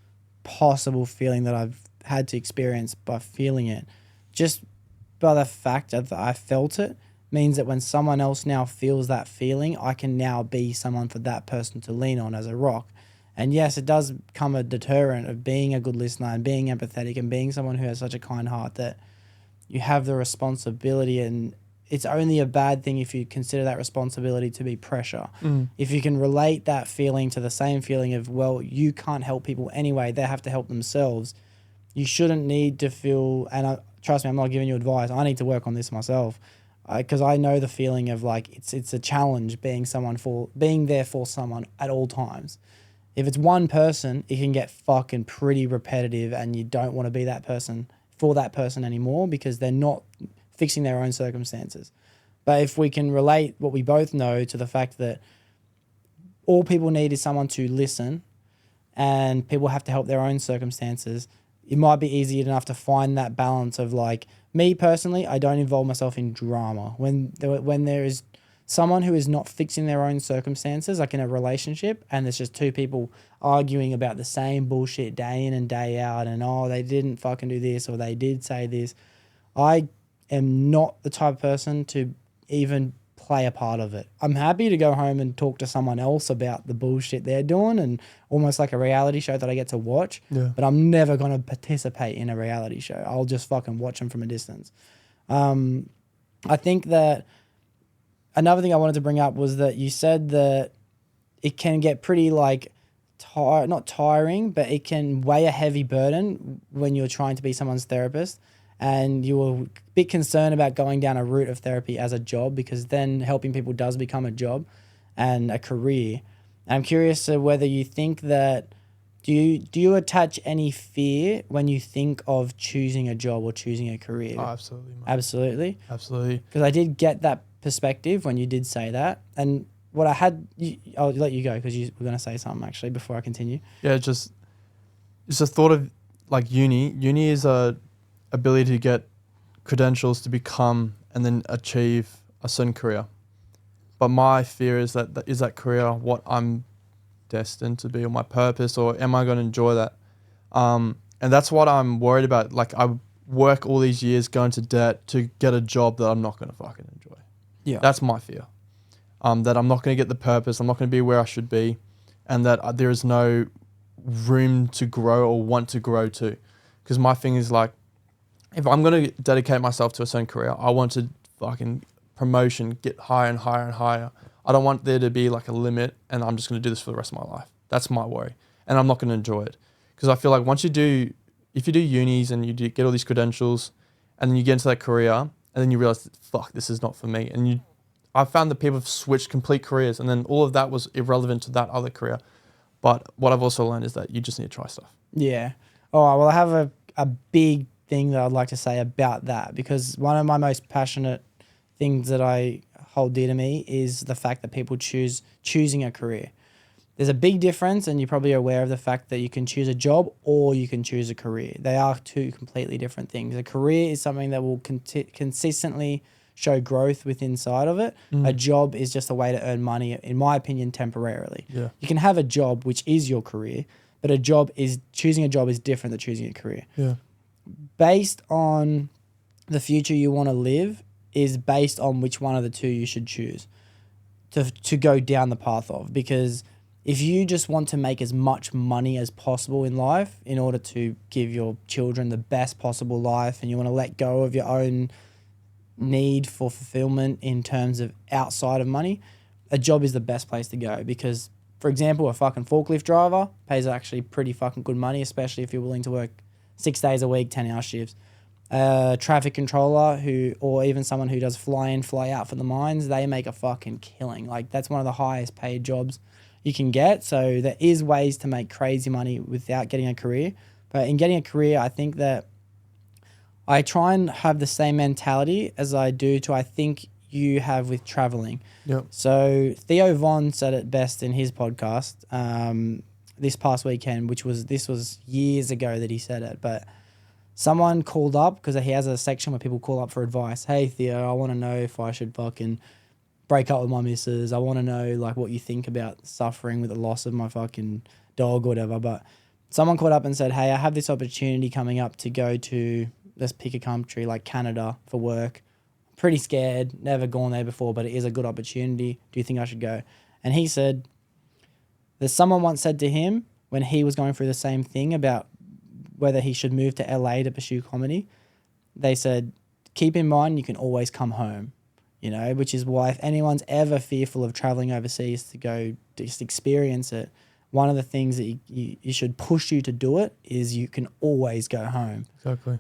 possible feeling that I've had to experience by feeling it. Just by the fact that I felt it means that when someone else now feels that feeling, I can now be someone for that person to lean on as a rock. And yes, it does become a deterrent of being a good listener and being empathetic and being someone who has such a kind heart, that you have the responsibility, and it's only a bad thing if you consider that responsibility to be pressure. If you can relate that feeling to the same feeling of, well, you can't help people anyway, they have to help themselves. You shouldn't need to feel, and trust me, I'm not giving you advice, I need to work on this myself, because I know the feeling of like, it's a challenge being there for someone at all times. If it's one person, it can get fucking pretty repetitive, and you don't want to be that person for that person anymore because they're not fixing their own circumstances. But if we can relate what we both know to the fact that all people need is someone to listen, and people have to help their own circumstances, it might be easy enough to find that balance of, like, me personally, I don't involve myself in drama. When there is someone who is not fixing their own circumstances, like in a relationship, and there's just two people arguing about the same bullshit day in and day out, and they didn't fucking do this, or they did say this, I am not the type of person to even play a part of it. I'm happy to go home and talk to someone else about the bullshit they're doing, and almost like a reality show that I get to watch, but I'm never going to participate in a reality show. I'll just fucking watch them from a distance. I think that another thing I wanted to bring up was that you said that it can get pretty like not tiring, but it can weigh a heavy burden when you're trying to be someone's therapist, and you were a bit concerned about going down a route of therapy as a job, because then helping people does become a job and a career. And I'm curious to whether you think that do you attach any fear when you think of choosing a job or choosing a career?
Oh, absolutely, mate.
Absolutely. Because I did get that perspective when you did say that. And what I had, I'll let you go because you were going to say something actually before I continue.
Yeah, it's a thought of like uni. Uni is a ability to get credentials to become and then achieve a certain career. But my fear is that is that career what I'm destined to be, or my purpose, or am I going to enjoy that? And that's what I'm worried about. Like, I work all these years going to debt to get a job that I'm not going to fucking enjoy.
Yeah.
That's my fear. That I'm not going to get the purpose, I'm not going to be where I should be, and that there is no room to grow or want to grow to. Because my thing is like, if I'm going to dedicate myself to a certain career, I want to fucking promotion, get higher and higher and higher. I don't want there to be like a limit and I'm just going to do this for the rest of my life. That's my worry. And I'm not going to enjoy it. Because I feel like if you do unis and you get all these credentials and then you get into that career and then you realize, fuck, this is not for me. And I found that people have switched complete careers and then all of that was irrelevant to that other career. But what I've also learned is that you just need to try stuff.
Yeah. All right. Well, I have a big thing that I'd like to say about that, because one of my most passionate things that I hold dear to me is the fact that people choosing a career. There's a big difference, and you're probably aware of the fact that you can choose a job or you can choose a career. They are two completely different things. A career is something that will consistently show growth within inside of it. A job is just a way to earn money, in my opinion, temporarily.
Yeah.
You can have a job which is your career, but choosing a job is different than choosing a career.
Yeah.
Based on the future you want to live is based on which one of the two you should choose to go down the path of. Because if you just want to make as much money as possible in life in order to give your children the best possible life, and you want to let go of your own need for fulfillment in terms of outside of money, a job is the best place to go. Because, for example, a fucking forklift driver pays actually pretty fucking good money, especially if you're willing to work 6 days a week, 10-hour shifts. A traffic controller or even someone who does fly in, fly out for the mines, they make a fucking killing. Like, that's one of the highest paid jobs you can get. So there is ways to make crazy money without getting a career. But in getting a career, I think that I try and have the same mentality as I do to, I think, you have with traveling.
Yep.
So Theo Von said it best in his podcast this past weekend, this was years ago that he said it, but someone called up because he has a section where people call up for advice. Hey, Theo, I want to know if I should fucking break up with my missus. I want to know like what you think about suffering with the loss of my fucking dog or whatever. But someone called up and said, hey, I have this opportunity coming up to go to, let's pick a country like Canada for work. Pretty scared, never gone there before, but it is a good opportunity. Do you think I should go? And he said, there's someone once said to him when he was going through the same thing about whether he should move to LA to pursue comedy, they said, keep in mind you can always come home, which is why if anyone's ever fearful of traveling overseas to go just experience it, one of the things that you should push you to do it is you can always go home.
Exactly.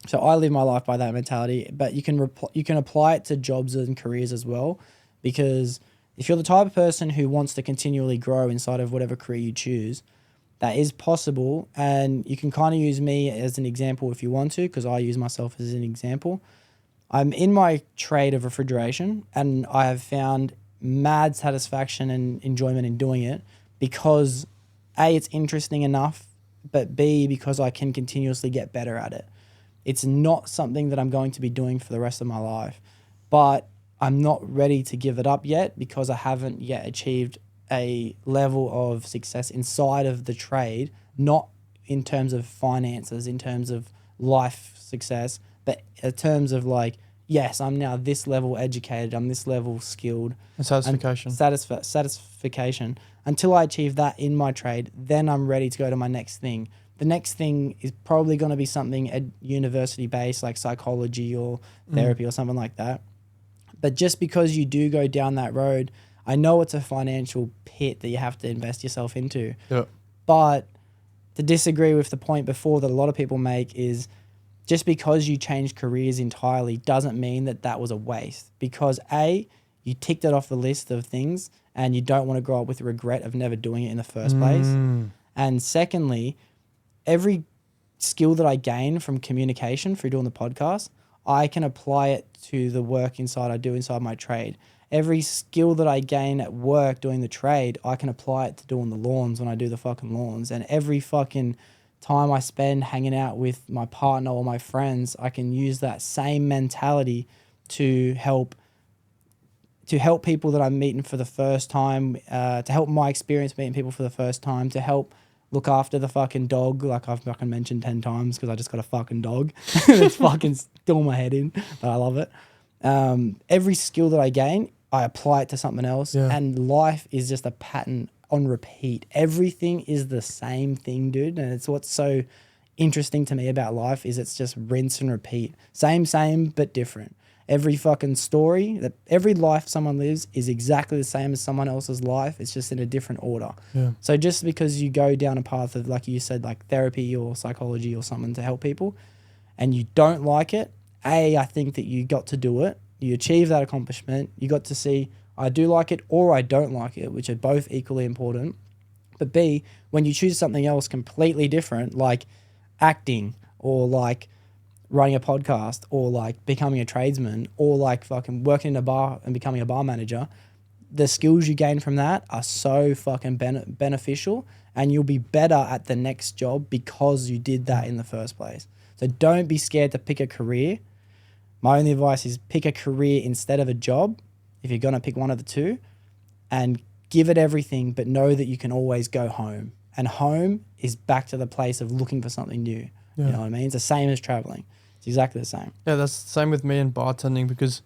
So I live my life by that mentality, but you can apply it to jobs and careers as well, because if you're the type of person who wants to continually grow inside of whatever career you choose, that is possible. And you can kind of use me as an example if you want to, because I use myself as an example. I'm in my trade of refrigeration, and I have found mad satisfaction and enjoyment in doing it because A, it's interesting enough, but B, because I can continuously get better at it. It's not something that I'm going to be doing for the rest of my life, but I'm not ready to give it up yet because I haven't yet achieved a level of success inside of the trade, not in terms of finances, in terms of life success, but in terms of like, yes, I'm now this level educated, I'm this level skilled.
And satisfaction.
Satisfaction. Until I achieve that in my trade, then I'm ready to go to my next thing. The next thing is probably going to be something university-based, like psychology or therapy or something like that. But just because you do go down that road, I know it's a financial pit that you have to invest yourself into.
Yeah.
But to disagree with the point before that a lot of people make is just because you change careers entirely doesn't mean that that was a waste. Because A, you ticked it off the list of things and you don't want to grow up with regret of never doing it in the first place. And secondly, every skill that I gain from communication through doing the podcast, I can apply it to the work I do inside my trade. Every skill that I gain at work doing the trade, I can apply it to doing the lawns when I do the fucking lawns. And every fucking time I spend hanging out with my partner or my friends, I can use that same mentality to help people that I'm meeting for the first time, to help my experience meeting people for the first time, to help look after the fucking dog, like I've fucking mentioned 10 times because I just got a fucking dog. It's fucking still my head in, but I love it. Every skill that I gain, I apply it to something else.
Yeah.
And life is just a pattern on repeat. Everything is the same thing, dude. And it's what's so interesting to me about life is it's just rinse and repeat. Same, but different. Every fucking story, every life someone lives is exactly the same as someone else's life. It's just in a different order.
Yeah.
So just because you go down a path of, like you said, like therapy or psychology or something to help people and you don't like it, I think that you got to do it. You achieve that accomplishment. You got to see, I do like it or I don't like it, which are both equally important. But B, when you choose something else completely different, like acting or like running a podcast or like becoming a tradesman or like fucking working in a bar and becoming a bar manager, the skills you gain from that are so fucking beneficial and you'll be better at the next job because you did that in the first place. So don't be scared to pick a career. My only advice is pick a career instead of a job if you're going to pick one of the two, and give it everything, but know that you can always go home. And home is back to the place of looking for something new.
Yeah.
You know what I mean? It's the same as traveling. It's exactly the same.
Yeah, that's the same with me and bartending, because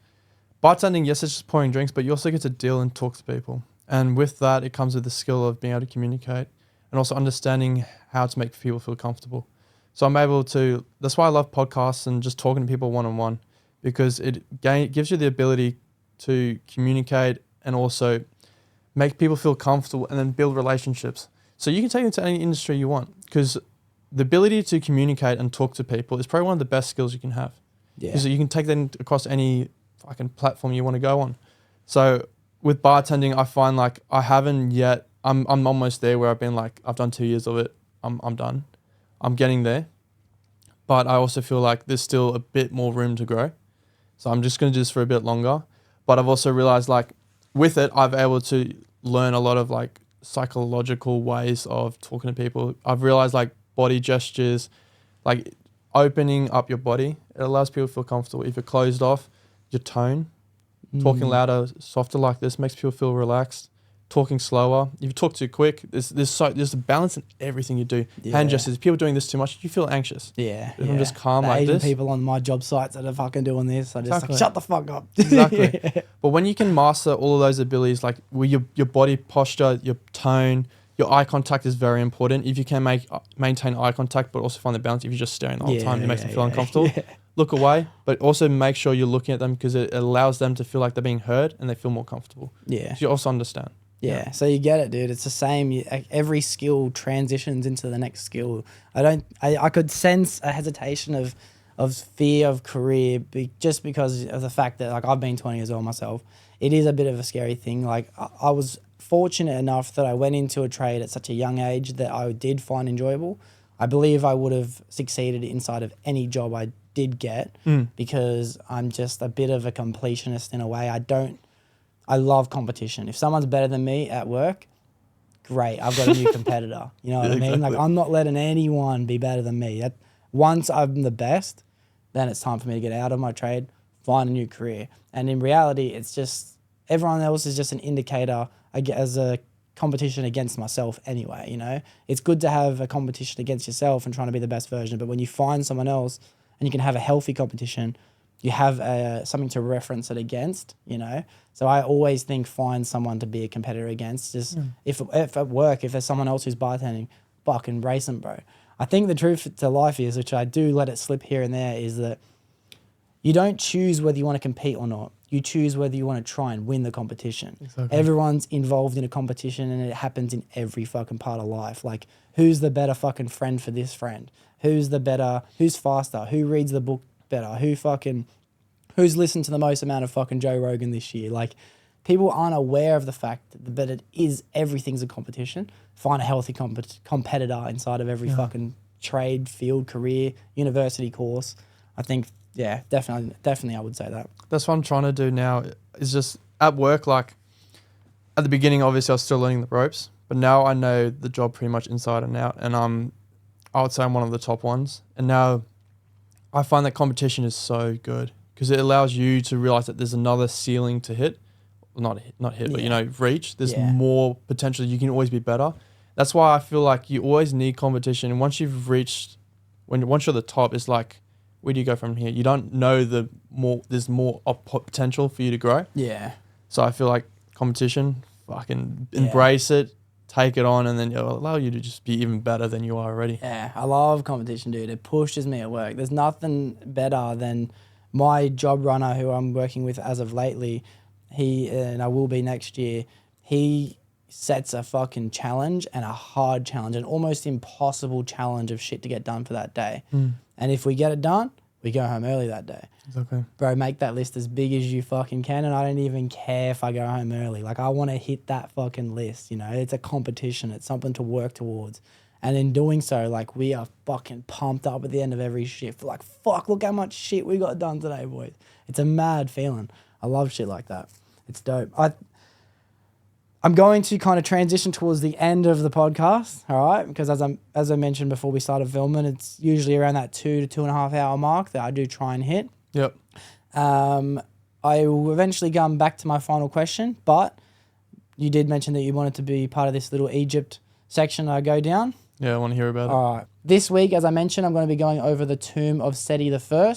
bartending, yes, it's just pouring drinks, but you also get to deal and talk to people. And with that, it comes with the skill of being able to communicate and also understanding how to make people feel comfortable. So I'm able to, that's why I love podcasts and just talking to people one-on-one, because it gives you the ability to communicate and also make people feel comfortable and then build relationships. So you can take it to any industry you want, because the ability to communicate and talk to people is probably one of the best skills you can have.
Yeah.
Because you can take that across any fucking platform you want to go on. So with bartending, I find like I haven't yet, I'm almost there where I've been like, I've done 2 years of it. I'm done. I'm getting there. But I also feel like there's still a bit more room to grow. So I'm just going to do this for a bit longer. But I've also realized like with it, I've able to learn a lot of like psychological ways of talking to people. I've realized like body gestures, like opening up your body, it allows people to feel comfortable. If you're closed off, your tone, talking louder, softer like this makes people feel relaxed. Talking slower. If you talk too quick, there's a balance in everything you do.
Yeah.
Hand gestures. If people are doing this too much, you feel anxious.
Yeah.
If I'm just calm
the
like
Asian
this.
people on my job sites that are fucking doing this, I just
Exactly.
like, shut the fuck up.
Exactly.
Yeah.
But when you can master all of those abilities, like with your body posture, your tone, your eye contact is very important. If you can maintain eye contact, but also find the balance, if you're just staring the whole time, it makes them feel uncomfortable.
Yeah.
Look away, but also make sure you're looking at them, because it allows them to feel like they're being heard and they feel more comfortable.
Yeah.
So you also understand.
Yeah, so you get it, dude. It's the same. Every skill transitions into the next skill. I could sense a hesitation of fear of career just because of the fact that like I've been 20 as well myself. It is a bit of a scary thing. Like I was fortunate enough that I went into a trade at such a young age that I did find enjoyable. I believe I would have succeeded inside of any job I did get because I'm just a bit of a completionist in a way. I love competition. If someone's better than me at work, great. I've got a new competitor. You know what I mean?
Exactly.
Like I'm not letting anyone be better than me. Once I'm the best, then it's time for me to get out of my trade, find a new career. And in reality, it's just everyone else is just an indicator as a competition against myself anyway, you know? It's good to have a competition against yourself and trying to be the best version, but when you find someone else and you can have a healthy competition, you have something to reference it against, you know? So I always think find someone to be a competitor against. Just if at work, if there's someone else who's bartending, fucking race them, bro. I think the truth to life is, which I do let it slip here and there, is that you don't choose whether you want to compete or not. You choose whether you want to try and win the competition.
Exactly.
Everyone's involved in a competition, and it happens in every fucking part of life. Like, who's the better fucking friend for this friend? Who's faster? Who reads the book better? Who's listened to the most amount of fucking Joe Rogan this year? Like, people aren't aware of the fact that everything's a competition. Find a healthy competitor inside of every fucking trade, field, career, university course. I think, yeah, definitely I would say that. That's
what I'm trying to do now is just at work, like at the beginning, obviously I was still learning the ropes, but now I know the job pretty much inside and out, and I would say I'm one of the top ones. And now I find that competition is so good because it allows you to realize that there's another ceiling to hit. Well, not hit, but, you know, reach. There's more potential. You can always be better. That's why I feel like you always need competition. And once you've reached, once you're at the top, it's like, where do you go from here? You don't know there's more potential for you to grow. Yeah. So I feel like competition, fucking embrace it, take it on, and then it'll allow you to just be even better than you are already.
Yeah, I love competition, dude. It pushes me at work. There's nothing better than my job runner who I'm working with as of lately. And I will be next year. He sets a fucking challenge, and a hard challenge, an almost impossible challenge of shit to get done for that day. And if we get it done, we go home early that day.
Exactly.
Bro, make that list as big as you fucking can, and I don't even care if I go home early. Like, I want to hit that fucking list, you know? It's a competition. It's something to work towards. And in doing so, like, we are fucking pumped up at the end of every shift. Like, fuck, look how much shit we got done today, boys. It's a mad feeling. I love shit like that. It's dope. I'm going to kind of transition towards the end of the podcast, all right? Because as I mentioned before we started filming, it's usually around that 2 to 2.5 hour mark that I do try and hit.
Yep.
I will eventually come back to my final question, but you did mention that you wanted to be part of this little Egypt section I go down.
Yeah, I want to hear about it.
All right. This week, as I mentioned, I'm going to be going over the tomb of Seti I.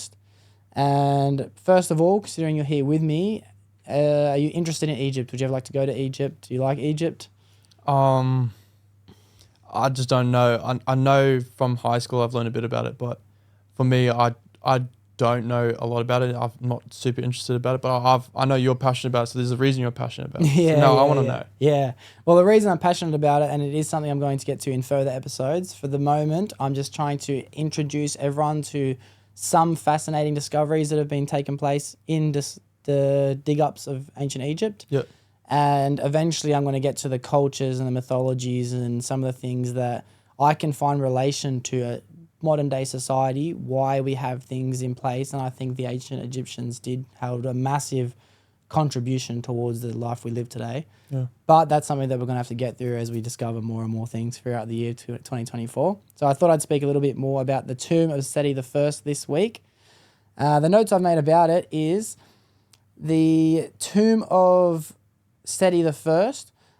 And first of all, considering you're here with me, are you interested in Egypt? Would you ever like to go to Egypt? Do you like Egypt?
I just don't know. I know from high school I've learned a bit about it, but for me, I don't know a lot about it. I'm not super interested about it, but I know you're passionate about it, so there's a reason you're passionate about it. I want to know.
Yeah. Well, the reason I'm passionate about it, and it is something I'm going to get to in further episodes, for the moment, I'm just trying to introduce everyone to some fascinating discoveries that have been taking place in the dig-ups of ancient Egypt.
Yep.
And eventually I'm going to get to the cultures and the mythologies and some of the things that I can find relation to modern day society, why we have things in place. And I think the ancient Egyptians held a massive contribution towards the life we live today.
Yeah.
But that's something that we're going to have to get through as we discover more and more things throughout the year 2024. So I thought I'd speak a little bit more about the tomb of Seti I this week. The notes I've made about it is the tomb of Seti I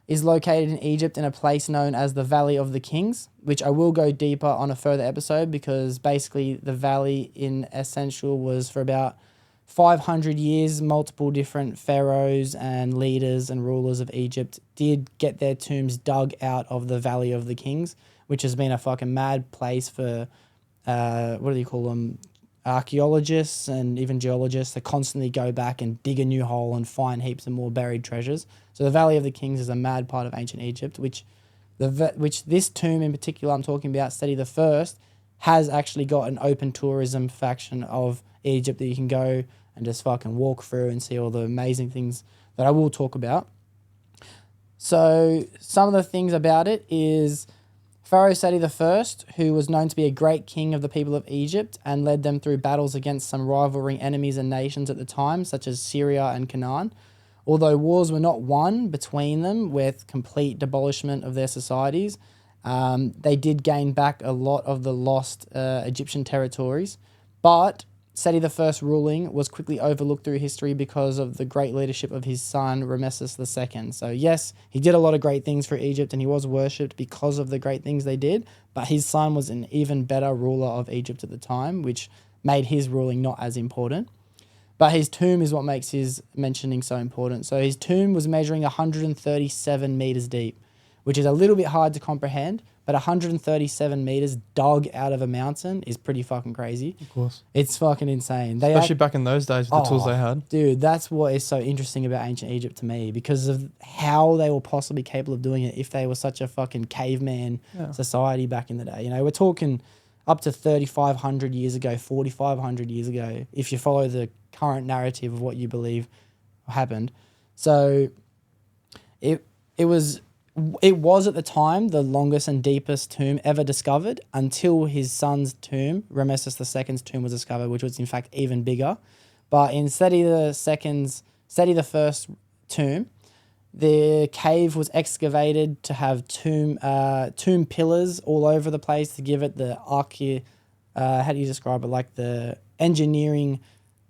is located in Egypt in a place known as the Valley of the Kings, which I will go deeper on a further episode, because basically the valley in essential was for about 500 years, multiple different pharaohs and leaders and rulers of Egypt did get their tombs dug out of the Valley of the Kings, which has been a fucking mad place for, what do you call them? Archaeologists and even geologists that constantly go back and dig a new hole and find heaps of more buried treasures. So the Valley of the Kings is a mad part of ancient Egypt, which this tomb in particular I'm talking about, Seti I, has actually got an open tourism faction of Egypt that you can go and just fucking walk through and see all the amazing things that I will talk about. So some of the things about it is Pharaoh Seti I, who was known to be a great king of the people of Egypt and led them through battles against some rivaling enemies and nations at the time, such as Syria and Canaan. Although wars were not won between them with complete demolishment of their societies, they did gain back a lot of the lost Egyptian territories. But Seti I's ruling was quickly overlooked through history because of the great leadership of his son, Ramesses II. So yes, he did a lot of great things for Egypt and he was worshipped because of the great things they did, but his son was an even better ruler of Egypt at the time, which made his ruling not as important. But his tomb is what makes his mentioning so important. So his tomb was measuring 137 meters deep, which is a little bit hard to comprehend, but 137 meters dug out of a mountain is pretty fucking crazy.
Of course.
It's fucking insane.
Especially back in those days with the tools they had.
Dude, that's what is so interesting about ancient Egypt to me, because of how they were possibly capable of doing it if they were such a fucking caveman society back in the day. You know, we're talking up to 3,500 years ago, 4,500 years ago, if you follow the current narrative of what you believe happened. So it was at the time the longest and deepest tomb ever discovered, until his son's tomb, Rameses II's tomb, was discovered, which was in fact even bigger. But in Seti the first tomb, the cave was excavated to have tomb pillars all over the place to give it the how do you describe it? Like the engineering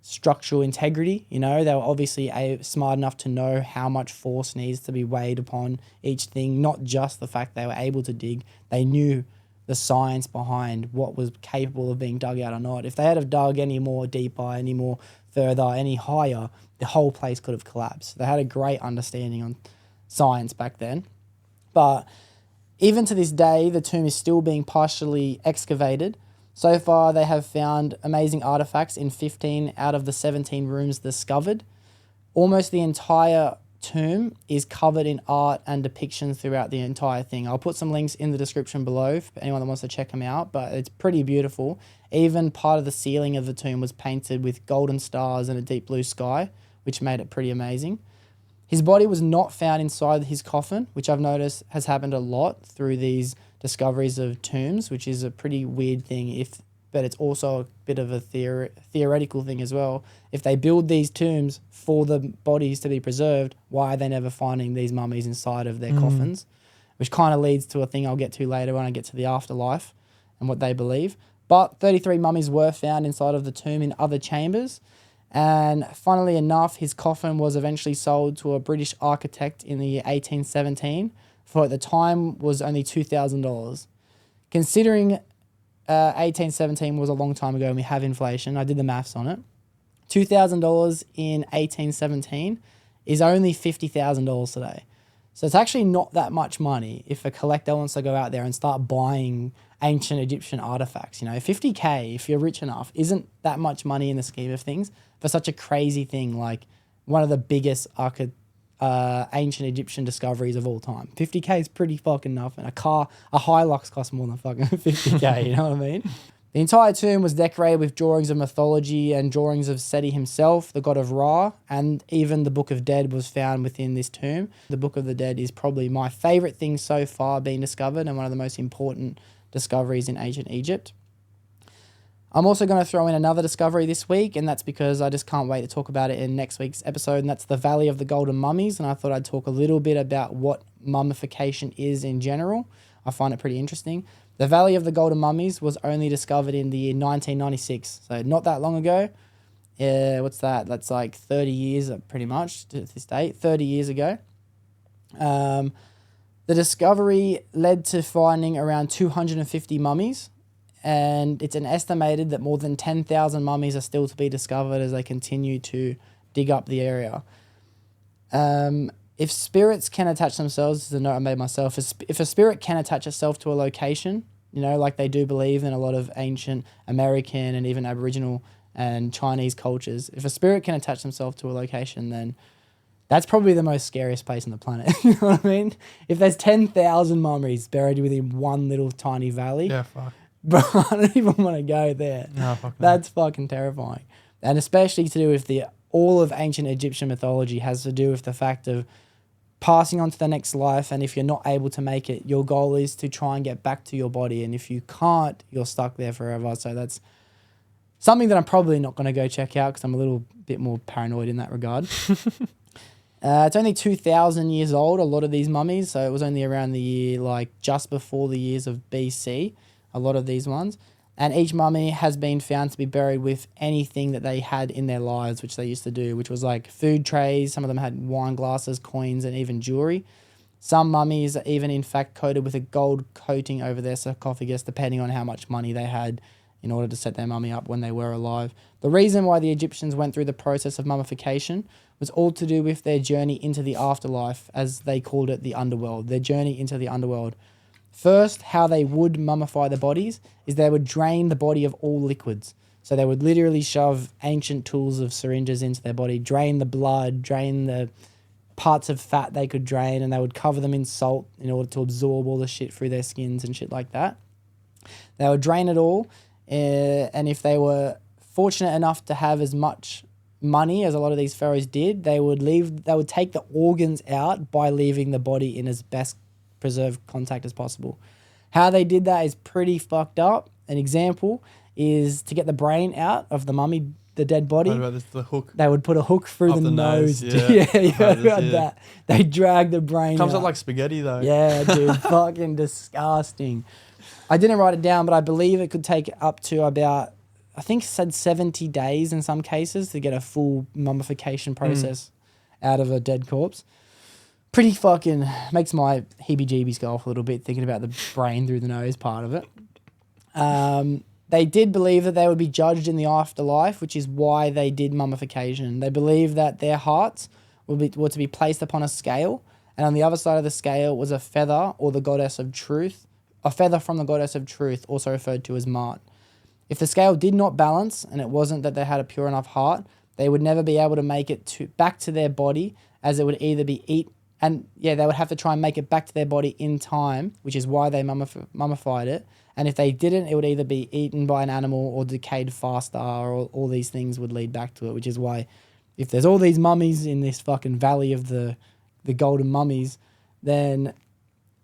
structural integrity. You know, they were obviously smart enough to know how much force needs to be weighed upon each thing, not just the fact they were able to dig. They knew the science behind what was capable of being dug out or not. If they had have dug any more deeper, any more further, any higher, the whole place could have collapsed. They had a great understanding on science back then. But even to this day, the tomb is still being partially excavated. So far, they have found amazing artifacts in 15 out of the 17 rooms discovered. Almost the entire tomb is covered in art and depictions throughout the entire thing. I'll put some links in the description below for anyone that wants to check them out, but it's pretty beautiful. Even part of the ceiling of the tomb was painted with golden stars and a deep blue sky, which made it pretty amazing. His body was not found inside his coffin, which I've noticed has happened a lot through these discoveries of tombs, which is a pretty weird thing, but it's also a bit of a theoretical thing as well. If they build these tombs for the bodies to be preserved, why are they never finding these mummies inside of their coffins? Which kind of leads to a thing I'll get to later when I get to the afterlife and what they believe. But 33 mummies were found inside of the tomb in other chambers. And funnily enough, his coffin was eventually sold to a British architect in the year 1817 for, at the time, was only $2,000. Considering 1817 was a long time ago and we have inflation, I did the maths on it. $2,000 in 1817 is only $50,000 today. So it's actually not that much money if a collector wants to go out there and start buying ancient Egyptian artifacts. You know, $50K, if you're rich enough, isn't that much money in the scheme of things for such a crazy thing like one of the biggest ancient Egyptian discoveries of all time. $50K is pretty fucking nothing. A Hilux costs more than fucking $50K, you know what I mean? The entire tomb was decorated with drawings of mythology and drawings of Seti himself, the god of Ra, and even the Book of Dead was found within this tomb. The Book of the Dead is probably my favourite thing so far being discovered and one of the most important discoveries in ancient Egypt. I'm also going to throw in another discovery this week, and that's because I just can't wait to talk about it in next week's episode, and that's the Valley of the Golden Mummies, and I thought I'd talk a little bit about what mummification is in general. I find it pretty interesting. The Valley of the Golden Mummies was only discovered in the year 1996, so not that long ago. What's that? That's like 30 years pretty much to this date, 30 years ago. The discovery led to finding around 250 mummies, and it's an estimated that more than 10,000 mummies are still to be discovered as they continue to dig up the area. If spirits can attach themselves, this is a note I made myself, if a spirit can attach itself to a location, you know, like they do believe in a lot of ancient American and even Aboriginal and Chinese cultures, if a spirit can attach themselves to a location, then that's probably the most scariest place on the planet. You know what I mean? If there's 10,000 mummies buried within one little tiny valley,
Yeah, fuck.
bro, I don't even want to go there.
No, fuck no.
That's fucking terrifying. And especially to do with all of ancient Egyptian mythology has to do with the fact of passing on to the next life, and if you're not able to make it, your goal is to try and get back to your body, and if you can't, you're stuck there forever. So that's something that I'm probably not going to go check out because I'm a little bit more paranoid in that regard. It's only 2,000 years old, a lot of these mummies, so it was only around the year, like just before the years of BC, a lot of these ones. And each mummy has been found to be buried with anything that they had in their lives, which they used to do, which was like food trays. Some of them had wine glasses, coins, and even jewelry. Some mummies are even, in fact, coated with a gold coating over their sarcophagus, depending on how much money they had in order to set their mummy up when they were alive. The reason why the Egyptians went through the process of mummification was all to do with their journey into the afterlife, as they called it, the underworld, their journey into the underworld. First, how they would mummify the bodies is they would drain the body of all liquids. So they would literally shove ancient tools of syringes into their body, drain the blood, drain the parts of fat they could drain, and they would cover them in salt in order to absorb all the shit through their skins and shit like that. They would drain it all, and if they were fortunate enough to have as much money as a lot of these pharaohs did, they would take the organs out by leaving the body in as best preserved contact as possible. How they did that is pretty fucked up. An example is to get the brain out of the mummy, the dead body.
What about this, the hook?
They would put a hook through
Up
the nose.
Yeah,
you heard about that. They drag the brain
Comes
out.
out like spaghetti though.
Yeah, dude, fucking disgusting. I didn't write it down, but I believe it could take up to about, I think it said 70 days in some cases to get a full mummification process out of a dead corpse. Pretty fucking, makes my heebie-jeebies go off a little bit thinking about the brain through the nose part of it. They did believe that they would be judged in the afterlife, which is why they did mummification. They believed that their hearts were to be placed upon a scale, and on the other side of the scale was a feather or the goddess of truth, a feather from the goddess of truth, also referred to as Mart. If the scale did not balance, and it wasn't that they had a pure enough heart, they would never be able to make it back to their body, as it would either be they would have to try and make it back to their body in time, which is why they mummified it. And if they didn't, it would either be eaten by an animal or decayed faster, or all these things would lead back to it, which is why if there's all these mummies in this fucking valley of the golden mummies, then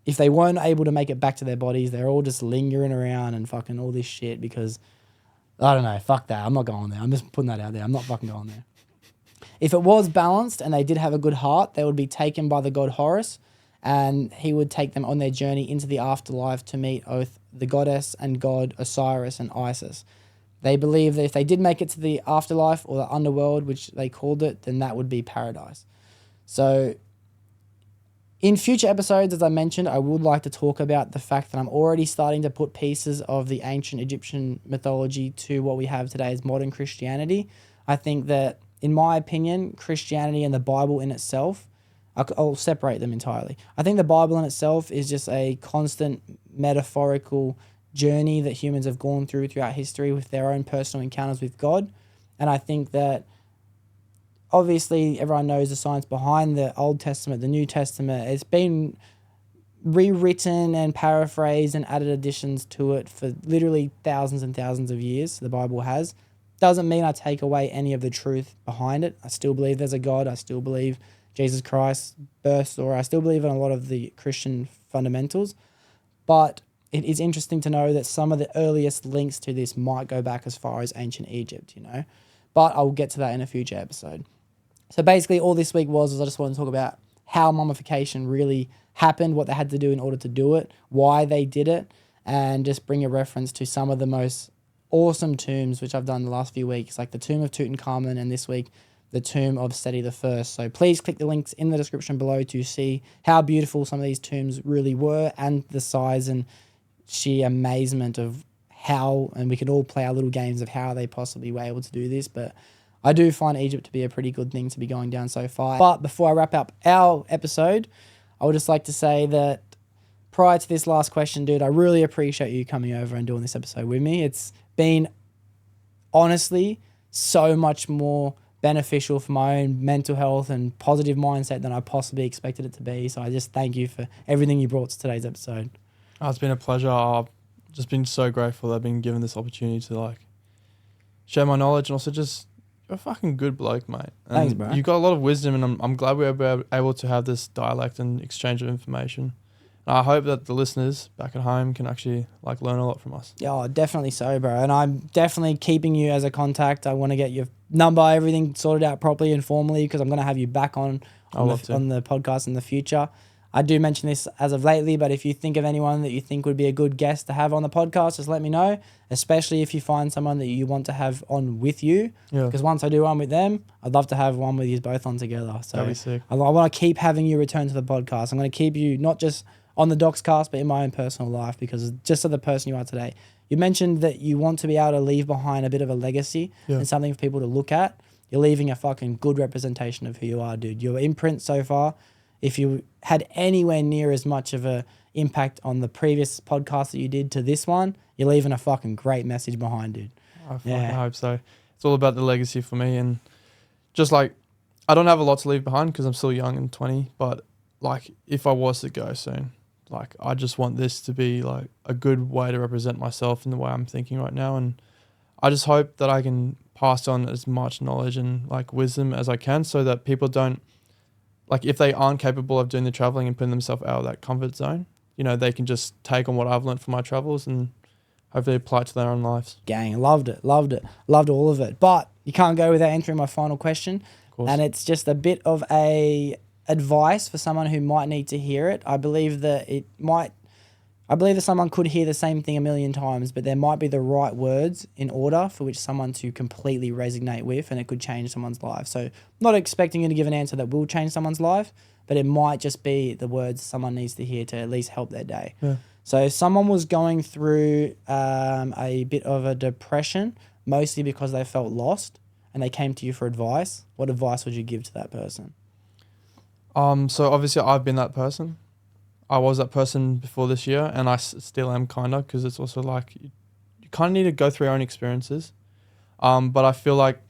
if they weren't able to make it back to their bodies, they're all just lingering around and fucking all this shit because, I don't know, fuck that. I'm not going there. I'm just putting that out there. I'm not fucking going there. If it was balanced and they did have a good heart, they would be taken by the god Horus, and he would take them on their journey into the afterlife to meet both the goddess and god Osiris and Isis. They believe that if they did make it to the afterlife or the underworld, which they called it, then that would be paradise. So in future episodes, as I mentioned, I would like to talk about the fact that I'm already starting to put pieces of the ancient Egyptian mythology to what we have today as modern Christianity. I think that, in my opinion, Christianity and the Bible in itself, I'll separate them entirely. I think the Bible in itself is just a constant metaphorical journey that humans have gone throughout history with their own personal encounters with God. And I think that obviously everyone knows the science behind the Old Testament, the New Testament. It's been rewritten and paraphrased and added additions to it for literally thousands and thousands of years, the Bible has. Doesn't mean I take away any of the truth behind it. I still believe there's a God. I still believe Jesus Christ's birth story. I still believe in a lot of the Christian fundamentals. But it is interesting to know that some of the earliest links to this might go back as far as ancient Egypt, you know. But I'll get to that in a future episode. So basically all this week was I just wanted to talk about how mummification really happened, what they had to do in order to do it, why they did it, and just bring a reference to some of the most awesome tombs, which I've done the last few weeks, like the tomb of Tutankhamun, and this week, the tomb of Seti I. So please click the links in the description below to see how beautiful some of these tombs really were and the size and sheer amazement of how, and we can all play our little games of how they possibly were able to do this, but I do find Egypt to be a pretty good thing to be going down so far. But before I wrap up our episode, I would just like to say that prior to this last question, dude, I really appreciate you coming over and doing this episode with me. It's been honestly so much more beneficial for my own mental health and positive mindset than I possibly expected it to be. So I just thank you for everything you brought to today's episode.
Oh, it's been a pleasure. I've just been so grateful that I've been given this opportunity to share my knowledge, and also just, you're a fucking good bloke, mate. And
thanks, bro.
You've got a lot of wisdom, and I'm glad we were able to have this dialect and exchange of information. And I hope that the listeners back at home can actually learn a lot from us.
Yeah, definitely so, bro. And I'm definitely keeping you as a contact. I want to get your number, everything sorted out properly and formally, because I'm going to have you back on the podcast in the future. I do mention this as of lately, but if you think of anyone that you think would be a good guest to have on the podcast, just let me know, especially if you find someone that you want to have on with you. Yeah. Because once I do one with them, I'd love to have one with you both on together. So
that'd be sick.
I want to keep having you return to the podcast. I'm going to keep you not just on the Doxcast, but in my own personal life, because just of the person you are today, You mentioned that you want to be able to leave behind a bit of a legacy and something for people to look at. You're leaving a fucking good representation of who you are, dude. Your imprint so far, if you had anywhere near as much of a impact on the previous podcast that you did to this one, you're leaving a fucking great message behind, dude.
I fucking hope so. It's all about the legacy for me, and just like, I don't have a lot to leave behind because I'm still young and 20, but like, if I was to go soon, like, I just want this to be like a good way to represent myself in the way I'm thinking right now, and I just hope that I can pass on as much knowledge and like wisdom as I can, so that people don't, like, if they aren't capable of doing the traveling and putting themselves out of that comfort zone, you know, they can just take on what I've learned from my travels and hopefully apply it to their own lives.
Gang, loved all of it. But you can't go without answering my final question, and it's just a bit of a advice for someone who might need to hear it. I believe that someone could hear the same thing a million times, but there might be the right words in order for which someone to completely resonate with, and it could change someone's life. So not expecting you to give an answer that will change someone's life, but it might just be the words someone needs to hear to at least help their day.
Yeah.
So if someone was going through a bit of a depression, mostly because they felt lost, and they came to you for advice, what advice would you give to that person?
So obviously I've been that person. I was that person before this year, and I still am kind of, because it's also like you kind of need to go through your own experiences. But I feel like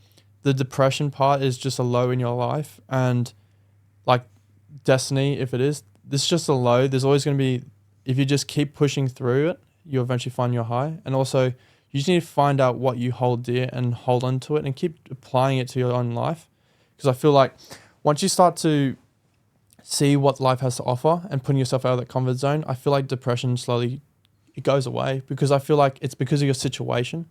the depression part is just a low in your life, and like destiny, if it is, this is just a low. There's always going to be, if you just keep pushing through it, you'll eventually find your high. And also you just need to find out what you hold dear and hold on to it and keep applying it to your own life. Because I feel like once you start to see what life has to offer and putting yourself out of that comfort zone, I feel like depression slowly, it goes away, because I feel like it's because of your situation.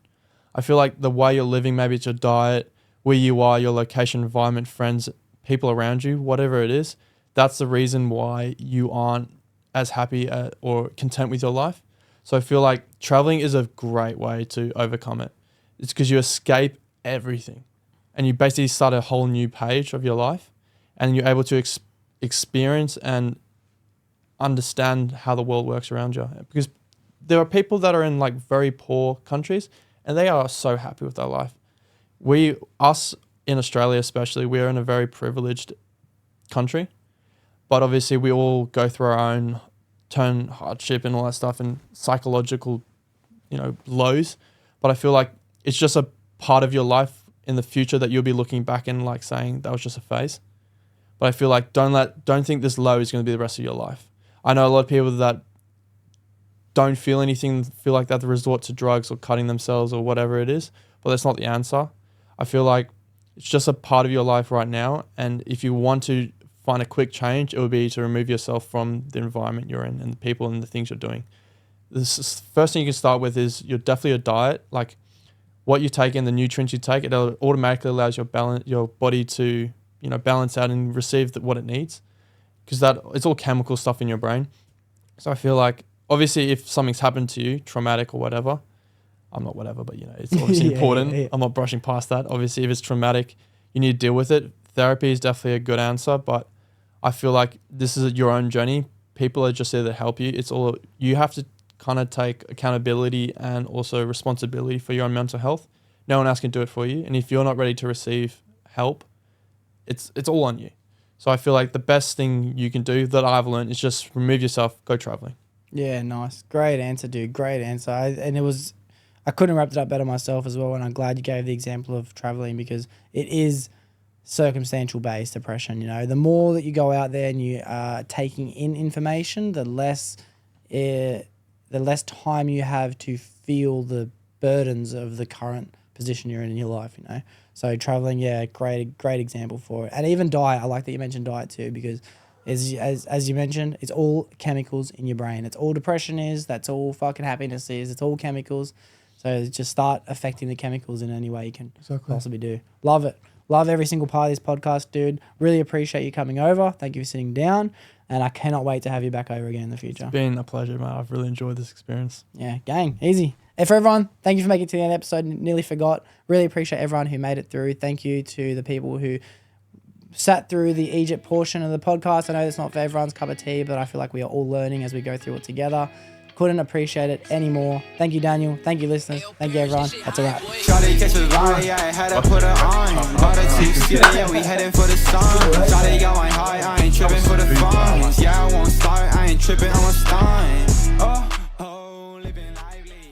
I feel like the way you're living, maybe it's your diet, where you are, your location, environment, friends, people around you, whatever it is, that's the reason why you aren't as happy or content with your life. So I feel like traveling is a great way to overcome it. It's because you escape everything and you basically start a whole new page of your life, and you're able to experience and understand how the world works around you. Because there are people that are in like very poor countries and they are so happy with their life. Us in Australia especially, we're in a very privileged country, but obviously we all go through our own turn hardship and all that stuff and psychological, lows. But I feel like it's just a part of your life in the future that you'll be looking back and like saying that was just a phase. But I feel like don't think this low is going to be the rest of your life. I know a lot of people that don't feel anything, feel like they have to resort to drugs or cutting themselves or whatever it is, but that's not the answer. I feel like it's just a part of your life right now, and if you want to find a quick change, it would be to remove yourself from the environment you're in and the people and the things you're doing. First thing you can start with is definitely your diet. Like what you take in, the nutrients you take, it automatically allows your body to balance out and receive what it needs, because it's all chemical stuff in your brain. So I feel like obviously if something's happened to you, traumatic or whatever, I'm not whatever, but it's obviously important. Yeah. I'm not brushing past that. Obviously if it's traumatic, you need to deal with it. Therapy is definitely a good answer, but I feel like this is your own journey. People are just there to help you. You have to kind of take accountability and also responsibility for your own mental health. No one else can do it for you. And if you're not ready to receive help, it's all on you. So I feel like the best thing you can do that I've learned is just remove yourself, go traveling.
Yeah, nice. Great answer, dude. Great answer. I couldn't wrap it up better myself as well, and I'm glad you gave the example of traveling, because it is circumstantial based depression. The more that you go out there and you are taking in information, the less time you have to feel the burdens of the current position you're in your life. So traveling, yeah, great example for it. And even diet, I like that you mentioned diet too, because as you mentioned, it's all chemicals in your brain. It's all depression is, that's all fucking happiness is, it's all chemicals. So just start affecting the chemicals in any way you can possibly do. Love it. Love every single part of this podcast, dude. Really appreciate you coming over. Thank you for sitting down. And I cannot wait to have you back over again in the future.
It's been a pleasure, mate. I've really enjoyed this experience.
Yeah, gang. Easy. And for everyone, thank you for making it to the end of the episode. Nearly forgot. Really appreciate everyone who made it through. Thank you to the people who sat through the Egypt portion of the podcast. I know it's not for everyone's cup of tea, but I feel like we are all learning as we go through it together. Couldn't appreciate it anymore. Thank you, Daniel. Thank you, listeners. Thank you, everyone. That's a wrap.
Shawty catch a line, yeah, I had to put her on. Bought a two-seater, yeah, we heading for the sun. Shawty going high, I ain't tripping for the funds. Yeah, I won't start, I ain't tripping, I'm a stunt.